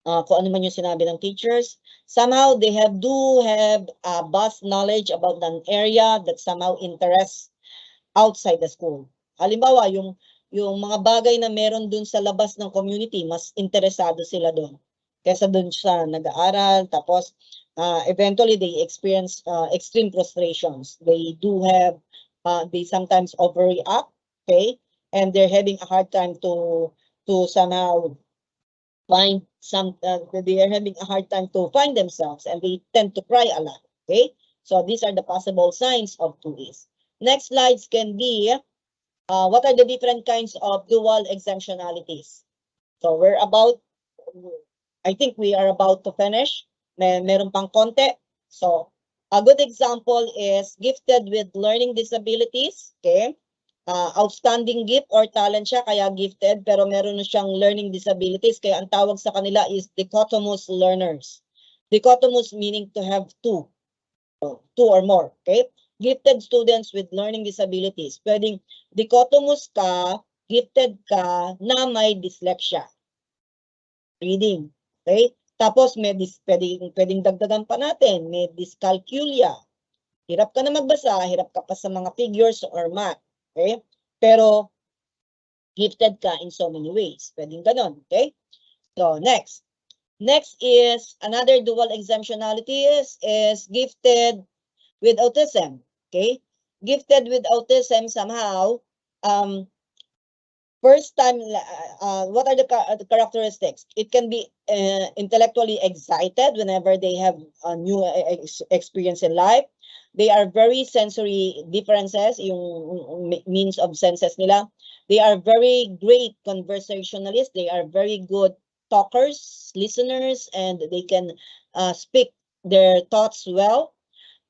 kung ano man yung sinabi ng teachers. Somehow, they do have a vast knowledge about an area that somehow interests outside the school. Halimbawa, yung mga bagay na meron dun sa labas ng community, mas interesado sila dun. Kesa dun sa nag-aaral, tapos eventually they experience extreme frustrations. They do have, they sometimes overreact, okay? And they're having a hard time to somehow find they are having a hard time to find themselves, and they tend to cry a lot, okay? So these are the possible signs of 2Es. Next slides can be, what are the different kinds of dual exemptionalities? So we're about, I think we are about to finish. Meron pang konti. So a good example is gifted with learning disabilities, okay? Outstanding gift or talent siya, kaya gifted, pero meron na siyang learning disabilities, kaya ang tawag sa kanila is dichotomous learners. Dichotomous meaning to have two or more, okay? Gifted students with learning disabilities. Pwedeng dichotomous ka, gifted ka, na may dyslexia. Reading, okay? Tapos may pwedeng dagdagan pa natin, may dyscalculia. Hirap ka na magbasa, hirap ka pa sa mga figures or math, okay? Pero gifted ka in so many ways. Pwedeng ganon, okay? So next. Next is another dual exemptionality is gifted with autism, okay? Gifted with autism somehow, first time, what are the characteristics? It can be intellectually excited whenever they have a new experience in life. They are very sensory differences, yung means of senses nila. They are very great conversationalists. They are very good talkers, listeners, and they can speak their thoughts well.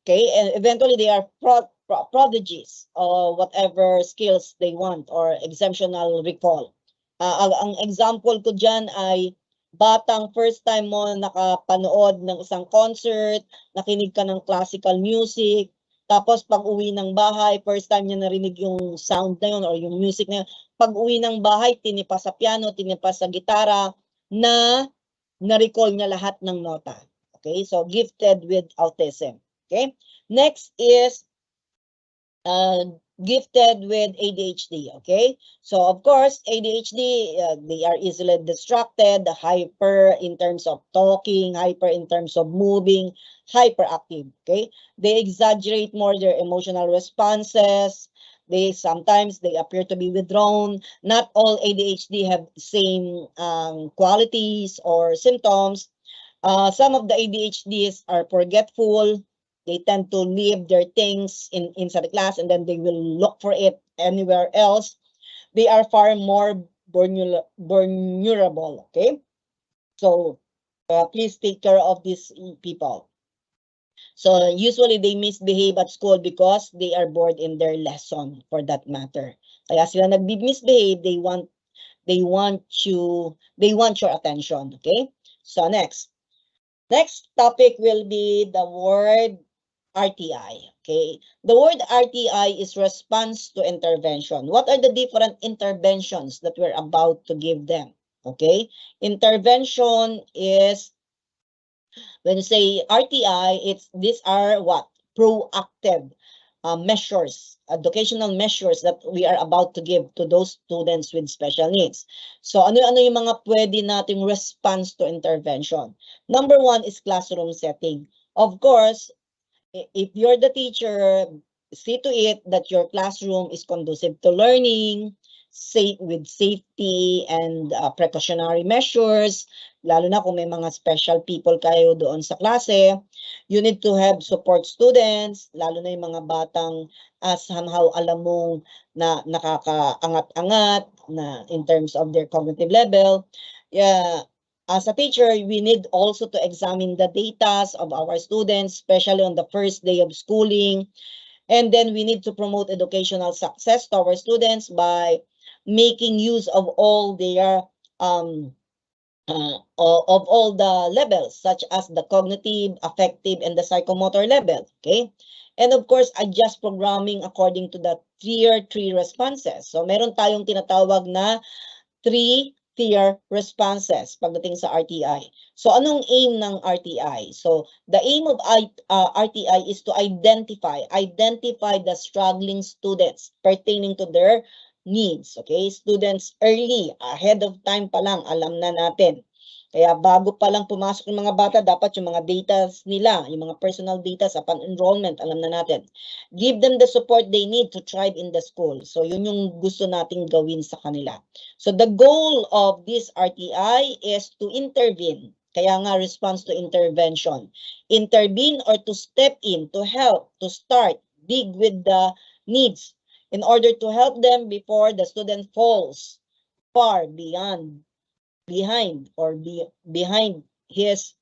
Okay, and eventually they are prodigies or whatever skills they want or exemptional recall. Ang example ko dyan ay batang first time mo nakapanood ng isang concert, nakinig ka ng classical music, tapos pag uwi ng bahay, first time niya narinig yung sound na yun or yung music na yun. Pag uwi ng bahay, tinipa sa piano, tinipa sa gitara, na-recall niya lahat ng nota. Okay, so gifted with autism. Okay, next is gifted with ADHD. Okay, so of course ADHD, they are easily distracted, hyper in terms of talking, hyper in terms of moving, hyperactive. Okay, they exaggerate more their emotional responses. Sometimes they appear to be withdrawn. Not all ADHD have the same qualities or symptoms. Some of the ADHDs are forgetful. They tend to leave their things inside the class and then they will look for it anywhere else. They are far more vulnerable, okay? So please take care of these people. So usually they misbehave at school because they are bored in their lesson, for that matter. Kaya sila nag-misbehave, they want your attention, okay? So next topic will be the word RTI, okay? The word RTI is response to intervention. What are the different interventions that we're about to give them, okay? Intervention is, when you say RTI, these are what? Proactive measures, educational measures that we are about to give to those students with special needs. So ano-ano yung mga pwede nating response to intervention? Number one is classroom setting. Of course, if you're the teacher, see to it that your classroom is conducive to learning, safe with safety and precautionary measures, lalo na kung may mga special people kayo doon sa klase. You need to have support students, lalo na yung mga batang somehow alam mong na nakakaangat-angat na in terms of their cognitive level. Yeah, as a teacher, we need also to examine the data of our students, especially on the first day of schooling. And then we need to promote educational success to our students by making use of all their of all the levels, such as the cognitive, affective, and the psychomotor level. Okay, and of course, adjust programming according to the tier 3 responses. So meron tayong tinatawag na 3-tier responses pagdating sa RTI. So anong aim ng RTI? So the aim of RTI is to identify the struggling students pertaining to their needs. Okay, students early, ahead of time pa lang, alam na natin. Kaya bago pa lang pumasok yung mga bata, dapat yung mga data nila, yung mga personal data sa pan-enrollment, alam na natin. Give them the support they need to thrive in the school. So yun yung gusto nating gawin sa kanila. So the goal of this RTI is to intervene. Kaya nga response to intervention. Intervene or to step in, to help, to start big with the needs in order to help them before the student falls far behind his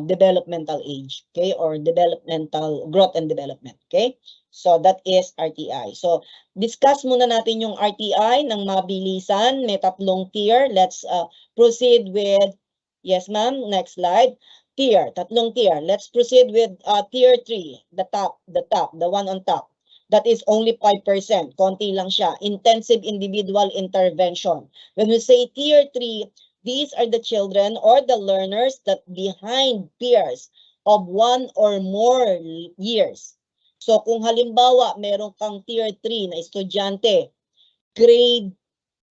developmental age, okay, or developmental growth and development, okay? So that is RTI. So discuss muna natin yung RTI ng mabilisan. May tatlong tier. Let's proceed with, yes ma'am, next slide. Tier, tatlong tier. Let's proceed with tier 3, the one on top. That is only 5%. Konti lang siya. Intensive individual intervention. When we say tier 3, these are the children or the learners that behind peers of 1 or more years. So kung halimbawa meron kang tier 3 na estudyante, grade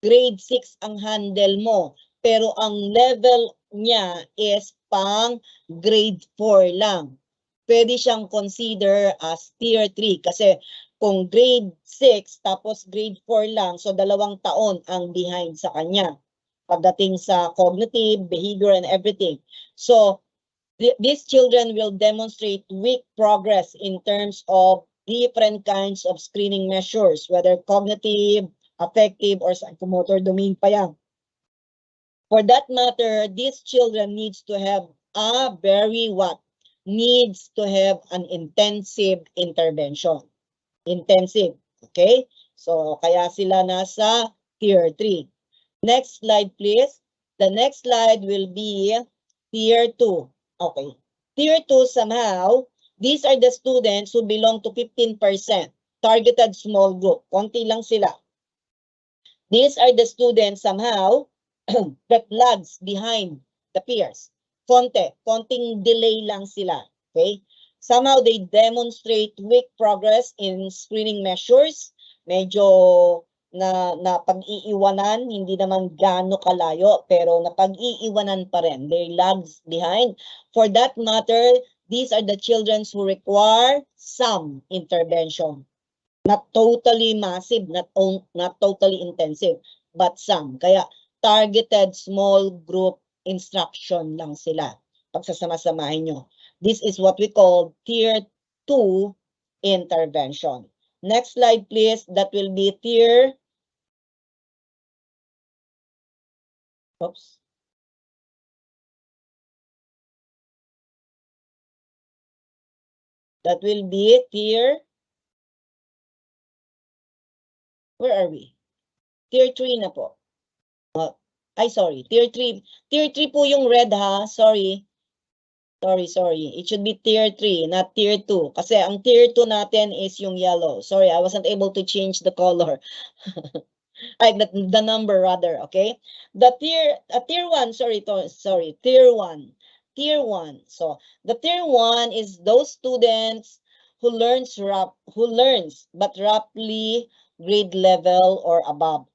6 ang handle mo, pero ang level niya is pang grade 4 lang. Pwede siyang consider as tier 3 kasi kung grade 6 tapos grade 4 lang, so 2 taon ang behind sa kanya pagdating sa cognitive, behavior, and everything. So these children will demonstrate weak progress in terms of different kinds of screening measures, whether cognitive, affective, or psychomotor domain pa yan. For that matter, these children needs to have a needs to have an intensive intervention. Intensive, okay? So, kaya sila nasa tier 3. Next slide, please. The next slide will be tier 2. Okay. Tier 2, somehow, these are the students who belong to 15%. Targeted small group. Konti lang sila. These are the students, somehow, that lags behind the peers. Konting delay lang sila. Okay? Somehow they demonstrate weak progress in screening measures. Medyo na pag-iiwanan, hindi naman gaano kalayo, pero na pag-iiwanan pa rin. They lags behind. For that matter, these are the children who require some intervention. Not totally massive, not totally intensive, but some. Kaya targeted small group instruction lang sila. Pagsasama-samahin nyo. This is what we call tier 2 intervention. Next slide, please. That will be tier. Oops. That will be tier. Where are we? Tier 3 na po. Sorry. Tier 3. Tier 3 po yung red ha. Sorry. Sorry. It should be tier 3, not tier 2. Kasi ang tier 2 natin is yung yellow. Sorry, I wasn't able to change the color. The number rather, okay? The tier 1, tier 1. Tier 1. So, the tier 1 is those students who learns but roughly grade level or above.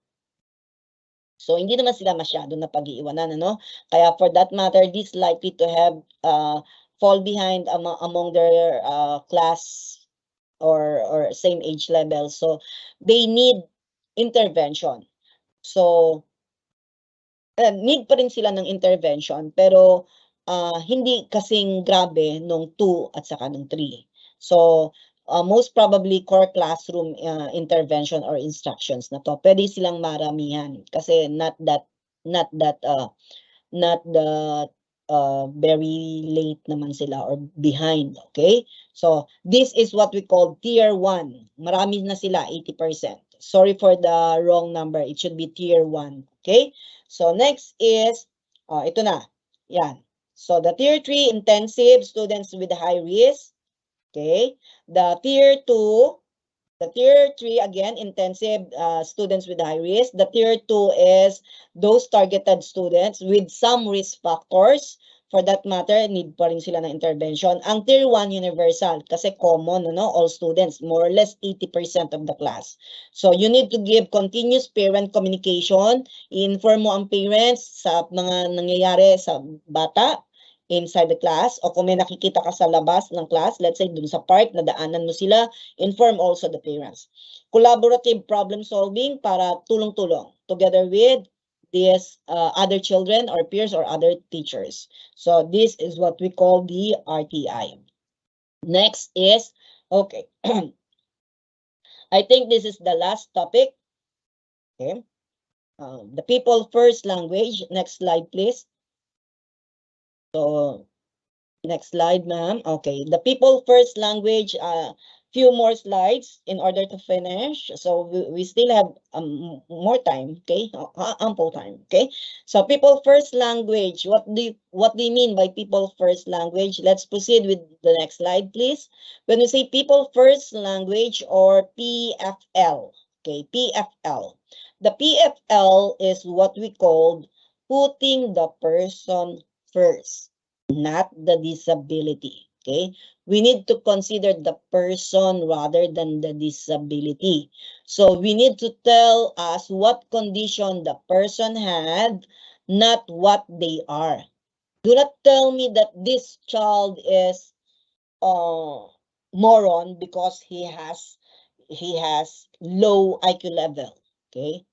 So, hindi naman sila masyado na pag-iiwanan, ano? Kaya for that matter, this likely to have fall behind among their class or same age level. So they need intervention. So need pa rin sila ng intervention, pero hindi kasing grabe nung 2 at saka nung 3. So most probably core classroom intervention or instructions na to. Pwede silang maramihan kasi not that very late naman sila or behind, okay? So this is what we call tier 1. Marami na sila, 80%. Sorry for the wrong number. It should be tier 1, okay? So next is ito na. Yan. So the tier 3 intensive students with high risk, okay? The tier 2, the tier 3 again intensive students with high risk. The tier 2 is those targeted students with some risk factors. For that matter, need pa rin sila ng intervention. Ang tier 1 universal kasi common, no? All students, more or less 80% of the class. So you need to give continuous parent communication. I-inform mo ang parents sa mga nangyayari sa bata inside the class, o kung may nakikita ka sa labas ng class, let's say dun sa park, nadaanan mo sila, inform also the parents. Collaborative problem solving para tulong-tulong together with these other children or peers or other teachers. So this is what we call the RTI. Next is, okay, I think this is the last topic. Okay, the people first language. Next slide, please. So next slide, ma'am. Okay, the people first language, few more slides in order to finish. So we still have more time, okay? Ample time, okay? So people first language, what do you mean by people first language? Let's proceed with the next slide, please. When we say people first language or PFL, okay, PFL. The PFL is what we call putting the person first, not the disability, okay? We need to consider the person rather than the disability. So we need to tell us what condition the person had, not what they are. Do not tell me that this child is moron because he has low IQ level, okay?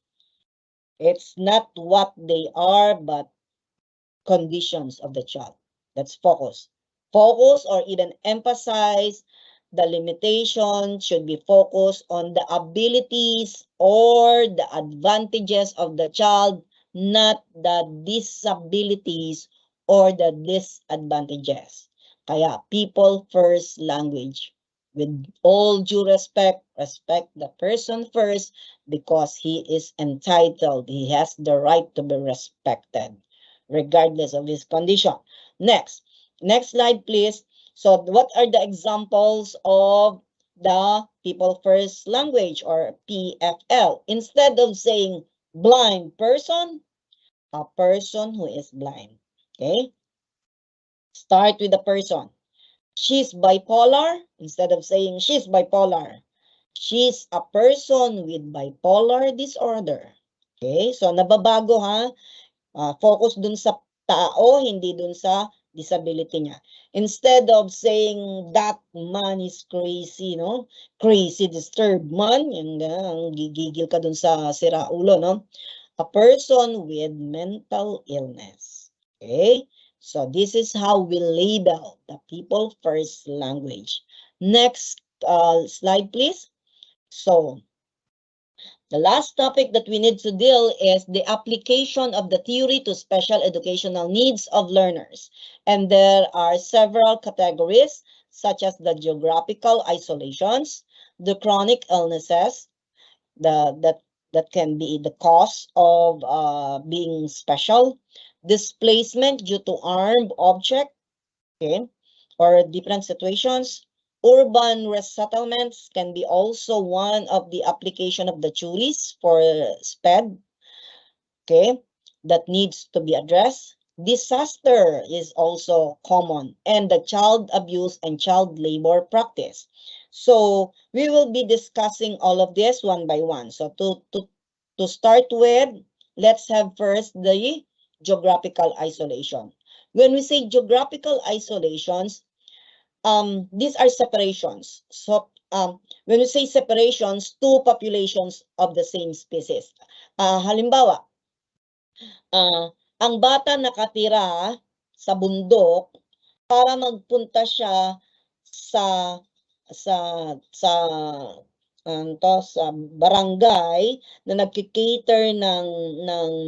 It's not what they are, but conditions of the child. Let's focus. Focus or even emphasize the limitation should be focused on the abilities or the advantages of the child, not the disabilities or the disadvantages. Kaya people first language. With all due respect, respect the person first because he is entitled. He has the right to be respected regardless of his condition. Next slide, please. So what are the examples of the people first language or PFL? Instead of saying blind person, a person who is blind. Okay? Start with the person. She's bipolar. Instead of saying she's bipolar, she's a person with bipolar disorder. Okay? So nababago ha. Focus dun sa tao, hindi dun sa disability niya. Instead of saying that man is crazy, no? Crazy, disturbed man, yung gigigil ka dun sa siraulo, no? A person with mental illness. Okay? So this is how we label the people first language. Next slide, please. So the last topic that we need to deal is the application of the theory to special educational needs of learners. And there are several categories such as the geographical isolations, the chronic illnesses, that can be the cause of being special, displacement due to armed object, okay, or different situations. Urban resettlements can be also one of the application of the theories for SPED, okay, that needs to be addressed. Disaster is also common, and the child abuse and child labor practice. So we will be discussing all of this one by one. So to start with, let's have first the geographical isolation. When we say geographical isolations, these are separations. So when we say separations, two populations of the same species. Halimbawa, ang bata nakatira sa bundok para magpunta siya sa sa sa sa barangay na nagki-cater ng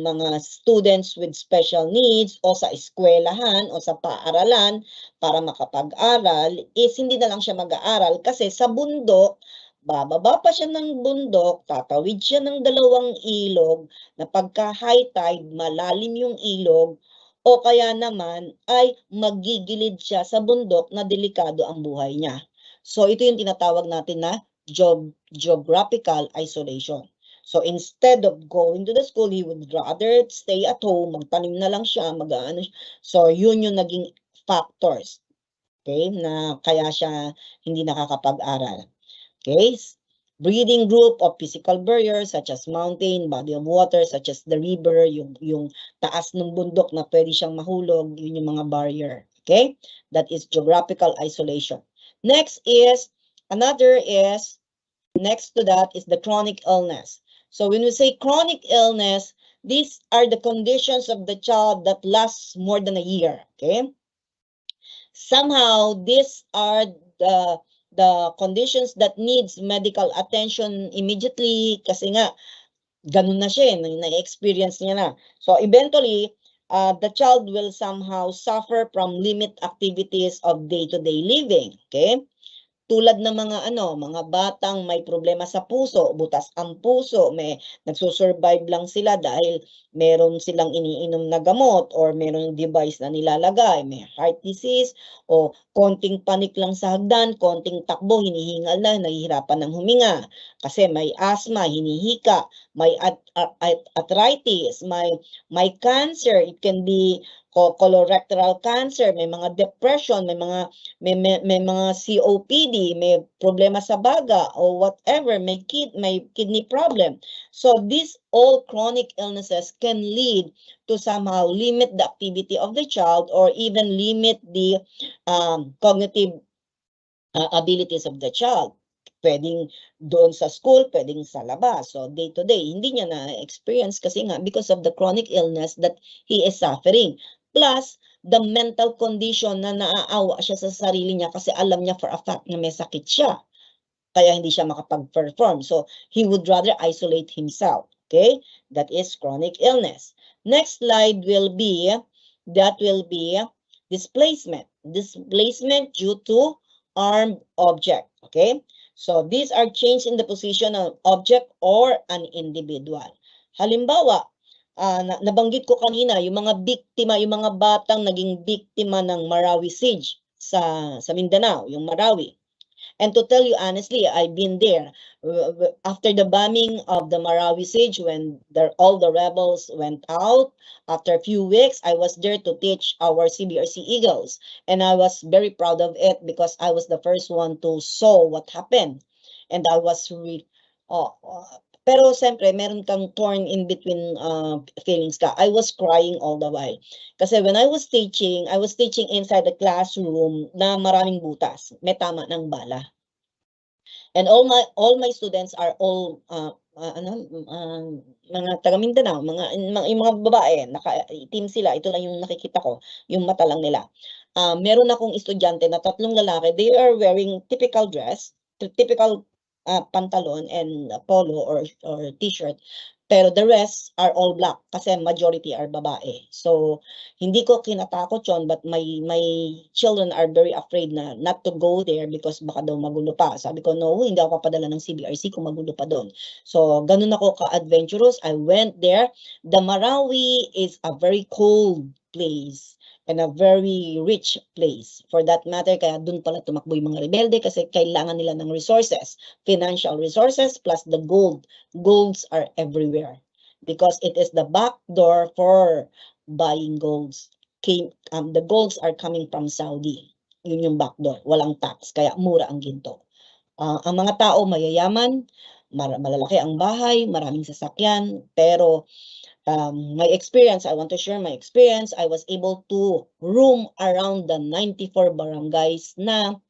mga students with special needs o sa eskwelahan o sa paaralan para makapag-aral, is hindi na lang siya mag-aaral kasi sa bundok, bababa pa siya ng bundok, tatawid siya ng dalawang ilog na pagka high tide, malalim yung ilog, o kaya naman ay magigilid siya sa bundok na delikado ang buhay niya. So ito yung tinatawag natin na geographical isolation. So instead of going to the school, he would rather stay at home, magtanim na lang siya, mag-ano. So yun yung naging factors, okay, na kaya siya hindi nakakapag-aral. Okay? Breathing group of physical barriers such as mountain, body of water such as the river, yung taas ng bundok na pwede siyang mahulog, yun yung mga barrier. Okay? That is geographical isolation. Next is next to that is the chronic illness. So when we say chronic illness, these are the conditions of the child that lasts more than a year. Okay? Somehow these are the conditions that needs medical attention immediately kasi nga ganun na siya, na-experience niya na. So eventually, the child will somehow suffer from limit activities of day-to-day living, okay? Tulad ng mga batang may problema sa puso, butas ang puso, may nagsusurvive lang sila dahil meron silang iniinom na gamot or meron device na nilalagay, may heart disease o konting panik lang sa hagdan, konting takbo, hinihingal na, nahihirapan ng huminga kasi may asthma, hinihika, may arthritis, may cancer, it can be colorectal cancer, may mga depression, may mga COPD, may problema sa baga or whatever, may kidney problem. So these all chronic illnesses can lead to somehow limit the activity of the child or even limit the cognitive abilities of the child. Pwedeng doon sa school, pwedeng sa labas. So day to day, hindi niya na-experience kasi nga because of the chronic illness that he is suffering. Plus, the mental condition na naaawa siya sa sarili niya kasi alam niya for a fact na may sakit siya. Kaya hindi siya makapag-perform. So, he would rather isolate himself. Okay? That is chronic illness. Next slide will be displacement. Displacement due to armed object. Okay? So, these are change in the position of object or an individual. Halimbawa, nabanggit ko kanina, yung mga biktima, yung mga batang naging biktima ng Marawi siege sa Mindanao, yung Marawi. And to tell you honestly, I've been there. After the bombing of the Marawi siege, when all the rebels went out, after a few weeks, I was there to teach our CBRC Eagles. And I was very proud of it because I was the first one to saw what happened. And I was really, pero siyempre, meron kang torn in between feelings ka. I was crying all the while. Kasi when I was teaching inside the classroom na maraming butas. May tama ng bala. And all my students are all mga taga Mindanao, mga babae, naka-itim sila. Ito lang yung nakikita ko, yung mata lang nila. Meron akong estudyante na 3 lalaki. They are wearing typical dress, typical pantalon and polo or t-shirt, pero the rest are all black kasi majority are babae. So hindi ko kinatakot yon, but my children are very afraid na not to go there because baka daw magulo pa. Sabi ko, no, hindi ako papadala ng CBRC kung magulo pa doon. So ganun ako ka-adventurous. I went there. The Marawi is a very cold place and a very rich place. For that matter, kaya dun pala tumakbo yung mga rebelde kasi kailangan nila ng resources, financial resources plus the gold. Golds are everywhere because it is the back door for buying golds. The golds are coming from Saudi. Yun yung back door. Walang tax, kaya mura ang ginto. Ang mga tao mayayaman, malalaki ang bahay, maraming sasakyan, pero my experience, I want to share my experience. I was able to roam around the 94 barangays na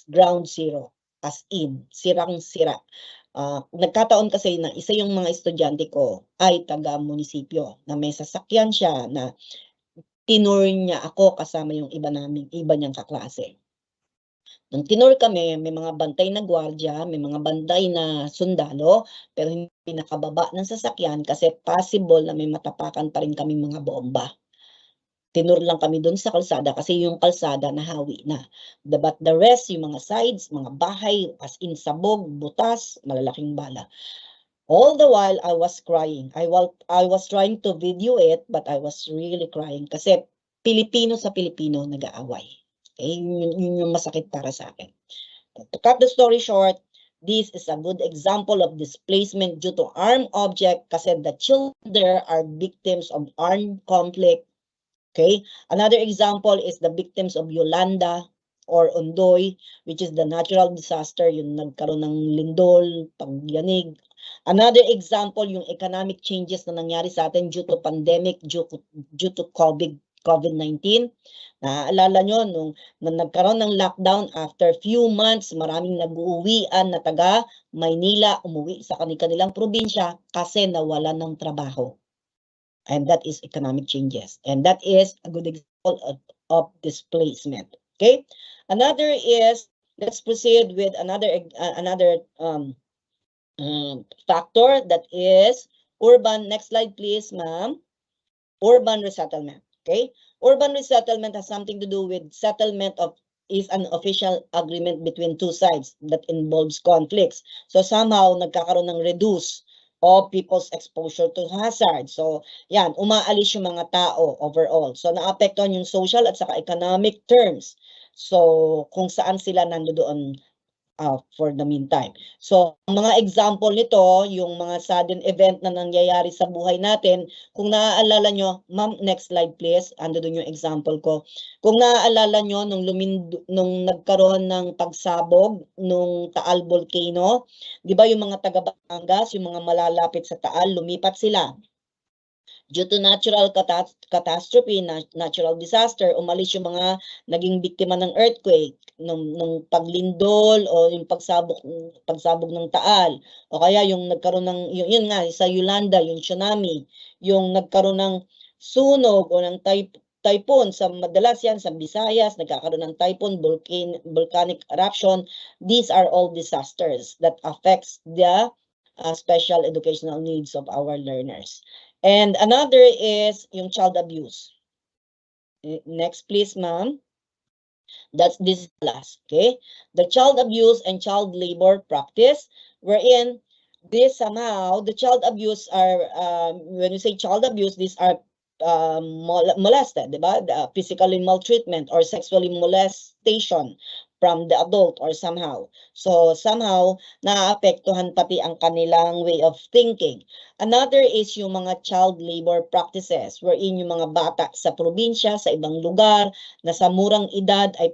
ground zero. as in, sirang-sira. Nagkataon kasi na isa yung mga estudyante ko ay taga-munisipyo na may sasakyan siya na tinur niya ako kasama yung iba niyang kaklase. Nung tinur kami, may mga bantay na gwardiya, may mga bantay na sundalo, pero hindi nakababa ng sasakyan kasi possible na may matapakan pa rin kami mga bomba. Tinur lang kami doon sa kalsada kasi yung kalsada nahawi na. But the rest, yung mga sides, mga bahay, as in sabog, butas, malalaking bala. All the while, I was crying. I was trying to video it, but I was really crying kasi Pilipino sa Pilipino nag-aaway. Okay? Yun yung masakit para sa akin. To cut the story short, this is a good example of displacement due to armed object kasi the children there are victims of armed conflict. Okay, another example is the victims of Yolanda or Ondoy, which is the natural disaster, yung nagkaroon ng lindol, pagyanig. Another example, yung economic changes na nangyari sa atin due to pandemic, due to COVID-19. Naaalala nyo, nung nagkaroon ng lockdown, after few months, maraming nag-uuwian na taga Maynila, umuwi sa kanilang probinsya kasi nawalan ng trabaho. And that is economic changes. And that is a good example of displacement. Okay. Another is, let's proceed with another factor, that is urban. Next slide, please, ma'am. Urban resettlement. Okay. Urban resettlement has something to do with settlement is an official agreement between two sides that involves conflicts. So somehow nagkakaroon ng reduce of people's exposure to hazard. So, yan, umaalis yung mga tao overall. So, naapektuhan yung social at saka economic terms. So, kung saan sila nandoon for the meantime. So, mga example nito, yung mga sudden event na nangyayari sa buhay natin, kung naaalala nyo, ma'am, next slide please, ando doon yung example ko. Kung naaalala nyo, nung nagkaroon ng pagsabog, nung Taal Volcano, di ba yung mga taga Batangas, yung mga malalapit sa Taal, lumipat sila. Due to natural catastrophe, natural disaster, umalis yung mga naging biktima ng earthquake, nung paglindol o yung pagsabog ng Taal, o kaya yung nagkaroon ng, yun nga, sa Yolanda, yung tsunami, yung nagkaroon ng sunog o ng typhoon, sa madalas yan sa Visayas, nagkakaroon ng typhoon, volcanic eruption. These are all disasters that affects the special educational needs of our learners. And another is yung child abuse. Next, please, ma'am. This is last, okay? The child abuse and child labor practice, wherein this somehow, the child abuse are, when we say child abuse, these are molested, diba? Physically maltreatment or sexually molestation from the adult or somehow. So somehow, naapektuhan pati ang kanilang way of thinking. Another is yung mga child labor practices, wherein yung mga bata sa probinsya, sa ibang lugar, na sa murang edad ay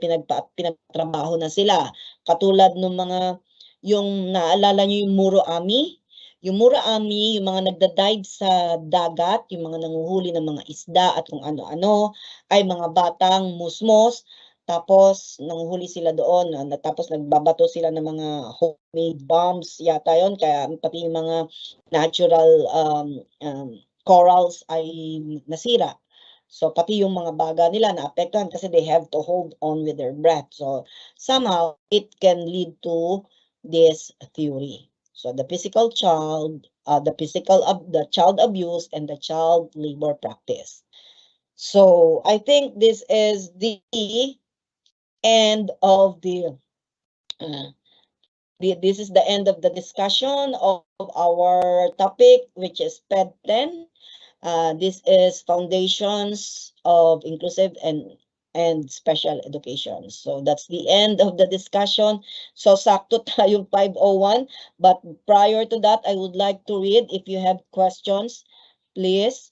pinagtrabaho na sila. Katulad ng mga, yung naalala nyo yung Muro Ami? Yung Muro Ami, yung mga nagda-dive sa dagat, yung mga nanguhuli ng mga isda at kung ano-ano, ay mga batang musmos. Tapos, nanguhuli sila doon, tapos nagbabato sila ng mga homemade bombs, yata yun, kaya pati yung mga natural corals ay nasira. So, pati yung mga baga nila naapektuhan kasi they have to hold on with their breath. So, somehow, it can lead to this theory. So, the child abuse and the child labor practice. So, I think this is the end of this is the end of the discussion of our topic, which is PED 10. This is foundations of inclusive and special education. So that's the end of the discussion. So sakto tayong 5:01, but prior to that, I would like to read. If you have questions, please,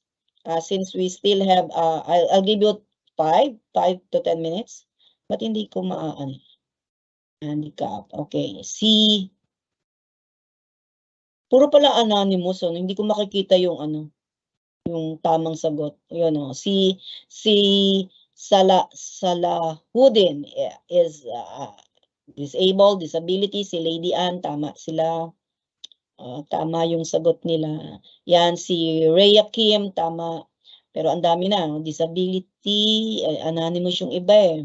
since we still have, I'll give you 5 to 10 minutes. But hindi ko handicap. Okay. Puro pala anonymous, so hindi ko makikita yung yung tamang sagot. Yun si Salahudin is Disabled, disability, si Lady Ann, tama sila. Tama yung sagot nila. Yan, si Rhea Kim, tama. Pero ang dami na, disability, anonymous yung iba eh.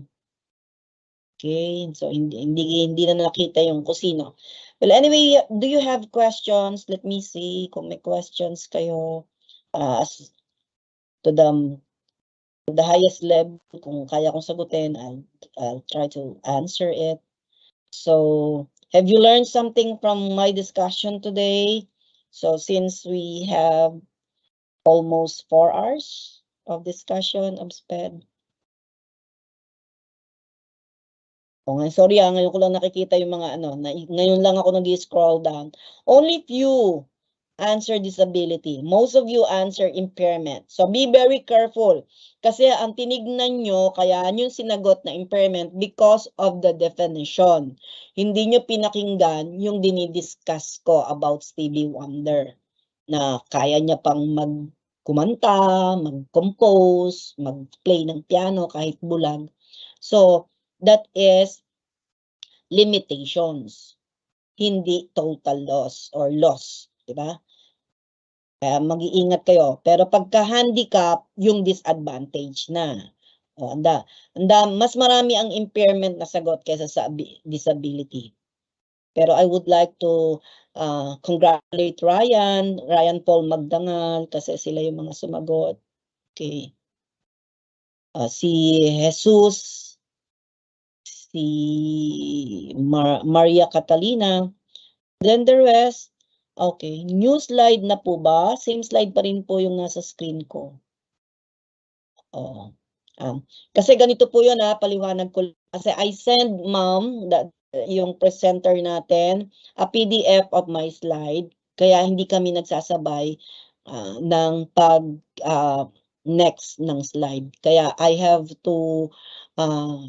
Okay, so hindi na nakita yung kusino. Well, anyway, do you have questions? Let me see kung may questions kayo. To the highest level, kung kaya kong sagutin, I'll try to answer it. So, have you learned something from my discussion today? So, since we have almost 4 hours of discussion of SPED. Sorry ngayon ko lang nakikita yung mga ngayon lang ako nag-scroll down. Only few answer disability. Most of you answer impairment. So be very careful. Kasi ang tinignan nyo, kaya yung sinagot na impairment because of the definition. Hindi nyo pinakinggan yung dinidiscuss ko about Stevie Wonder. Na kaya niya pang kumanta, mag-compose, mag-play ng piano kahit bulag. So, that is limitations. Hindi total loss or loss. Diba? Kaya mag-iingat kayo. Pero pagka-handicap, yung disadvantage na. Mas marami ang impairment na sagot kaysa sa disability. Pero I would like to congratulate Ryan Paul Magdangal, kasi sila yung mga sumagot. Okay. Si Jesus, si Maria Catalina, then the rest. Okay, new slide na po ba? Same slide pa rin po yung nasa screen ko. Kasi ganito po yun paliwanag ko. Kasi I send ma'am, yung presenter natin, a PDF of my slide. Kaya hindi kami nagsasabay ng next ng slide. Kaya I have to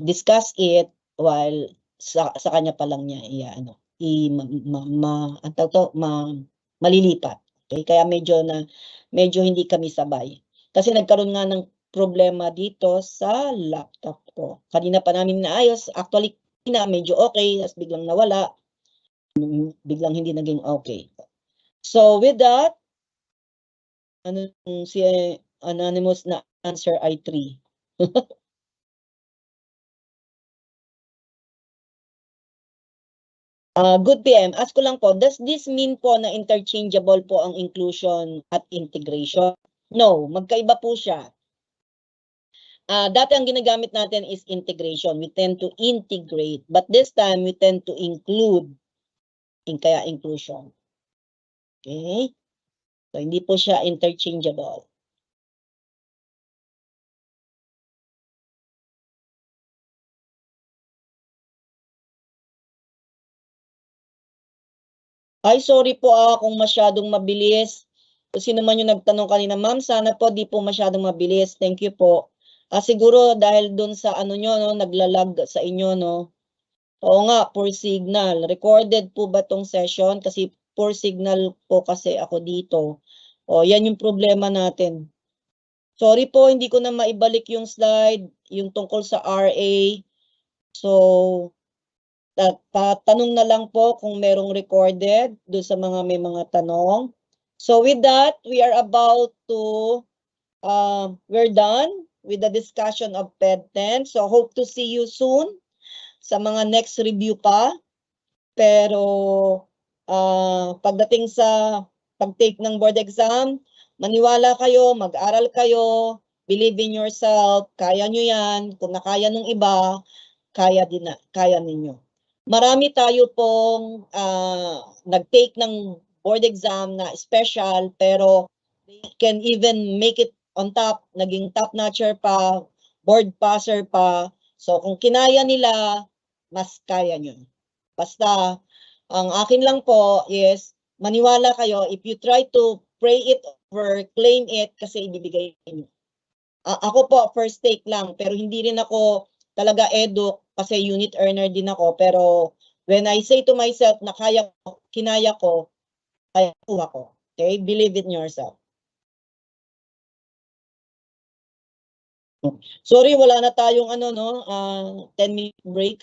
discuss it while sa kanya pa lang niya malilipat. Okay? Kaya medyo hindi kami sabay. Kasi nagkaroon nga ng problema dito sa laptop ko. Kanina pa namin naayos. Actually, medyo okay. Tapos biglang nawala. Biglang hindi naging okay. So, with that, si anonymous na answer ay 3. Good PM. Ask ko lang po, does this mean po na interchangeable po ang inclusion at integration? No, magkaiba po siya. Dati ang ginagamit natin is integration. We tend to integrate. But this time, we tend to include. Kaya inclusion. Okay? So, hindi po siya interchangeable. Ay, sorry po kung masyadong mabilis. Sino man yung nagtanong kanina, ma'am, sana po di po masyadong mabilis. Thank you po. Siguro dahil dun sa naglalag sa inyo, no? Oo nga, poor signal. Recorded po ba tong session? Kasi poor signal po kasi ako dito. Yan yung problema natin. Sorry po, hindi ko na maibalik yung slide, yung tungkol sa RA. So, tanong na lang po kung merong recorded doon sa may mga tanong. So with that, we are about to, we're done with the discussion of PED 10. So hope to see you soon sa mga next review pa. Pero pagdating sa pag-take ng board exam, maniwala kayo, mag-aral kayo, believe in yourself, kaya nyo yan. Kung nakaya ng iba, kaya ninyo. Marami tayo pong nag-take ng board exam na special, pero they can even make it on top, naging top notcher pa, board passer pa. So kung kinaya nila, mas kaya nyo. Basta, ang akin lang po is, maniwala kayo, if you try to pray it over, claim it, kasi ibibigay nyo. Ako po, first take lang, pero hindi rin ako talaga edu, kasi unit earner din ako, pero when I say to myself na kinaya ko, kaya ko. Okay? Believe in yourself. Sorry, wala na tayong 10-minute break.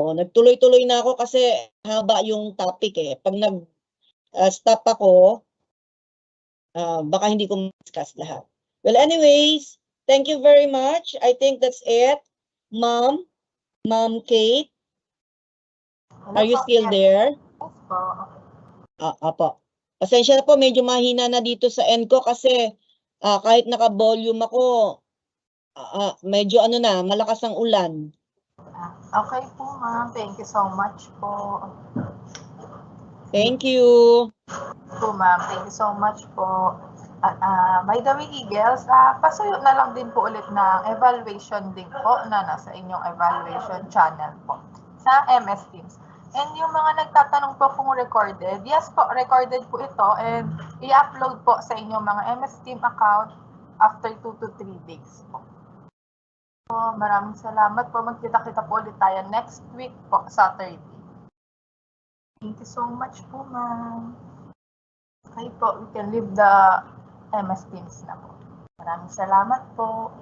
Oo, nagtuloy-tuloy na ako kasi haba yung topic eh. Pag nag-stop ako, baka hindi ko ma-discuss lahat. Well, anyways, thank you very much. I think that's it. Ma'am Kate, Hello are you po. still Yes. there? Yes po. Apo. Pasensya na po, medyo mahina na dito sa end ko kasi kahit naka-volume ako, medyo ano na, malakas ang ulan. Okay po, ma'am. Thank you so much po. Thank you. Po, ma'am. Thank you so much po. By the way, Eagles, pasuyo na lang din po ulit ng evaluation link po na nasa inyong evaluation channel po sa MS Teams. And yung mga nagtatanong po kung recorded, yes po, recorded po ito and i-upload po sa inyong mga MS Team account after 2 to 3 days po. So, maraming salamat po. Magkita-kita po ulit tayo next week po, Saturday. Thank you so much po, ma'am. Okay po, we can leave the MS Teams na po. Maraming salamat po.